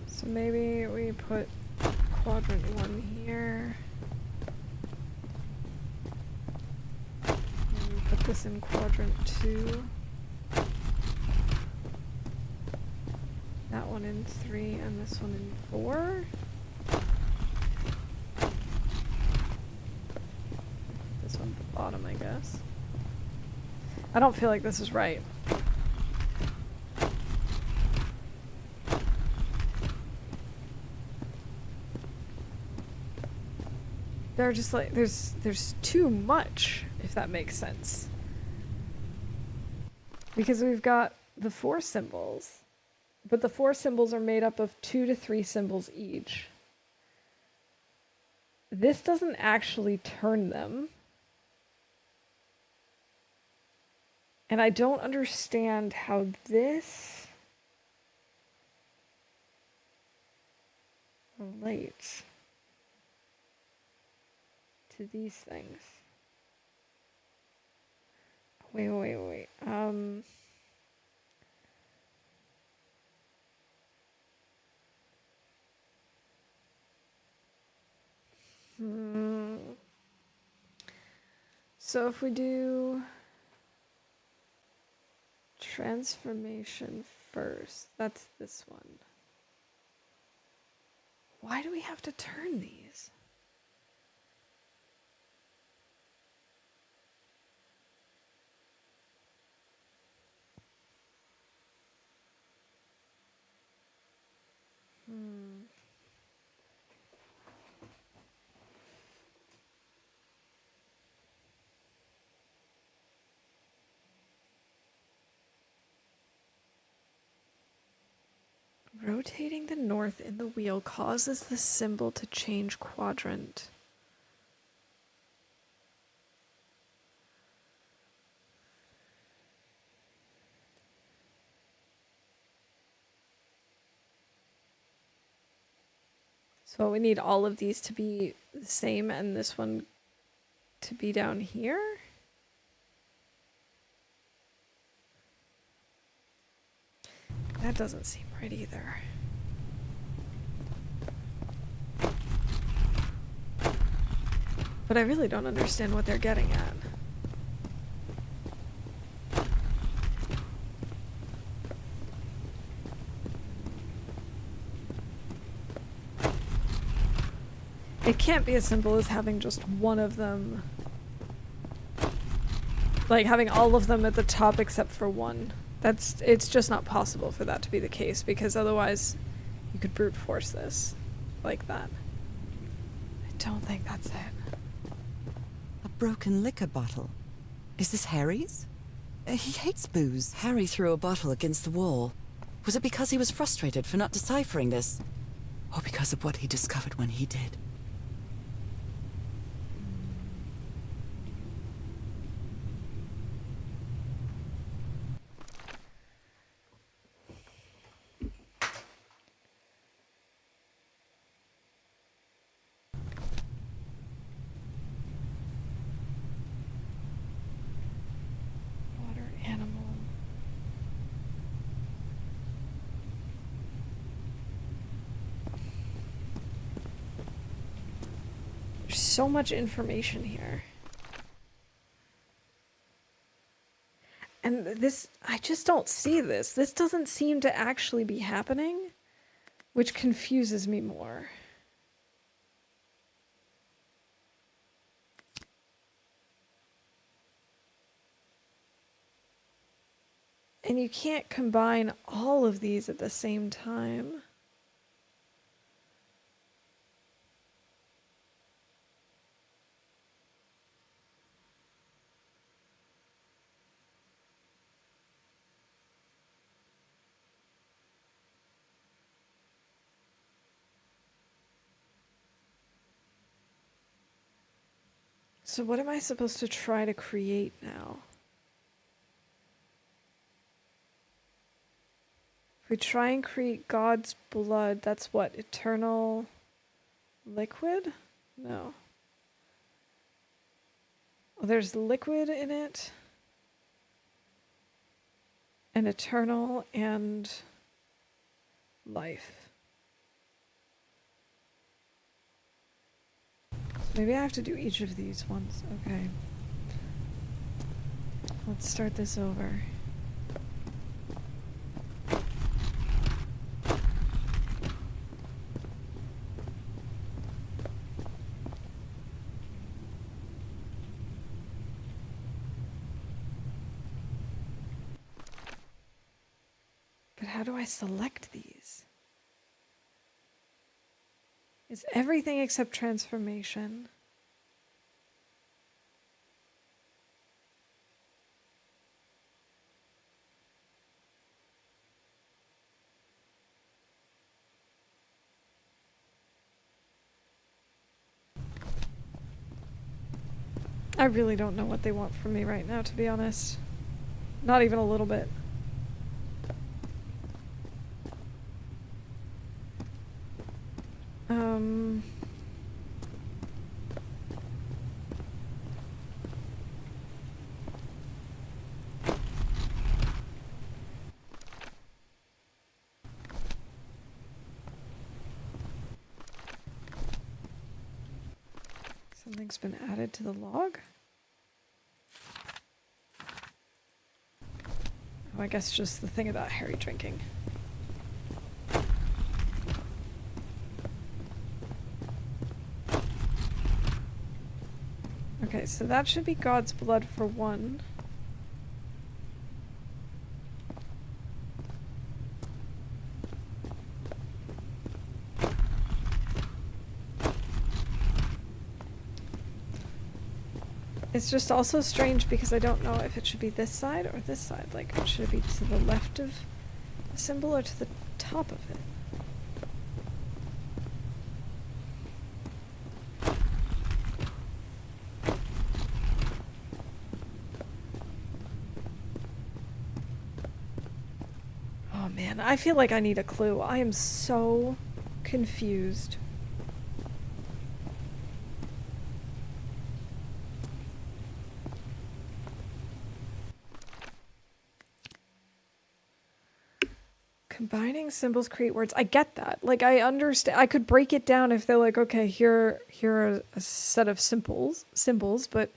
So maybe we put quadrant 1 here. And we put this in quadrant 2. That one in 3 and this one in 4. This one at the bottom, I guess. I don't feel like this is right. They're just like, there's too much, if that makes sense. Because we've got the 4 symbols, but the 4 symbols are made up of 2 to 3 symbols each. This doesn't actually turn them. And I don't understand how this relates to these things. Wait. So if we do transformation first, that's this one. Why do we have to turn these? Rotating the north in the wheel causes the symbol to change quadrant. So we need all of these to be the same and this one to be down here? That doesn't seem right either. But I really don't understand what they're getting at. It can't be as simple as having just one of them. Like having all of them at the top except for one. It's just not possible for that to be the case, because otherwise you could brute force this like that. I don't think that's it. A broken liquor bottle. Is this Harry's? He hates booze. Harry threw a bottle against the wall. Was it because he was frustrated for not deciphering this? Or because of what he discovered when he did? Water animal. There's so much information here. And this, I just don't see this. This doesn't seem to actually be happening, which confuses me more. And you can't combine all of these at the same time. So what am I supposed to try to create now? If we try and create God's blood, that's what? Eternal liquid? No. Oh, there's liquid in it. And eternal and life. Maybe I have to do each of these ones. Okay. Let's start this over. But how do I select these? It's everything except transformation. I really don't know what they want from me right now, to be honest. Not even a little bit. Something's been added to the log? Oh, I guess just the thing about Harry drinking. Okay, so that should be God's blood for one. It's just also strange because I don't know if it should be this side or this side. Like, should it be to the left of the symbol or to the top of it? Oh man, I feel like I need a clue. I am so confused. Combining symbols create words. I get that. Like, I understand. I could break it down if they're like, okay, here are a set of symbols, but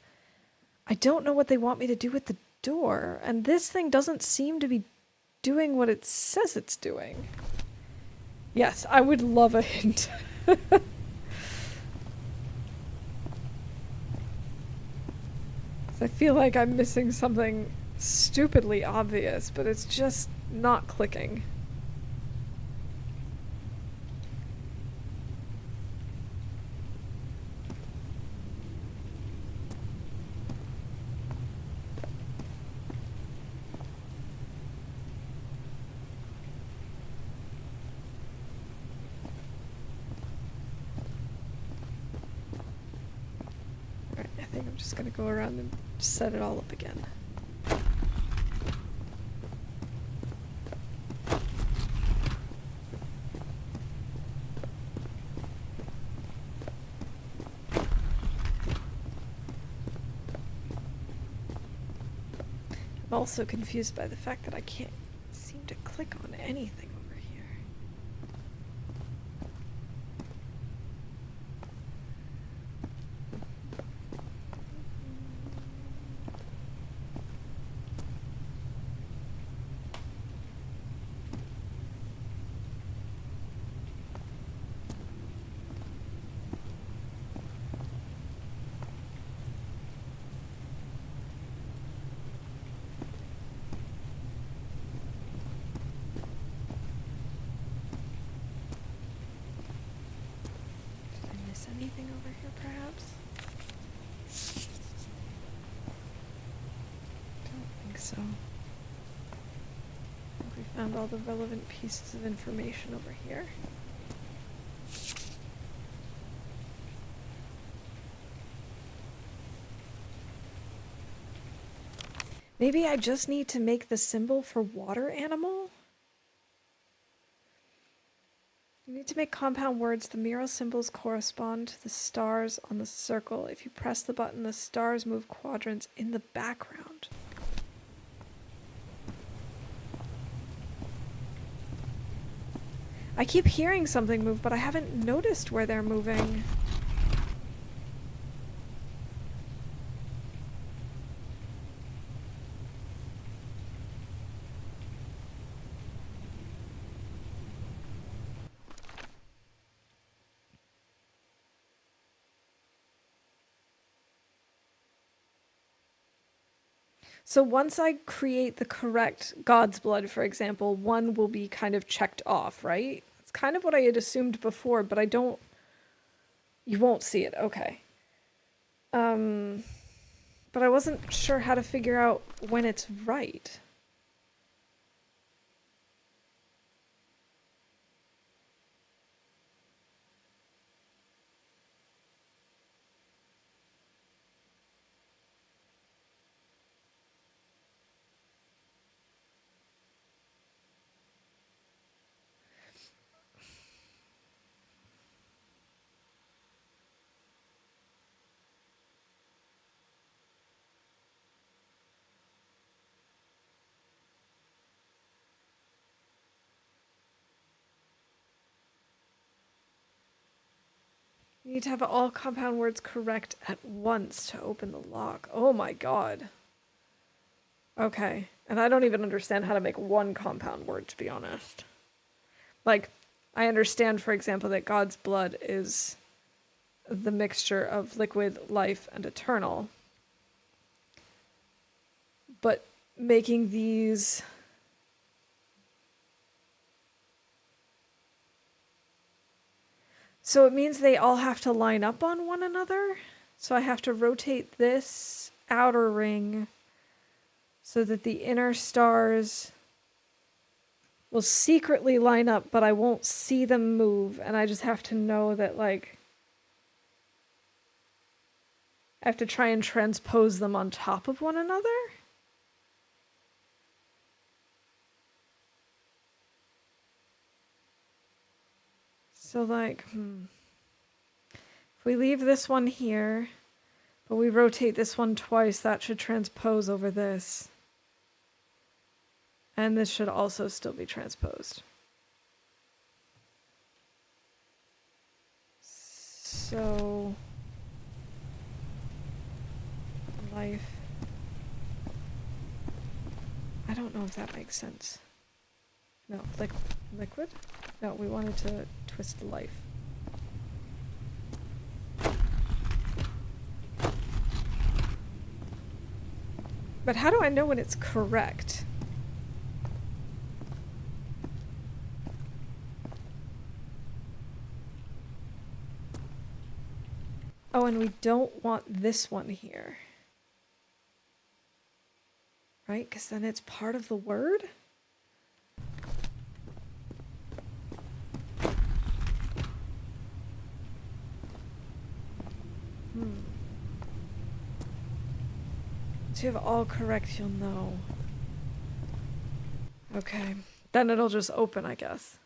I don't know what they want me to do with the door. And this thing doesn't seem to be doing what it says it's doing. Yes, I would love a hint. I feel like I'm missing something stupidly obvious, but it's just not clicking. I'm just gonna go around and set it all up again. I'm also confused by the fact that I can't seem to click on anything over here. Anything over here, perhaps? Don't think so. I think we found all the relevant pieces of information over here. Maybe I just need to make the symbol for water animal? You need to make compound words. The mural symbols correspond to the stars on the circle. If you press the button, the stars move quadrants in the background. I keep hearing something move, but I haven't noticed where they're moving. So once I create the correct God's blood, for example, one will be kind of checked off, right? It's kind of what I had assumed before, but I don't... You won't see it, okay. But I wasn't sure how to figure out when it's right. You need to have all compound words correct at once to open the lock. Oh my god. Okay. And I don't even understand how to make one compound word, to be honest. Like, I understand, for example, that God's blood is the mixture of liquid, life, and eternal. But making these... So it means they all have to line up on one another? So I have to rotate this outer ring so that the inner stars will secretly line up, but I won't see them move, and I just have to know that, like... I have to try and transpose them on top of one another? So, like, if we leave this one here, but we rotate this one twice, that should transpose over this. And this should also still be transposed. So... life... I don't know if that makes sense. No, liquid? No, we wanted to twist the life. But how do I know when it's correct? Oh, and we don't want this one here. Right? Because then it's part of the word? Once you have all correct, you'll know. Okay. Then it'll just open, I guess.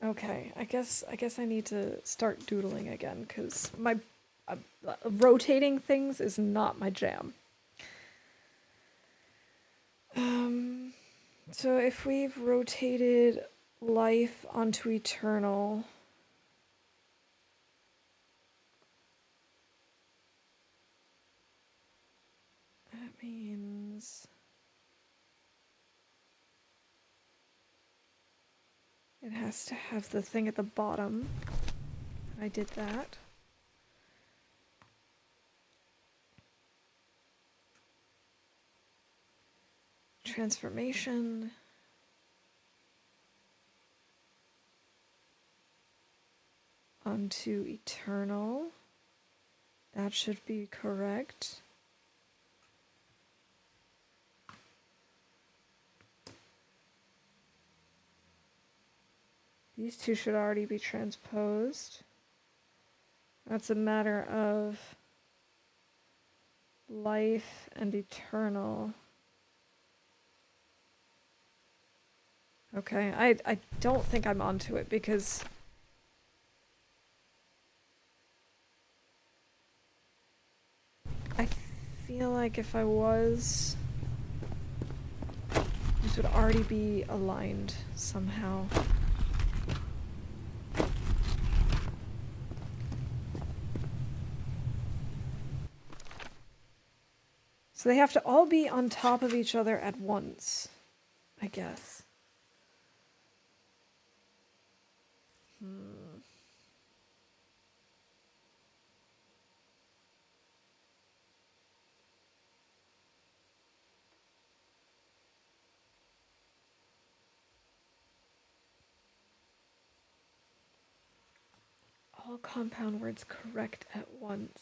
Okay, I guess I need to start doodling again, because my rotating things is not my jam. So if we've rotated life onto eternal, that means it has to have the thing at the bottom. I did that. Transformation. Onto eternal. That should be correct. The These two should already be transposed. That's a matter of life and eternal. Okay, I don't think I'm onto it because I feel like if I was, these would already be aligned somehow. So they have to all be on top of each other at once, I guess. All compound words correct at once.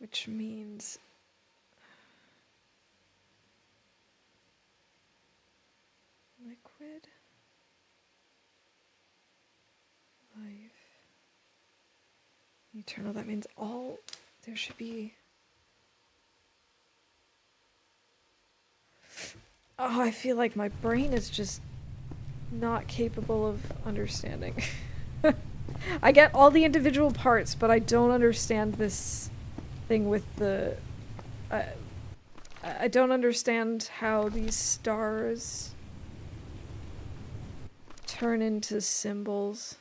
Which means liquid, life, eternal. That means all, there should be. Oh, I feel like my brain is just not capable of understanding. I get all the individual parts, but I don't understand this thing with the... I don't understand how these stars turn into symbols.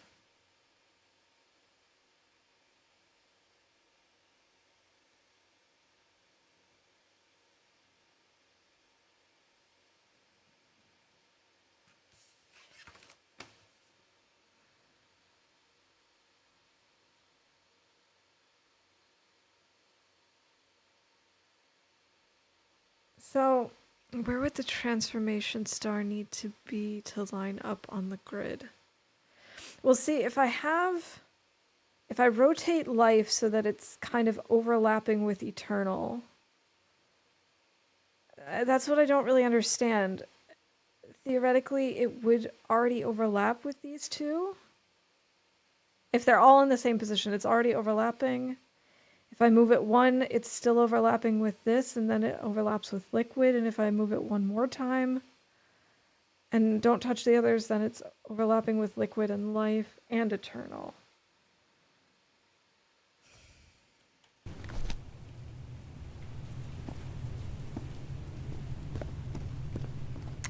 So, where would the transformation star need to be to line up on the grid? Well, see, if I rotate life so that it's kind of overlapping with eternal, that's what I don't really understand. Theoretically, it would already overlap with these two. If they're all in the same position, it's already overlapping. If I move it one, it's still overlapping with this, and then it overlaps with liquid. And if I move it one more time and don't touch the others, then it's overlapping with liquid and life and eternal.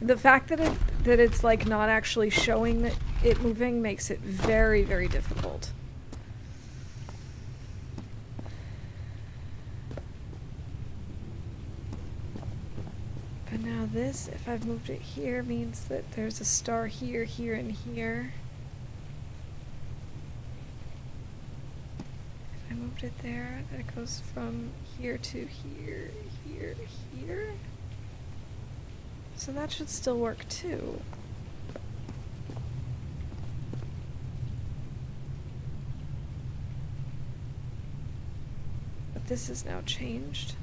The fact that it's like not actually showing it moving makes it very, very difficult. But now this, if I've moved it here, means that there's a star here, here, and here. If I moved it there, then it goes from here to here, here, here. So that should still work too. But this is now changed.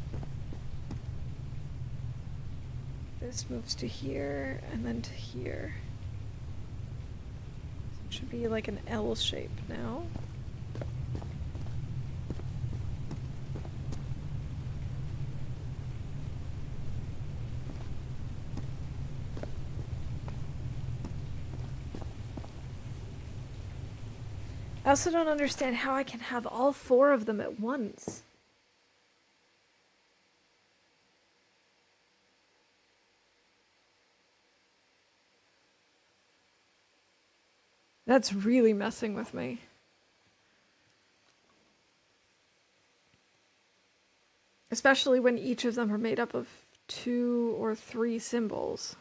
This moves to here and then to here. So it should be like an L shape now. I also don't understand how I can have all four of them at once. That's really messing with me. Especially when each of them are made up of 2 or 3 symbols.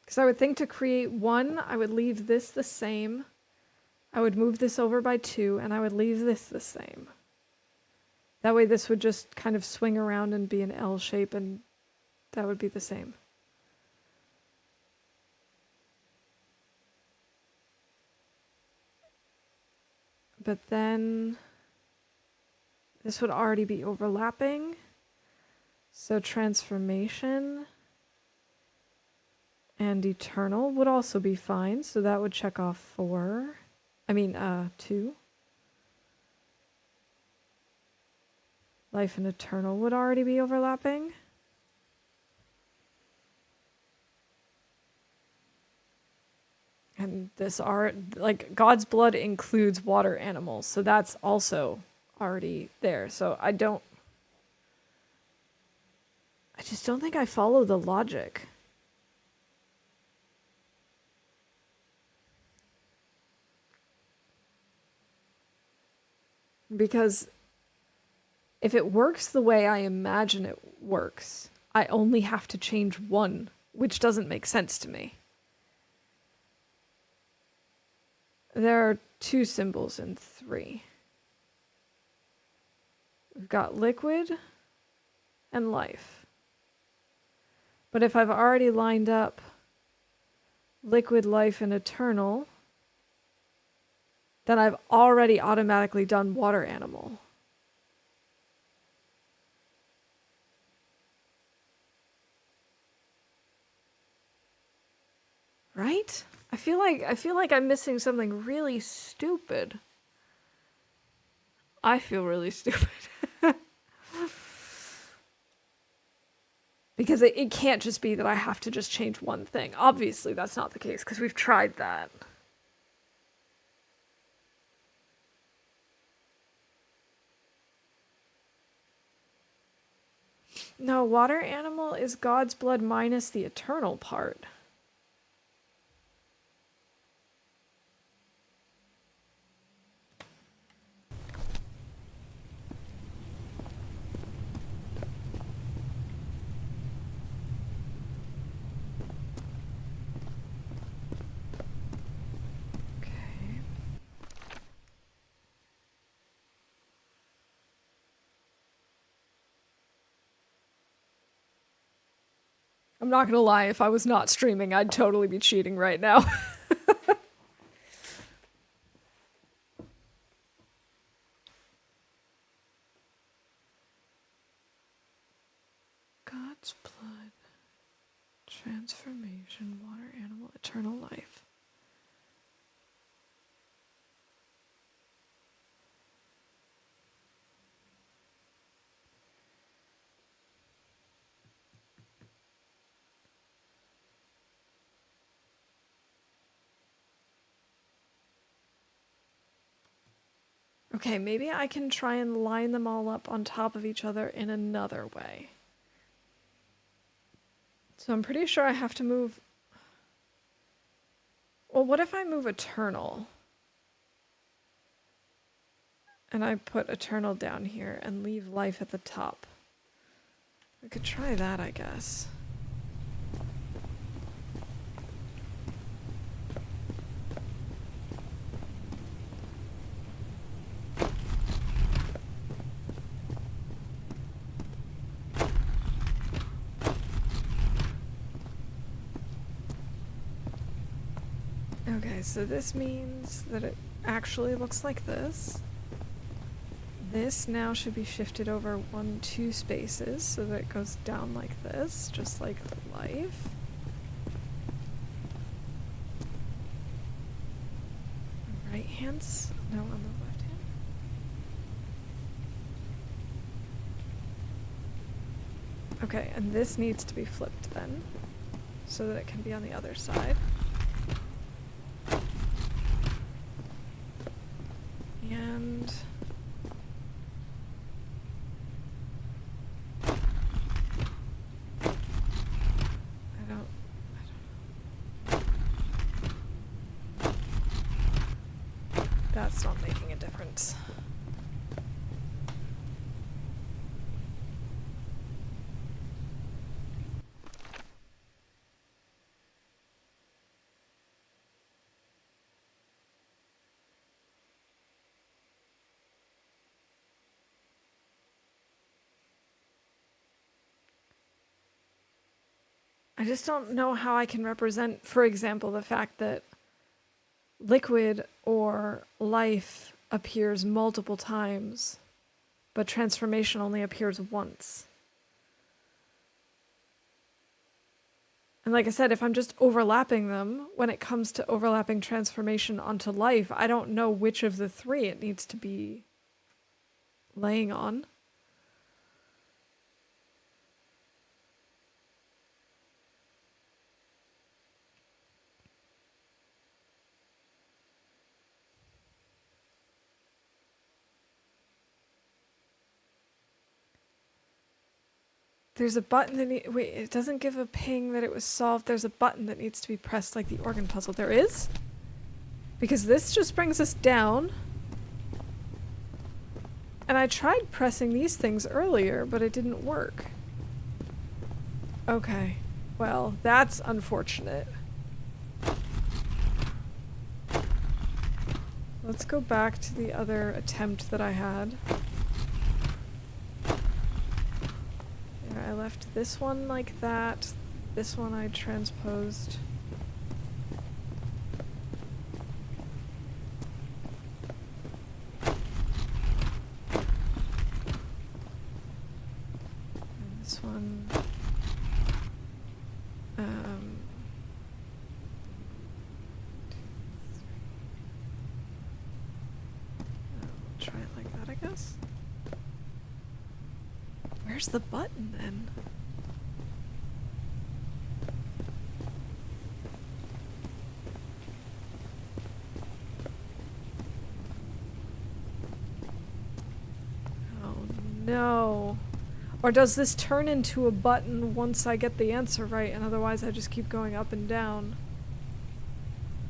Because I would think to create one, I would leave this the same. I would move this over by 2, and I would leave this the same. That way this would just kind of swing around and be an L shape, and that would be the same. But then this would already be overlapping. So transformation and eternal would also be fine. So that would check off 4. I mean, 2. Life and eternal would already be overlapping. And this art, like, God's blood includes water animals, so that's also already there. So I just don't think I follow the logic. Because if it works the way I imagine it works, I only have to change 1, which doesn't make sense to me. There are 2 symbols in 3. We've got liquid and life. But if I've already lined up liquid, life, and eternal, then I've already automatically done water animal. Right? I feel like I'm missing something really stupid. I feel really stupid. Because it can't just be that I have to just change 1 thing. Obviously, that's not the case, because we've tried that. No, water animal is God's blood minus the eternal part. I'm not gonna lie, if I was not streaming, I'd totally be cheating right now. God's blood, transformation, water, animal, eternal life. Okay, maybe I can try and line them all up on top of each other in another way. So I'm pretty sure I have to move... Well, what if I move eternal? And I put eternal down here and leave life at the top. I could try that, I guess. Okay, so this means that it actually looks like this. This now should be shifted over 1, 2 spaces so that it goes down like this, just like life. Right hands? No, on the left hand. Okay, and this needs to be flipped then, so that it can be on the other side. And... I don't know. That's not making a difference. I just don't know how I can represent, for example, the fact that liquid or life appears multiple times, but transformation only appears once. And like I said, if I'm just overlapping them, when it comes to overlapping transformation onto life, I don't know which of the three it needs to be laying on. There's a button that wait, it doesn't give a ping that it was solved. There's a button that needs to be pressed like the organ puzzle. There is? Because this just brings us down. And I tried pressing these things earlier, but it didn't work. Okay. Well, that's unfortunate. Let's go back to the other attempt that I had. I left this one like that. This one I transposed. And this one. I'll try it like that, I guess. Where's the button then? Oh no. Or does this turn into a button once I get the answer right, and otherwise I just keep going up and down?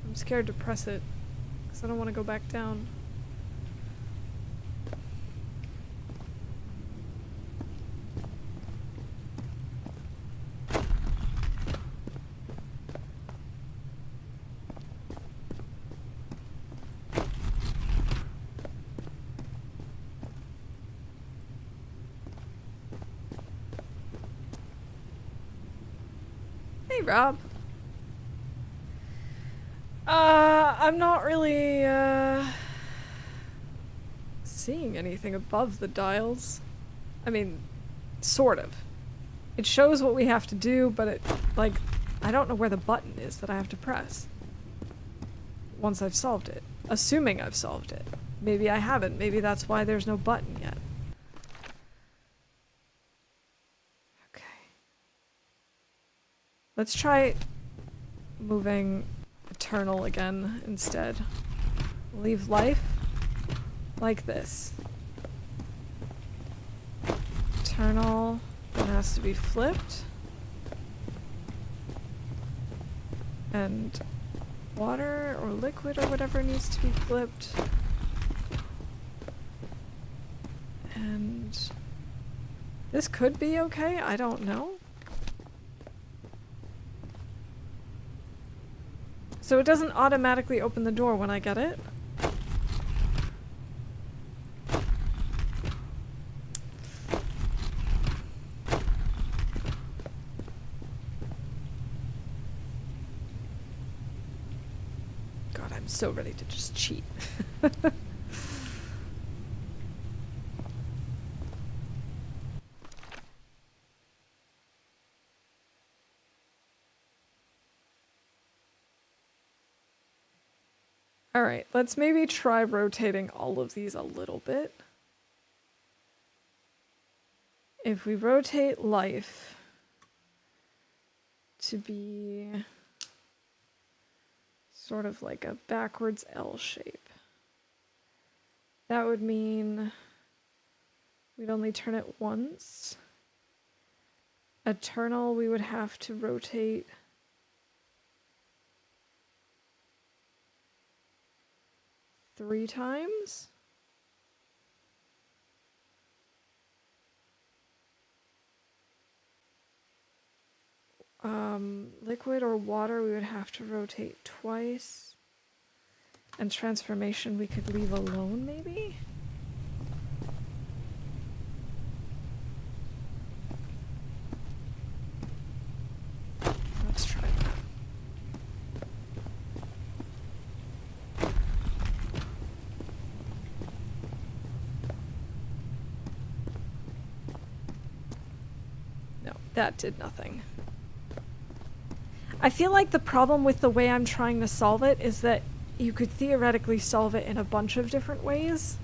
I'm scared to press it, because I don't want to go back down. Hey, Rob. I'm not really, seeing anything above the dials. I mean, sort of. It shows what we have to do, but it, like, I don't know where the button is that I have to press. Once I've solved it. Assuming I've solved it. Maybe I haven't. Maybe that's why there's no button yet. Let's try moving eternal again instead. Leave life like this. Eternal then has to be flipped. And water or liquid or whatever needs to be flipped. And this could be okay, I don't know. So it doesn't automatically open the door when I get it? God, I'm so ready to just cheat. Alright, let's maybe try rotating all of these a little bit. If we rotate life to be sort of like a backwards L shape, that would mean we'd only turn it once. Eternal, we would have to rotate 3 times. Liquid or water we would have to rotate twice. And transformation we could leave alone maybe? That did nothing. I feel like the problem with the way I'm trying to solve it is that you could theoretically solve it in a bunch of different ways.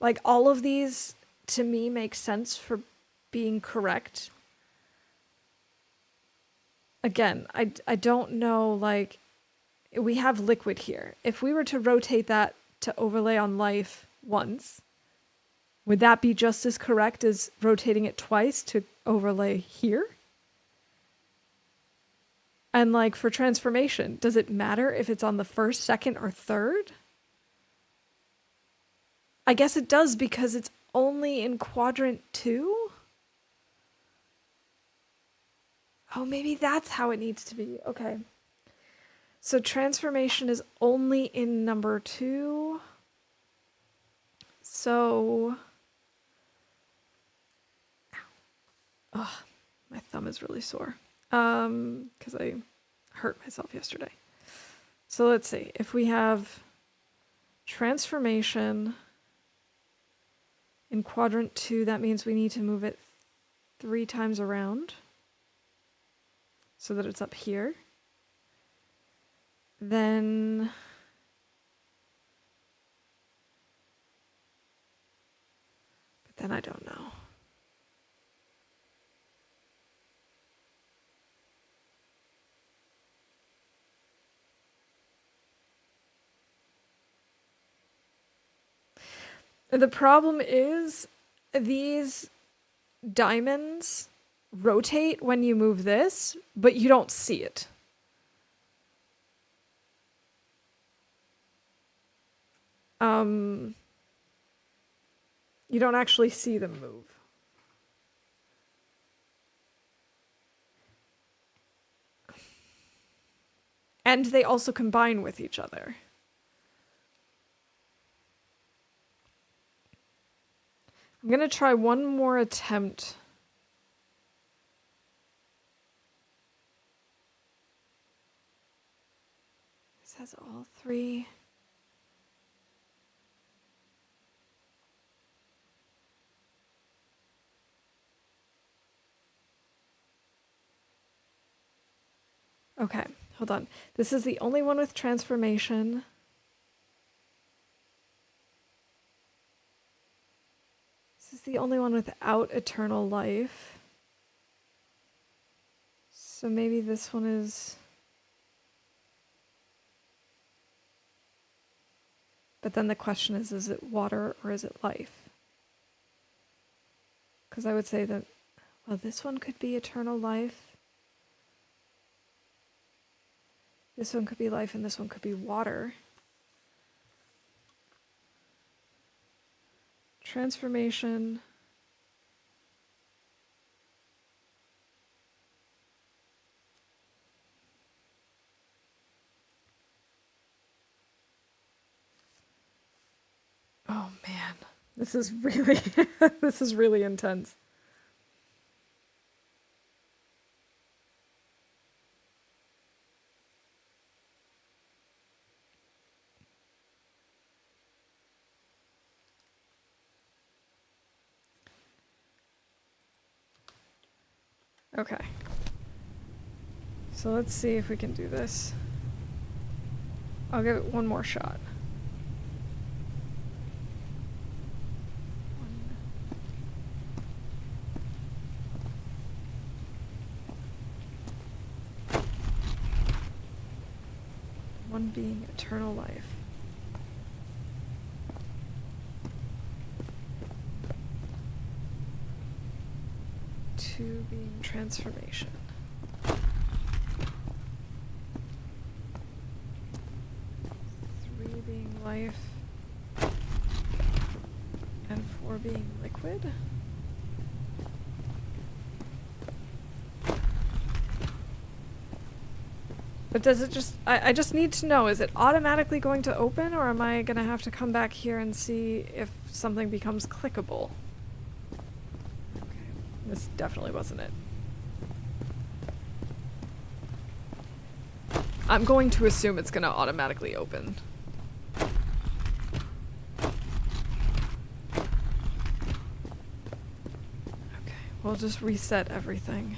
Like, all of these, to me, make sense for being correct. Again, I don't know, like, we have liquid here. If we were to rotate that to overlay on life once, would that be just as correct as rotating it twice to overlay here? And like for transformation, does it matter if it's on the first, second, or third? I guess it does because it's only in quadrant 2? Oh, maybe that's how it needs to be. Okay. So transformation is only in number 2. So... Ugh, my thumb is really sore. Because I hurt myself yesterday. So let's see. If we have transformation in quadrant 2, that means we need to move it 3 times around so that it's up here. Then I don't know. The problem is these diamonds rotate when you move this, but you don't see it. You don't actually see them move. And they also combine with each other. I'm gonna try one more attempt. This has all 3. Okay, hold on. This is the only one with transformation. This is the only one without eternal life. So maybe this one is... But then the question is it water or is it life? Because I would say that, well, this one could be eternal life. This one could be life and this one could be water. Transformation. Oh man, this is really this is really intense. Okay. So let's see if we can do this. I'll give it one more shot. One being eternal life. Two being transformation. Three being life. And 4 being liquid. But does it just... I just need to know, is it automatically going to open, or am I going to have to come back here and see if something becomes clickable? Okay, this definitely wasn't it. I'm going to assume it's going to automatically open. Okay, We'll just reset everything.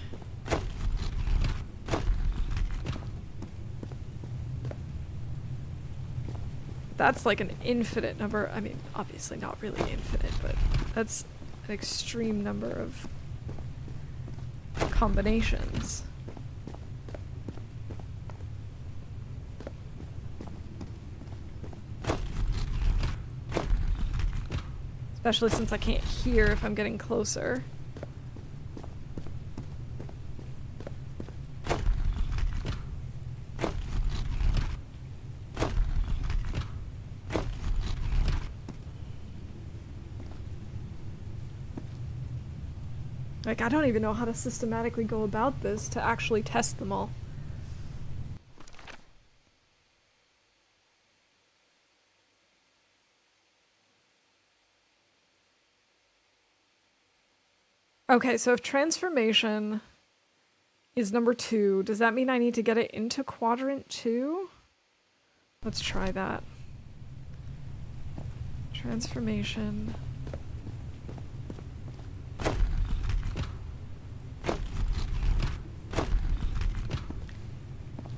That's like an infinite number. I mean, obviously not really infinite, but that's an extreme number of combinations. Especially since I can't hear if I'm getting closer. Like, I don't even know how to systematically go about this to actually test them all. Okay, so if transformation is number 2, does that mean I need to get it into quadrant 2? Let's try that. Transformation.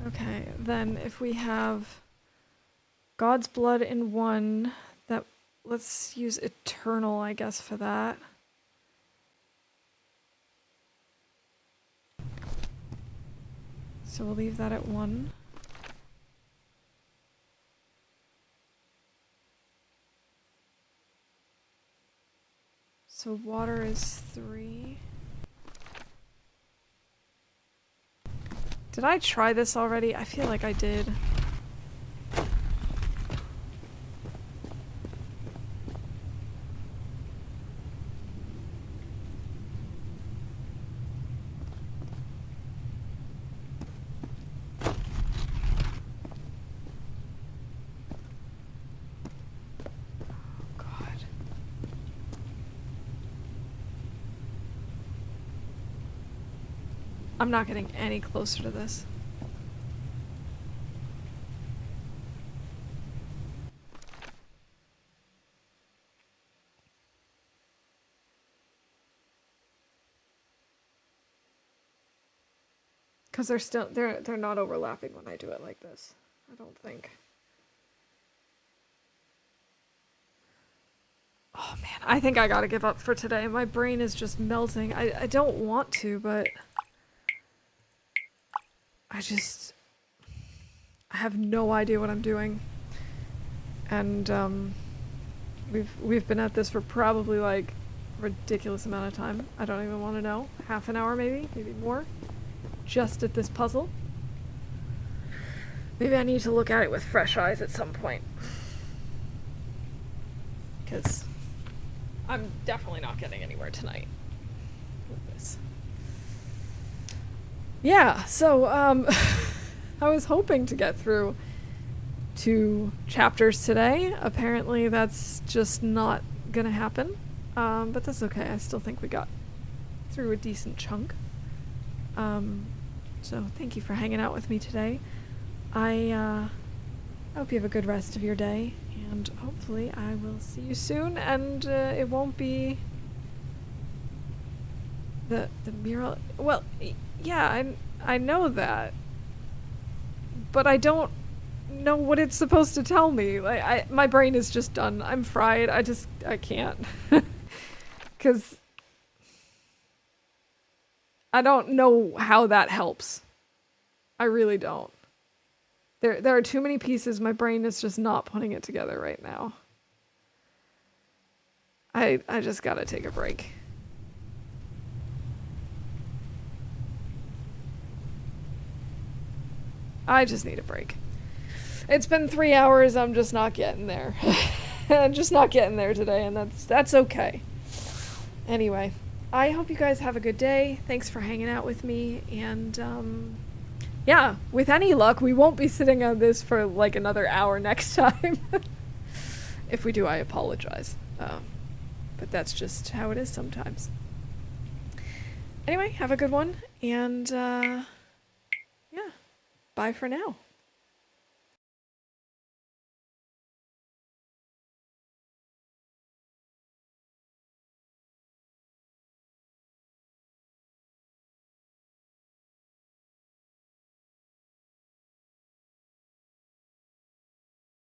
Okay, then if we have God's blood in 1, that let's use eternal, I guess, for that. So we'll leave that at 1. So water is 3. Did I try this already? I feel like I did. I'm not getting any closer to this. Because they're not overlapping when I do it like this. I don't think. Oh man, I think I gotta give up for today. My brain is just melting. I don't want to, but I have no idea what I'm doing. And we've been at this for probably like a ridiculous amount of time. I don't even want to know. Half an hour maybe more. Just at this puzzle. Maybe I need to look at it with fresh eyes at some point. Because I'm definitely not getting anywhere tonight with this. Yeah, so I was hoping to get through 2 chapters today. Apparently that's just not gonna happen. But that's okay. I still think we got through a decent chunk. So thank you for hanging out with me today. I hope you have a good rest of your day, and hopefully I will see you soon, and it won't be the mural. Well, yeah, I know that, but I don't know what it's supposed to tell me. Like, my brain is just done. I'm fried. I can't. Because I don't know how that helps. I really don't. There are too many pieces. My brain is just not putting it together right now. I just gotta take a break. I just need a break. It's been 3 hours. I'm just not getting there. I'm just not getting there today, and that's okay. Anyway, I hope you guys have a good day. Thanks for hanging out with me, and yeah, with any luck, we won't be sitting on this for like another hour next time. If we do, I apologize. But that's just how it is sometimes. Anyway, have a good one, and yeah, bye for now.